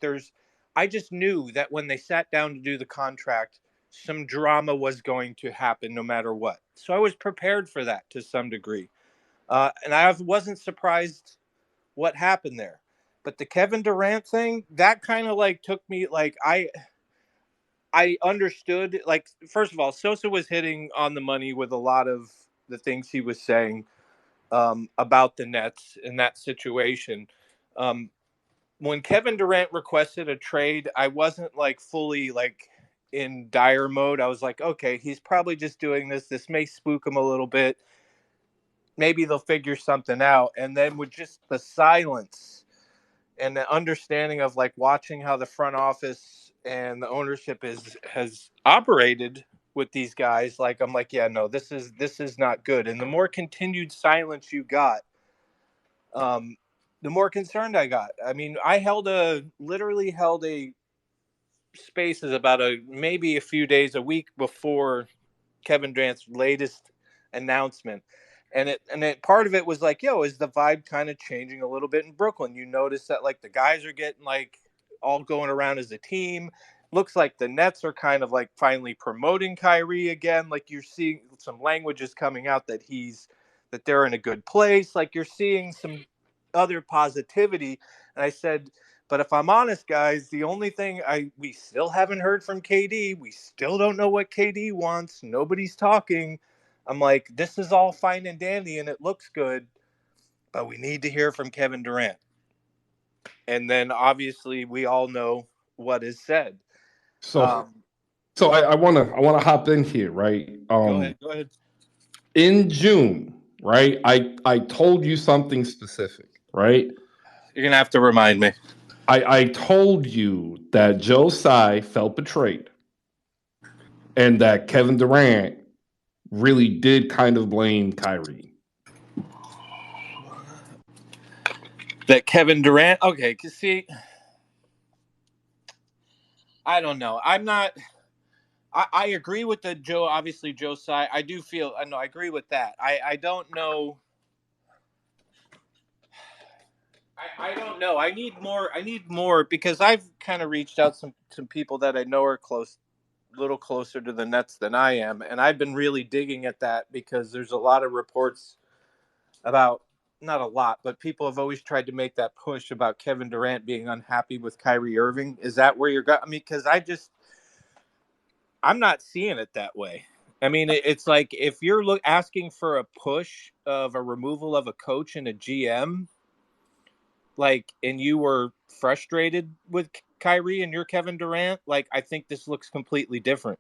I just knew that when they sat down to do the contract, some drama was going to happen no matter what. So I was prepared for that to some degree. And I wasn't surprised what happened there. But the Kevin Durant thing, that kind of took me, I understood, first of all, Sosa was hitting on the money with a lot of the things he was saying about the Nets in that situation. When Kevin Durant requested a trade, I wasn't fully in dire mode. I was like, okay, he's probably just doing this. This may spook him a little bit. Maybe they'll figure something out. And then with just the silence and the understanding of watching how the front office and the ownership has operated with these guys. Like, I'm like, yeah, no, this is not good. And the more continued silence you got, the more concerned I got. I mean, I literally held a spaces about maybe a few days, a week before Kevin Durant's latest announcement. And part of it was like, yo, is the vibe kind of changing a little bit in Brooklyn? You notice that like the guys are getting like all going around as a team. Looks like the Nets are kind of like finally promoting Kyrie again. Like you're seeing some languages coming out that they're in a good place. Like you're seeing some other positivity. And I said, but if I'm honest, guys, the only thing we still haven't heard from KD. We still don't know what KD wants. Nobody's talking. I'm like, this is all fine and dandy and it looks good, but we need to hear from Kevin Durant. And then obviously we all know what is said. So I wanna hop in here, right? Go ahead. In June, right? I told you something specific, right? You're gonna have to remind me. I told you that Joe Tsai felt betrayed and that Kevin Durant really did kind of blame Kyrie. That Kevin Durant, okay, see, I don't know. I agree with the Joe, obviously Joe Tsai. I agree with that. I don't know. I don't know. I need more because I've kind of reached out some people that I know are a little closer to the Nets than I am, and I've been really digging at that because there's a lot of reports about, not a lot, but people have always tried to make that push about Kevin Durant being unhappy with Kyrie Irving. Is that where you're going? I mean, because I'm not seeing it that way. I mean, it's like if you're asking for a push of a removal of a coach and a GM, like, and you were frustrated with Kyrie and you're Kevin Durant, like, I think this looks completely different.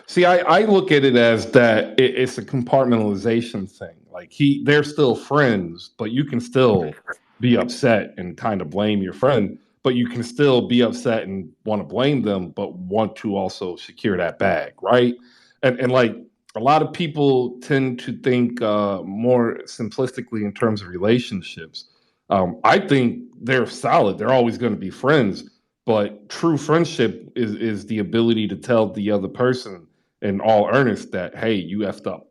See, I look at it as that it's a compartmentalization thing. Like they're still friends, but you can still be upset and kind of blame your friend, but you can still be upset and want to blame them, but want to also secure that bag, right? And like a lot of people tend to think more simplistically in terms of relationships. I think they're solid. They're always going to be friends, but true friendship is the ability to tell the other person in all earnest that, hey, you effed up.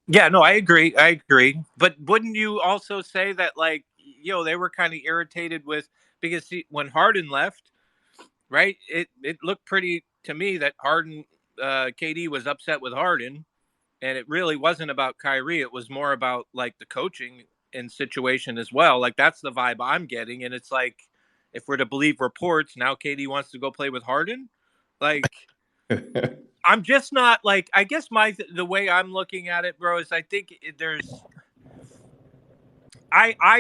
Yeah, no, I agree. But wouldn't you also say that, like, they were kind of irritated because when Harden left, right? It looked pretty to me that KD was upset with Harden, and it really wasn't about Kyrie. It was more about like the coaching and situation as well. Like that's the vibe I'm getting, and it's like if we're to believe reports, now KD wants to go play with Harden. Like I'm just not like. I guess the way I'm looking at it, bro, is I think there's.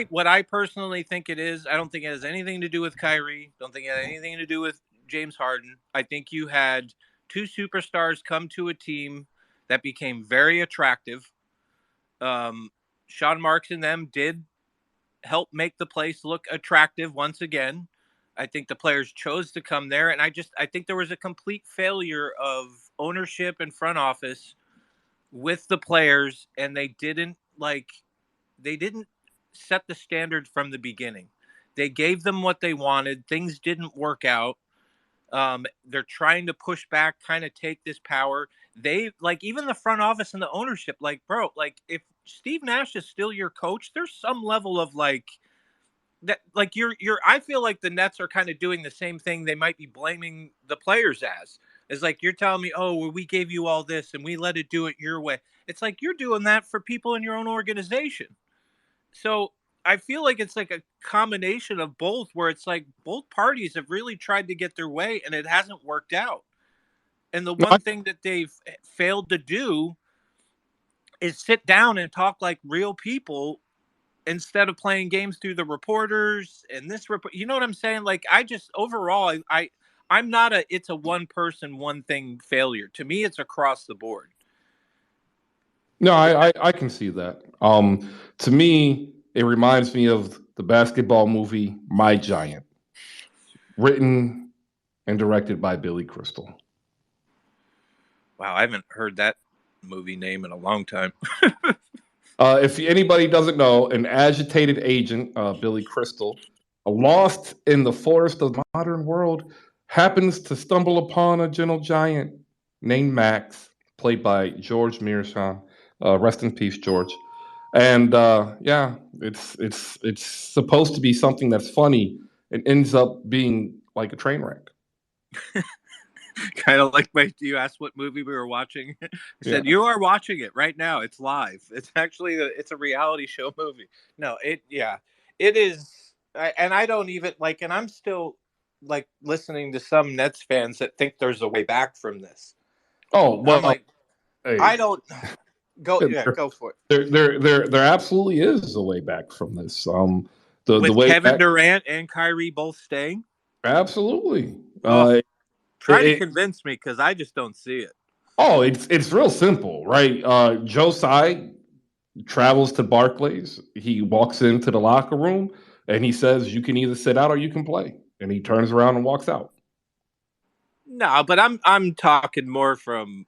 What I personally think it is, I don't think it has anything to do with Kyrie. Don't think it has anything to do with James Harden. I think you had two superstars come to a team that became very attractive. Sean Marks and them did help make the place look attractive once again. I think the players chose to come there, and I think there was a complete failure of ownership and front office with the players, and they didn't set the standard from the beginning. They gave them what they wanted. Things didn't work out. They're trying to push back, kind of take this power. They like even the front office and the ownership, like, bro, like if Steve Nash is still your coach, there's some level of like that, like I feel like the Nets are kind of doing the same thing they might be blaming the players as. It's like you're telling me, oh, well, we gave you all this and we let it do it your way. It's like you're doing that for people in your own organization. So I feel like it's like a combination of both, where it's like both parties have really tried to get their way and it hasn't worked out. And the one thing that they've failed to do is sit down and talk like real people instead of playing games through the reporters and this report. You know what I'm saying? Like overall, I'm not it's a one person, one thing failure. To me, it's across the board. No, I can see that. To me, it reminds me of the basketball movie My Giant, written and directed by Billy Crystal. Wow, I haven't heard that movie name in a long time. If anybody doesn't know, an agitated agent, Billy Crystal, lost in the forest of the modern world, happens to stumble upon a gentle giant named Max, played by George Mearshon. Rest in peace, George. And yeah, it's supposed to be something that's funny. It ends up being like a train wreck. Kind of like you asked what movie we were watching. I said, you are watching it right now. It's live. It's actually it's a reality show movie. No, it is. And I don't even and I'm still listening to some Nets fans that think there's a way back from this. Oh, well, I'm like, hey, I don't go. Yeah, go for it. There absolutely is a way back from this. With the way Kevin back, Durant and Kyrie both staying. Absolutely. Try to convince me, because I just don't see it. Oh, it's real simple, right? Joe Tsai travels to Barclays. He walks into the locker room and he says, "You can either sit out or you can play." And he turns around and walks out. No, but I'm talking more from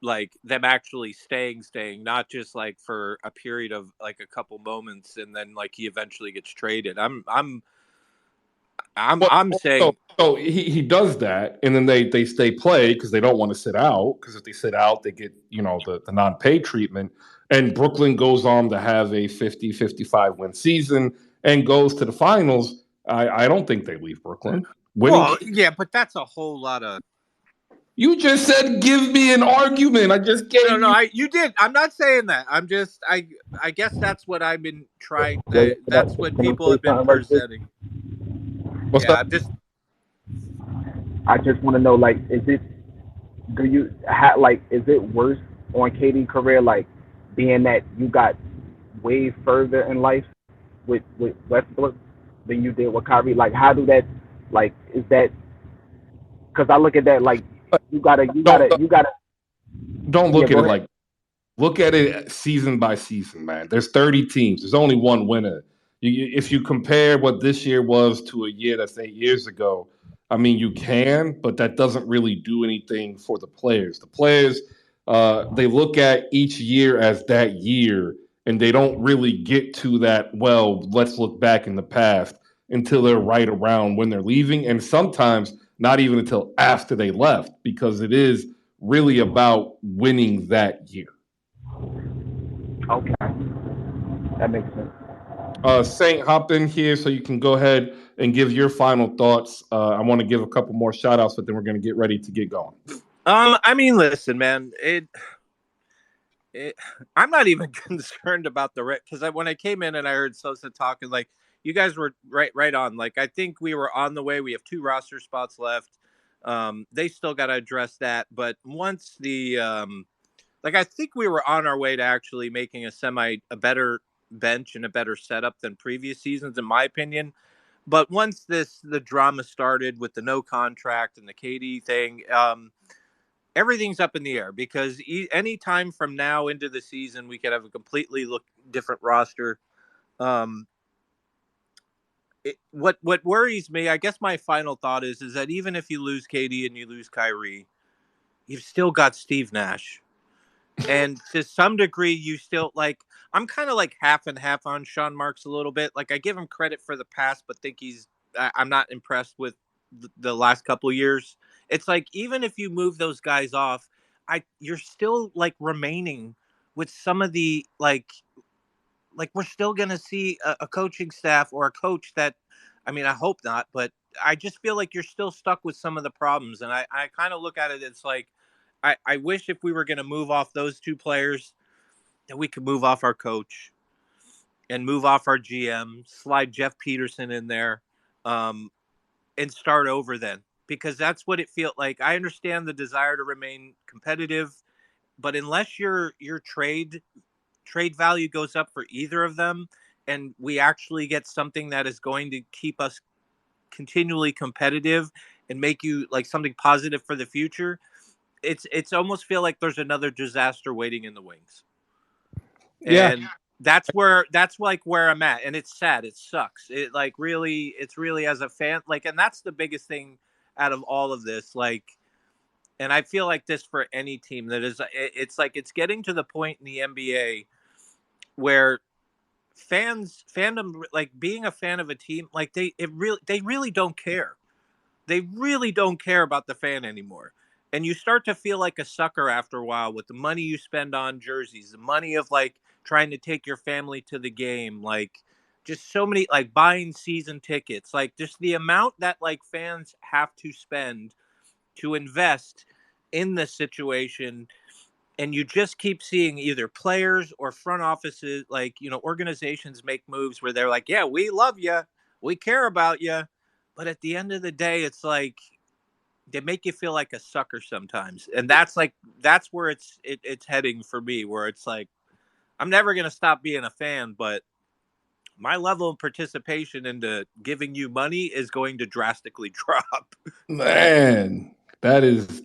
them actually staying, not just for a period of a couple moments and then he eventually gets traded. I'm saying so he does that, and then they stay play because they don't want to sit out, because if they sit out, they get the non-paid treatment. And Brooklyn goes on to have a 50-55 win season and goes to the finals. I don't think they leave Brooklyn. Yeah, but that's a whole lot of. You just said give me an argument. I just gave you did. I'm not saying that. I'm just I guess that's what I've been trying. That's what people have been presenting. What's that? I just want to know, is it is it worse on KD career, being that you got way further in life with Westbrook than you did with Kyrie? How do that, is that, because I look at that you gotta don't look at it look at it season by season, man. There's 30 teams. There's only one winner. If you compare what this year was to a year that's 8 years ago, I mean, you can, but that doesn't really do anything for the players. The players, they look at each year as that year, and they don't really get to that, well, let's look back in the past, until they're right around when they're leaving. And sometimes not even until after they left, because it is really about winning that year. Okay, that makes sense. Saint, hop in here so you can go ahead and give your final thoughts. I want to give a couple more shout outs, but then we're going to get ready to get going. I mean, listen, man, I'm not even concerned about the because when I came in and I heard Sosa talking, you guys were right on. I think we were on the way. We have 2 roster spots left. They still got to address that, but once the I think we were on our way to actually making a better bench and a better setup than previous seasons, in my opinion. But once the drama started with the no contract and the KD thing, everything's up in the air, because any time from now into the season, we could have a completely different roster. What worries me, I guess my final thought is that even if you lose KD and you lose Kyrie, you've still got Steve Nash. And to some degree, you still I'm kind of half and half on Sean Marks a little bit. I give him credit for the past, but think I'm not impressed with the last couple of years. It's even if you move those guys off, you're still remaining with some of the we're still gonna see a coaching staff or a coach that, I mean, I hope not, but I just feel like you're still stuck with some of the problems. And I kind of look at it, it's I wish if we were going to move off those 2 players, that we could move off our coach and move off our GM, slide Jeff Peterson in there, and start over then. Because that's what it feels like. I understand the desire to remain competitive, but unless your trade value goes up for either of them, and we actually get something that is going to keep us continually competitive and make you something positive for the future, it's almost feel like there's another disaster waiting in the wings. Yeah. And that's where I'm at. And it's sad. It sucks. It's really as a fan, and that's the biggest thing out of all of this. Like, and I feel like this for any team that is, it's like it's getting to the point in the NBA where fandom, like being a fan of a team, like they really don't care. They really don't care about the fan anymore. And you start to feel like a sucker after a while with the money you spend on jerseys, the money of like trying to take your family to the game, like just so many, like buying season tickets, like just the amount that like fans have to spend to invest in this situation. And you just keep seeing either players or front offices, like, you know, organizations make moves where they're like, yeah, we love you, we care about you, but at the end of the day, it's like they make you feel like a sucker sometimes. And that's where it's heading for me, where it's like I'm never going to stop being a fan, but my level of participation into giving you money is going to drastically drop. Man, that is.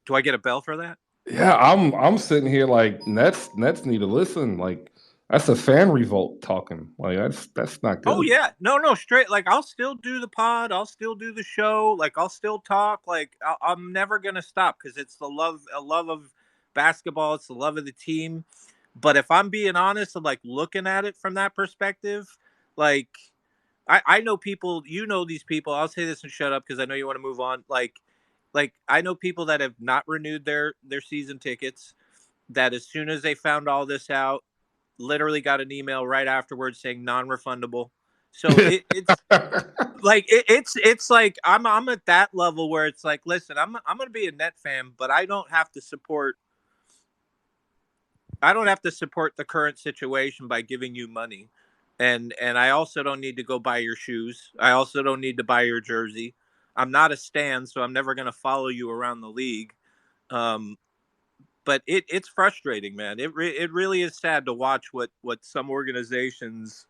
Do I get a bell for that? Yeah, I'm sitting here like Nets need to listen. Like that's a fan revolt talking. Like that's not Oh good. yeah, no, straight. Like I'll still do the pod, I'll still do the show, like I'll still talk. Like I'm never gonna stop because it's a love of basketball. It's the love of the team. But if I'm being honest, I'm like looking at it from that perspective. Like I know people, you know these people. I'll say this and shut up because I know you want to move on. Like I know people that have not renewed their season tickets. That as soon as they found all this out, literally got an email right afterwards saying non-refundable. So it's like it's like I'm at that level where it's like, listen, I'm gonna be a net fan, but I don't have to support the current situation by giving you money, and I also don't need to go buy your shoes. I also don't need to buy your jersey. I'm not a stan, so I'm never gonna follow you around the league. But it's frustrating, man. It really is sad to watch what some organizations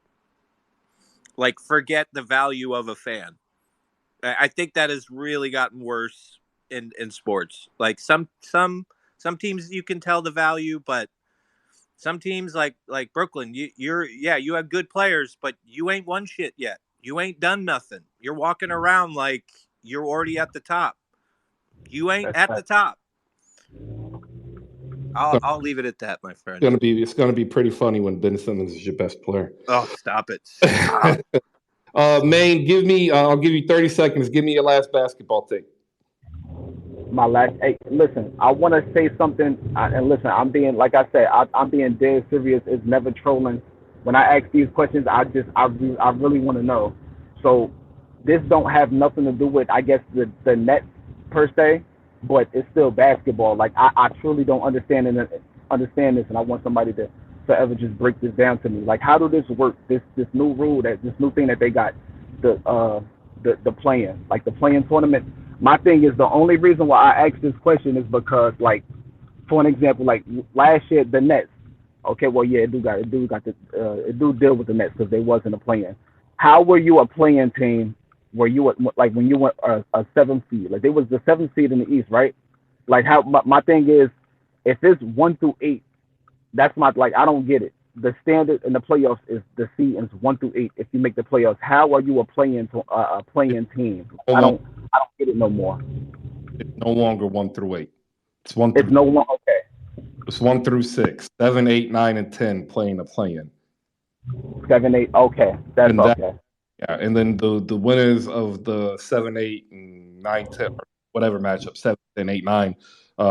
like forget the value of a fan. I think that has really gotten worse in sports. Like some teams you can tell the value, but some teams like Brooklyn, you have good players, but you ain't won shit yet. You ain't done nothing. You're walking around like you're already at the top. You ain't at the top. I'll leave it at that, my friend. It's gonna be pretty funny when Ben Simmons is your best player. Oh, stop it! Stop. Maine, give me. I'll give you 30 seconds. Give me your last basketball take. My last. Hey, listen. I want to say something, and listen. I'm being, like I said, I'm being dead serious. It's never trolling. When I ask these questions, I really want to know. So, this don't have nothing to do with, I guess, the Nets per se, but it's still basketball. Like I truly don't understand this, and I want somebody to forever just break this down to me. Like, how do this work? This new rule, this new thing that they got, the playing, like the playing tournament. My thing is, the only reason why I asked this question is because, like, for an example, like last year the Nets. Okay, well, yeah, it do deal with the Nets because they wasn't a playing. How were you a playing team? Were you like when you went a 7th seed? Like they was the 7th seed in the East, right? Like how my thing is, if it's 1 through 8, that's my, like, I don't get it. The standard in the playoffs is the seedings 1 through 8. If you make the playoffs, how are you a playing team? I don't get it no more. It's no longer 1 through 8. It's 1 It's through no longer okay. It's 1 through 6, 7, 8, 9, and 10 playing a play-in. 7, 8. Okay, that's okay. Yeah, and then the winners of the 7, 8, and 9, 10, or whatever matchup, 7, 10, 8, 9,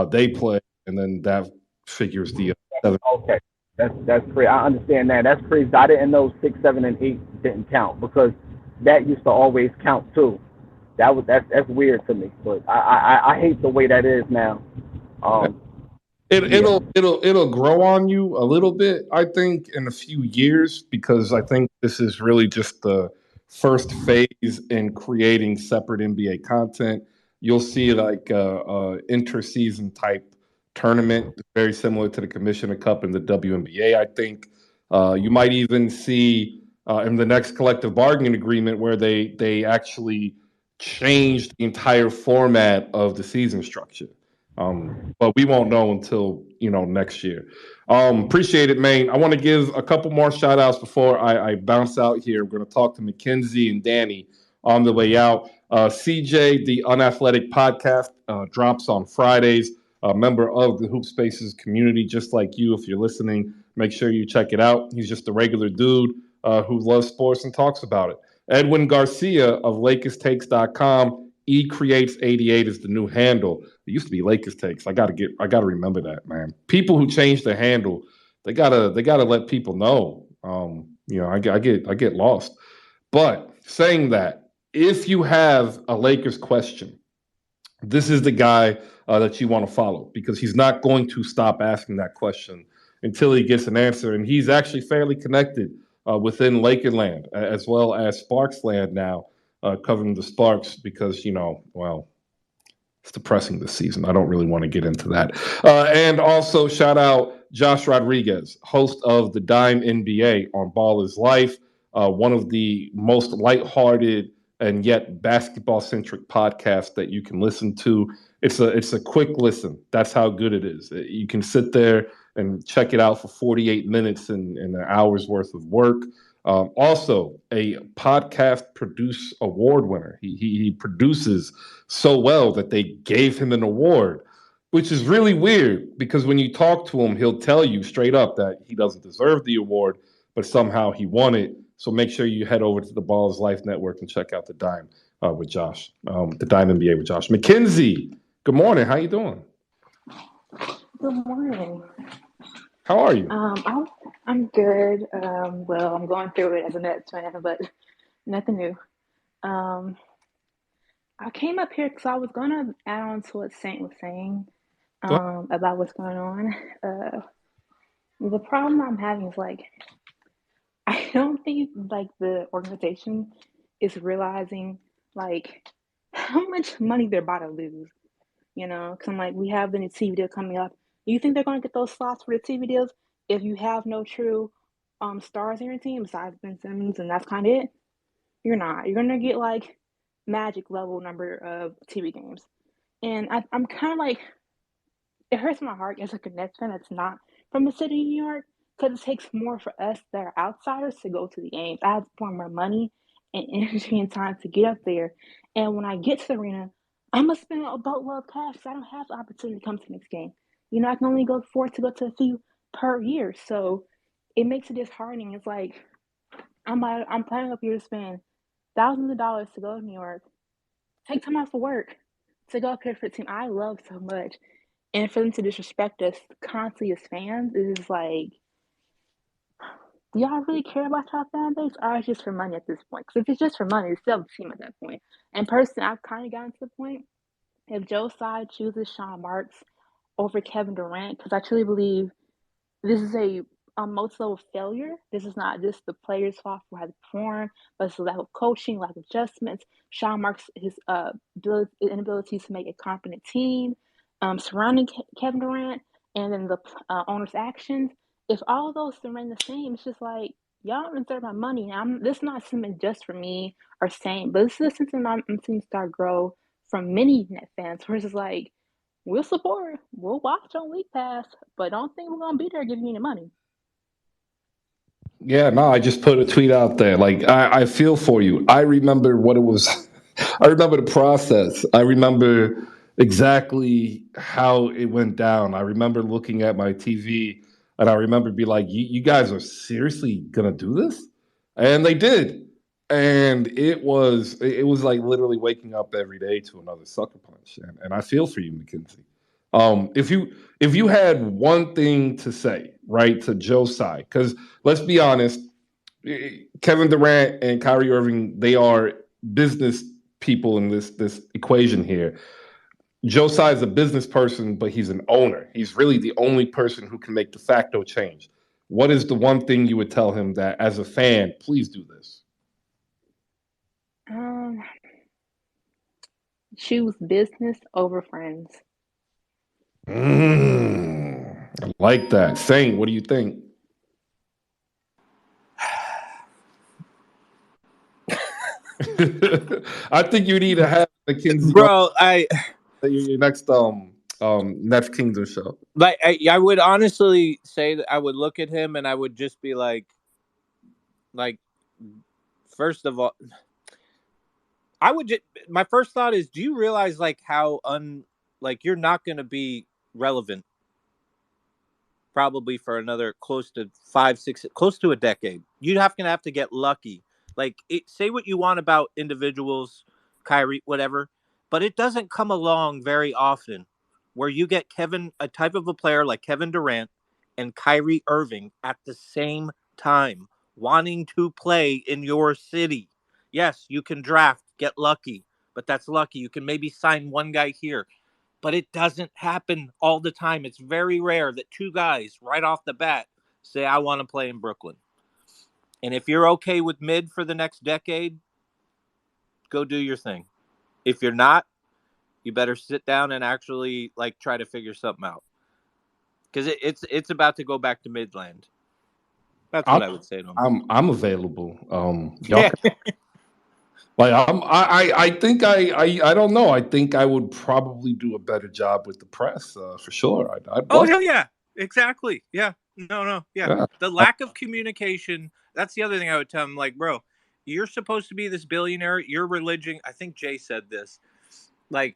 they play, and then that figures the 7. Okay, that's crazy. I understand that. That's crazy. I didn't know 6, 7, and 8 didn't count because that used to always count too. That's weird to me, but I hate the way that is now. It'll grow on you a little bit, I think, in a few years, because I think this is really just the first phase in creating separate NBA content. You'll see like a interseason type tournament, very similar to the Commissioner Cup and the WNBA. I think you might even see in the next collective bargaining agreement where they actually changed the entire format of the season structure. But we won't know until next year. Appreciate it, Maine. I want to give a couple more shout outs before I bounce out here. We're going to talk to Mackenzie and Danny on the way out. CJ, the Unathletic Podcast, drops on Fridays. A member of the Hoop Spaces community, just like you. If you're listening, make sure you check it out. He's just a regular dude who loves sports and talks about it. Edwin Garcia of LakersTakes.com. eCreates88 is the new handle. It used to be Lakers Takes. I gotta remember that, man. People who change the handle, they gotta let people know. I get lost. But saying that, if you have a Lakers question, this is the guy that you want to follow, because he's not going to stop asking that question until he gets an answer. And he's actually fairly connected within Lakerland as well as Sparksland now, covering the Sparks because, it's depressing this season. I don't really want to get into that. And also shout out Josh Rodriguez, host of the Dime NBA on Ball is Life, one of the most lighthearted and yet basketball-centric podcasts that you can listen to. It's a quick listen. That's how good it is. You can sit there and check it out for 48 minutes and an hour's worth of work. Also, a podcast produce award winner. He produces so well that they gave him an award, which is really weird because when you talk to him, he'll tell you straight up that he doesn't deserve the award, but somehow he won it. So make sure you head over to the Balls Life Network and check out the Dime with Josh, the Dime NBA with Josh. Mackenzie, good morning. How you doing? Good morning. How are you? I'm good. Well, I'm going through it as a Nets fan, but nothing new. I came up here because I was going to add on to what Saint was saying about what's going on. The problem I'm having is I don't think the organization is realizing how much money they're about to lose. Because we have the new TV deal coming up. You think they're going to get those slots for the TV deals if you have no true stars in your team besides Ben Simmons, and that's kind of it? You're not. You're going to get Magic level number of TV games. And I'm kind of it hurts my heart as a Nets fan that's not from the city of New York, because it takes more for us that are outsiders to go to the games. I have to pour more money and energy and time to get up there. And when I get to the arena, I'm going to spend a boatload of cash because I don't have the opportunity to come to the next game. I can only afford to go to a few per year. So it makes it disheartening. It's I'm planning up here to spend thousands of dollars to go to New York, take time off of work to go up here for a team I love so much. And for them to disrespect us constantly as fans is do y'all really care about y'all fan base, or is it just for money at this point? Because if it's just for money, it's still a team at that point. And personally, I've kind of gotten to the point, if Joe Tsai chooses Sean Marks over Kevin Durant, because I truly believe this is a multi-level failure. This is not just the players' fault for how they perform, but it's a lack of coaching, lack of adjustments. Sean Marks, his inability to make a competent team surrounding Kevin Durant, and then the owner's actions. If all of those remain the same, it's just y'all don't deserve my money. Now, this is not something just for me or Saint, but this is something I'm seeing start grow from many Net fans, where it's we'll support, we'll watch on League Pass, but don't think we're gonna be there giving you the money. Yeah, no, I just put a tweet out there. I feel for you. I remember what it was. I remember the process. I remember exactly how it went down. I remember looking at my TV and I remember be you guys are seriously gonna do this? And they did. And it was like literally waking up every day to another sucker punch. And I feel for you, Mackenzie. If you had one thing to say, right, to Joe Tsai, because let's be honest, Kevin Durant and Kyrie Irving, they are business people in this equation here. Joe Tsai is a business person, but he's an owner. He's really the only person who can make de facto change. What is the one thing you would tell him that, as a fan, please do this? Choose business over friends. I like that. Saint, what do you think? I think you need to have Mackenzie, bro. Your next Nets Kingdom show. I would honestly say that I would look at him and I would just be first of all, I would my first thought is, do you realize like how you're not going to be relevant probably for another close to 5, 6, close to a decade. You'd have to get lucky. Say what you want about individuals, Kyrie, whatever, but it doesn't come along very often where you get a type of a player like Kevin Durant and Kyrie Irving at the same time wanting to play in your city. Yes, you can draft, get lucky, but that's lucky. You can maybe sign one guy here, but it doesn't happen all the time. It's very rare that two guys right off the bat say, I want to play in Brooklyn. And if you're okay with mid for the next decade, go do your thing. If you're not, you better sit down and actually try to figure something out. Because it's about to go back to Midland. That's what I would say to him. I'm available. Y'all I think I don't know. I think I would probably do a better job with the press for sure. I'd Oh, love hell yeah. Exactly. Yeah. No. Yeah. Yeah. The lack of communication. That's the other thing I would tell him. Bro, you're supposed to be this billionaire. Your religion. I think Jay said this.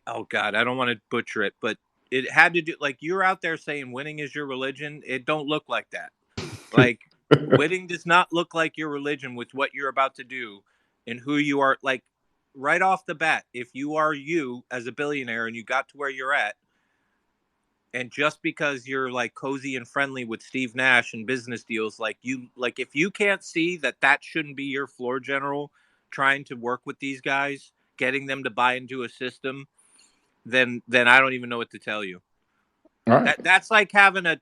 Oh God, I don't want to butcher it, but it had to do you're out there saying winning is your religion. It don't look like that. Winning does not look like your religion with what you're about to do and who you are. Right off the bat, if you are you as a billionaire and you got to where you're at, and just because you're cozy and friendly with Steve Nash and business deals, if you can't see that shouldn't be your floor general trying to work with these guys, getting them to buy into a system, then I don't even know what to tell you. All right. That's like having a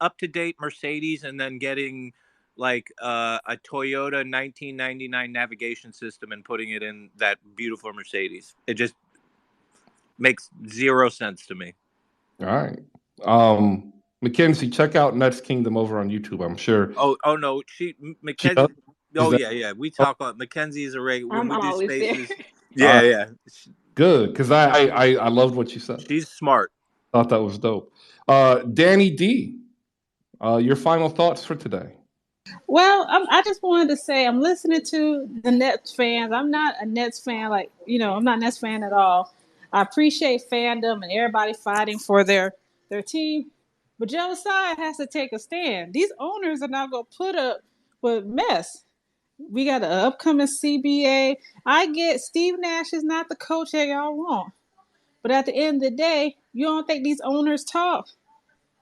up-to-date Mercedes and then getting a Toyota 1999 navigation system and putting it in that beautiful Mercedes. It just makes zero sense to me. All right. Mackenzie, check out Nets Kingdom over on YouTube. I'm sure. Oh no, Mackenzie. Yeah. We talk about Mackenzie is a regular. I'm We do always spaces. there. Yeah. Good, because I loved what you said. She's smart. Thought that was dope. Danny D, your final thoughts for today? Well, I just wanted to say I'm listening to the Nets fans. I'm not a Nets fan, I'm not a Nets fan at all. I appreciate fandom and everybody fighting for their team, but Josiah has to take a stand. These owners are not going to put up with mess. We got an upcoming CBA. I get Steve Nash is not the coach that y'all want, but at the end of the day, you don't think these owners talk?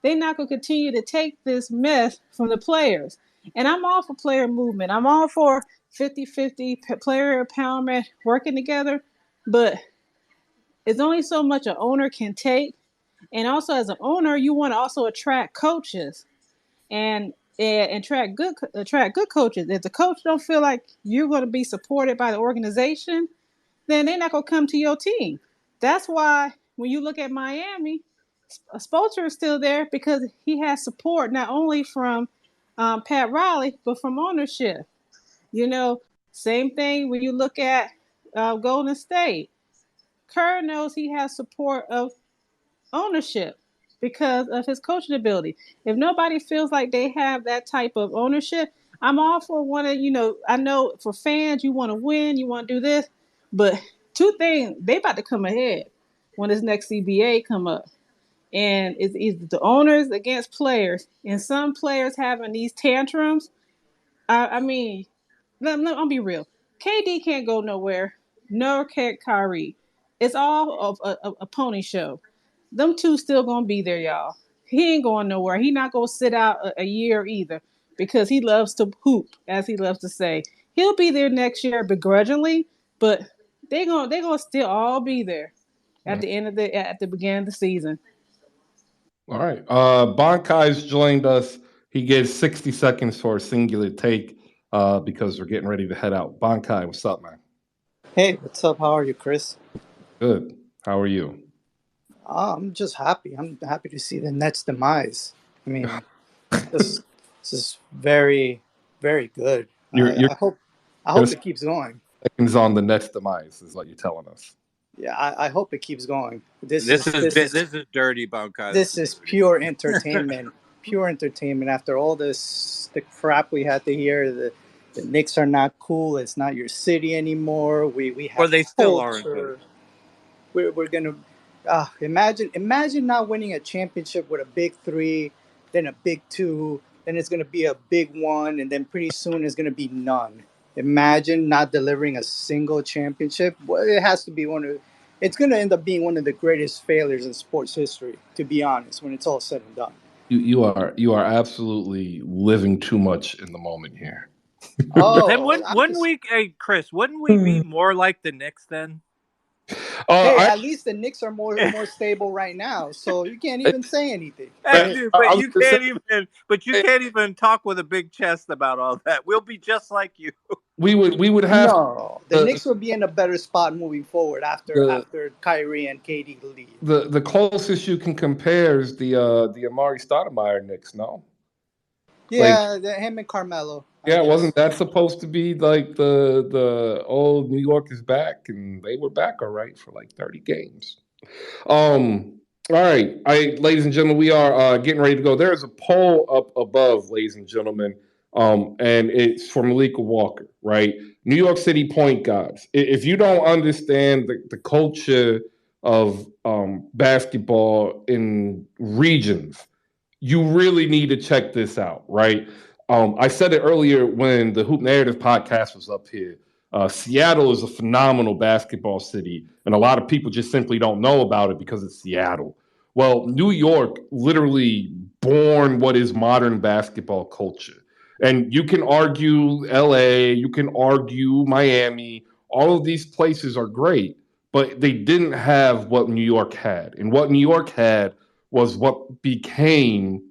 They're not going to continue to take this mess from the players. And I'm all for player movement. I'm all for 50-50 player empowerment, working together. But it's only so much an owner can take. And also, as an owner, you want to also attract coaches and attract good coaches. If the coach don't feel like you're going to be supported by the organization, then they're not going to come to your team. That's why when you look at Miami, Spoelstra is still there because he has support not only from Pat Riley, but from ownership. Same thing when you look at Golden State. Kerr knows he has support of ownership because of his coaching ability. If nobody feels like they have that type of ownership, I'm all for I know for fans, you want to win, you want to do this, but two things, they about to come ahead when this next CBA come up. And it's either the owners against players, and some players having these tantrums. I'll be real. KD can't go nowhere, nor can Kyrie. It's all a pony show. Them two still gonna be there, y'all. He ain't going nowhere. He not gonna sit out a year either because he loves to hoop, as he loves to say. He'll be there next year begrudgingly, but they gonna still all be there at the beginning of the season. All right. Bankai's joined us. He gets 60 seconds for a singular take because we're getting ready to head out. Bankai, what's up, man? Hey, what's up? How are you, Chris? Good. How are you? I'm just happy. I'm happy to see the Nets' demise. I mean, this is very, very good. I hope it keeps going. Seconds on the Nets' demise is what you're telling us. Yeah, I hope it keeps going. This is dirty, Bankai. This is pure entertainment. Pure entertainment. After all the crap we had to hear, The Knicks are not cool. It's not your city anymore. We Or have they still aren't good. culture. We're gonna imagine not winning a championship with a big three, then a big two, then it's gonna be a big one, and then pretty soon it's gonna be none. Imagine not delivering a single championship. Well, it has to be one of. It's gonna end up being one of the greatest failures in sports history, to be honest, when it's all said and done. You are absolutely living too much in the moment here. Then Oh, I'm wouldn't just. we, hey Chris, wouldn't we be more like the Knicks then? Hey, I, at least the Knicks are more stable right now, so you can't even say anything. Dude, but I was you gonna say, can't even talk with a big chest about all that. We'll be just like you. we would have No, the the Knicks will be in a better spot moving forward the after Kyrie and KD leave. the closest you can compare is the Amari Stoudemire Knicks. No, like Yeah, him and Carmelo, I yeah, wasn't guess. that supposed to be like the old New York is back, and they were back all right for like 30 games. All right, ladies and gentlemen, we are getting ready to go. There is a poll up above, ladies and gentlemen, and it's for Malika Walker, right? New York City point guards. If you don't understand the culture of basketball in regions, you really need to check this out, right? I said it earlier when the Hoop Narrative podcast was up here. Seattle is a phenomenal basketball city, and a lot of people just simply don't know about it because it's Seattle. Well, New York literally born what is modern basketball culture. And you can argue LA, you can argue Miami, all of these places are great, but they didn't have what New York had. And what New York had was what became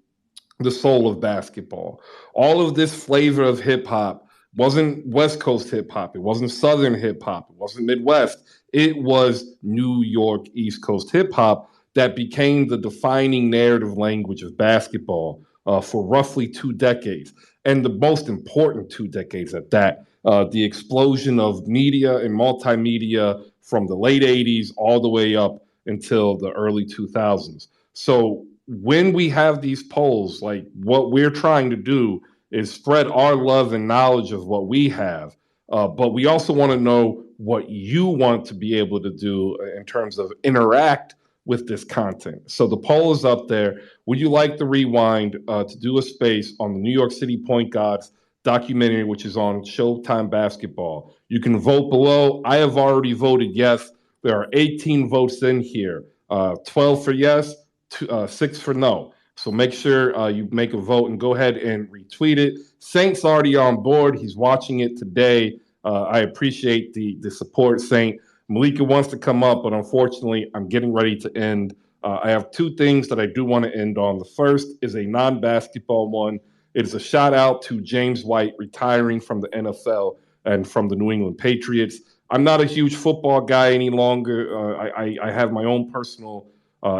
the soul of basketball. All of this flavor of hip hop wasn't West Coast hip hop, it wasn't Southern hip hop, it wasn't Midwest. It was New York East Coast hip hop that became the defining narrative language of basketball for roughly 2 decades. And the most important 2 decades at that. The explosion of media and multimedia from the late 80s all the way up until the early 2000s. So when we have these polls, like what we're trying to do is spread our love and knowledge of what we have. But we also want to know what you want to be able to do in terms of interact with this content. So the poll is up there. Would you like the rewind to do a space on the New York City Point Guards documentary, which is on Showtime Basketball? You can vote below. I have already voted yes. There are 18 votes in here, 12 for yes, 6 for no. So make sure you make a vote and go ahead and retweet it. Saint's already on board. He's watching it today. I appreciate the support, Saint. Malika wants to come up, but unfortunately, I'm getting ready to end. I have two things that I do want to end on. The first is a non-basketball one. It is a shout out to James White retiring from the NFL and from the New England Patriots. I'm not a huge football guy any longer. I have my own personal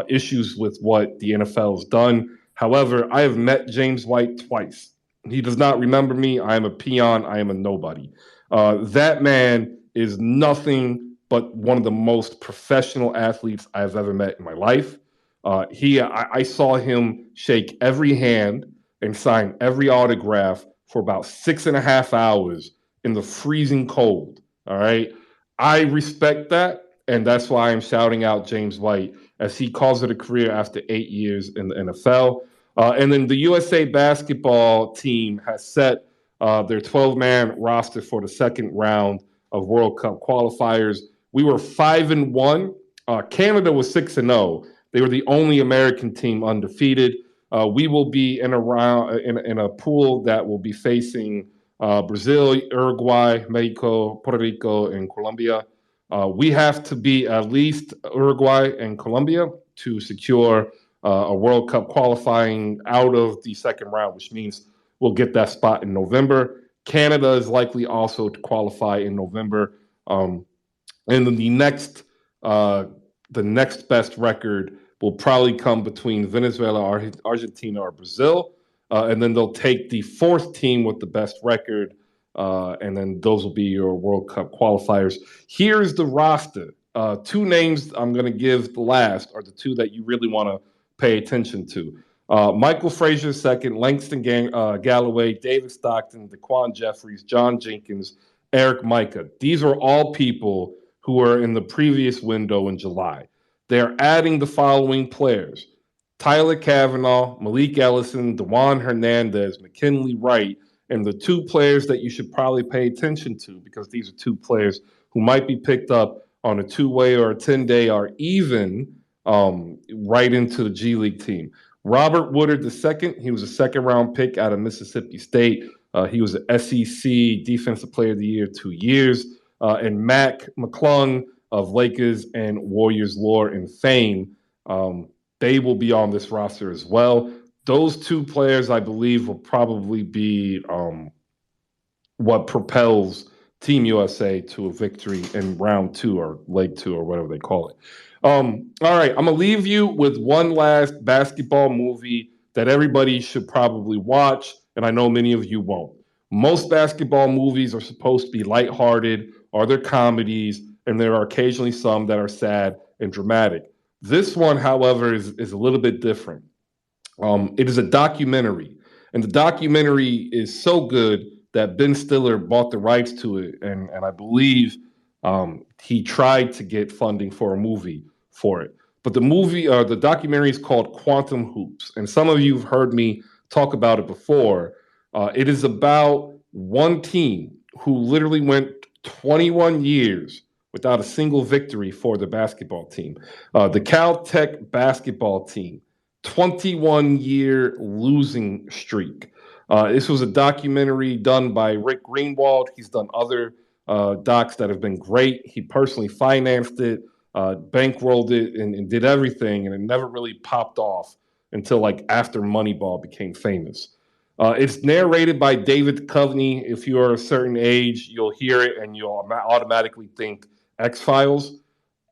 issues with what the NFL has done. However, I have met James White twice. He does not remember me. I am a peon. I am a nobody. That man is nothing but one of the most professional athletes I've ever met in my life. I saw him shake every hand and sign every autograph for about 6.5 hours in the freezing cold. All right. I respect that. And that's why I'm shouting out James White as he calls it a career after 8 years in the NFL. And then the USA basketball team has set their 12-man roster for the second round of World Cup qualifiers. We were 5-1. Canada was 6-0. They were the only American team undefeated. We will be in a pool that will be facing Brazil, Uruguay, Mexico, Puerto Rico, and Colombia. We have to be at least Uruguay and Colombia to secure a World Cup qualifying out of the second round, which means we'll get that spot in November. Canada is likely also to qualify in November. And then the next best record will probably come between Venezuela, Argentina, or Brazil. And then they'll take the fourth team with the best record, and then those will be your World Cup qualifiers. Here's the roster. Two names I'm going to give the last are the two that you really want to pay attention to. Michael Frazier second, Langston Galloway, David Stockton, DeQuan Jeffries, John Jenkins, Eric Micah. These are all people who were in the previous window in July. They're adding the following players: Tyler Kavanaugh, Malik Ellison, DeJuan Hernandez, McKinley Wright, and the two players that you should probably pay attention to, because these are two players who might be picked up on a 2-way or a 10-day or even right into the G League team. Robert Woodard II, he was a second-round pick out of Mississippi State. He was an SEC Defensive Player of the Year 2 years. And Mac McClung of Lakers and Warriors lore and fame, they will be on this roster as well. Those two players, I believe, will probably be what propels Team USA to a victory in round 2 or leg 2 or whatever they call it. All right, I'm going to leave you with one last basketball movie that everybody should probably watch, and I know many of you won't. Most basketball movies are supposed to be lighthearted, or they're comedies, and there are occasionally some that are sad and dramatic. This one, however, is a little bit different. It is a documentary, and the documentary is so good that Ben Stiller bought the rights to it, and I believe he tried to get funding for a movie for it. But the documentary is called Quantum Hoops, and some of you have heard me talk about it before. It is about one team who literally went 21 years without a single victory for the basketball team. The Caltech basketball team, 21-year losing streak. This was a documentary done by Rick Greenwald. He's done other docs that have been great. He personally financed it, bankrolled it, and did everything, and it never really popped off until like after Moneyball became famous. It's narrated by David Duchovny. If you are a certain age, you'll hear it and you'll automatically think X-Files.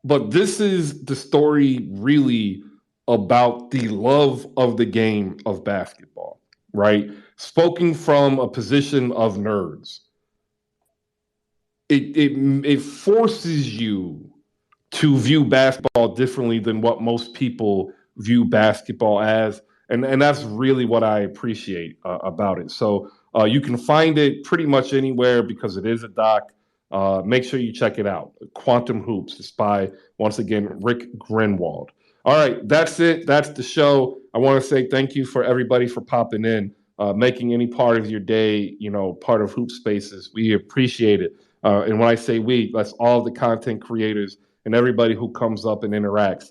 But this is the story really about the love of the game of basketball, right? Spoken from a position of nerds. It forces you to view basketball differently than what most people view basketball as. And that's really what I appreciate about it. So you can find it pretty much anywhere because it is a doc. Make sure you check it out. Quantum Hoops. It's by, once again, Rick Greenwald. All right, that's it. That's the show. I want to say thank you for everybody for popping in, making any part of your day, part of Hoop Spaces. We appreciate it. And when I say we, that's all the content creators and everybody who comes up and interacts.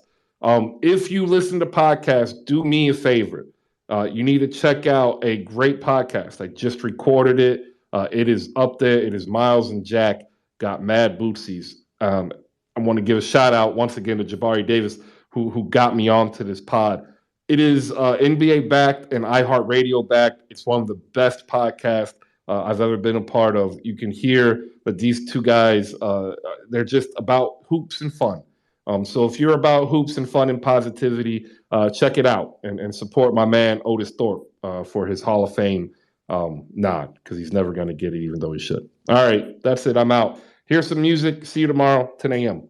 If you listen to podcasts, do me a favor. You need to check out a great podcast. I just recorded it. It is up there. It is Miles and Jack Got Mad Bootsies. I want to give a shout out once again to Jabari Davis, who got me onto this pod. It is NBA backed and iHeartRadio backed. It's one of the best podcasts I've ever been a part of. You can hear that these two guys, they're just about hoops and fun. So if you're about hoops and fun and positivity, check it out and support my man Otis Thorpe for his Hall of Fame nod, because he's never going to get it, even though he should. All right, that's it. I'm out. Here's some music. See you tomorrow, 10 a.m.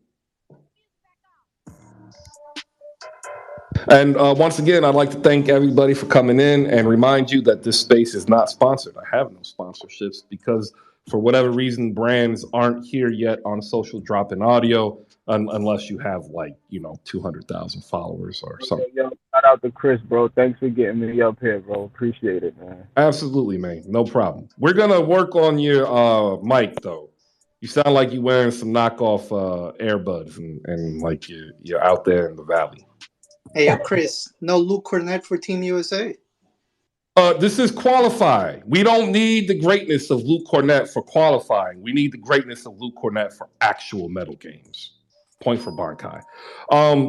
And once again, I'd like to thank everybody for coming in and remind you that this space is not sponsored. I have no sponsorships because for whatever reason, brands aren't here yet on Social Drop in Audio unless you have 200,000 followers or something. Yo, shout out to Chris, bro. Thanks for getting me up here, bro. Appreciate it, man. Absolutely, man. No problem. We're going to work on your mic, though. You sound like you're wearing some knockoff earbuds and like you're out there in the valley. Hey, Chris, no Luke Cornett for Team USA? This is qualifying. We don't need the greatness of Luke Cornett for qualifying. We need the greatness of Luke Cornett for actual medal games. Point for Barkai.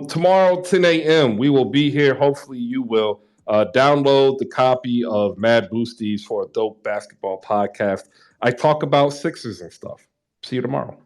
Tomorrow, 10 a.m., we will be here. Hopefully you will. Download the copy of Mad Boosties for a dope basketball podcast. I talk about Sixers and stuff. See you tomorrow.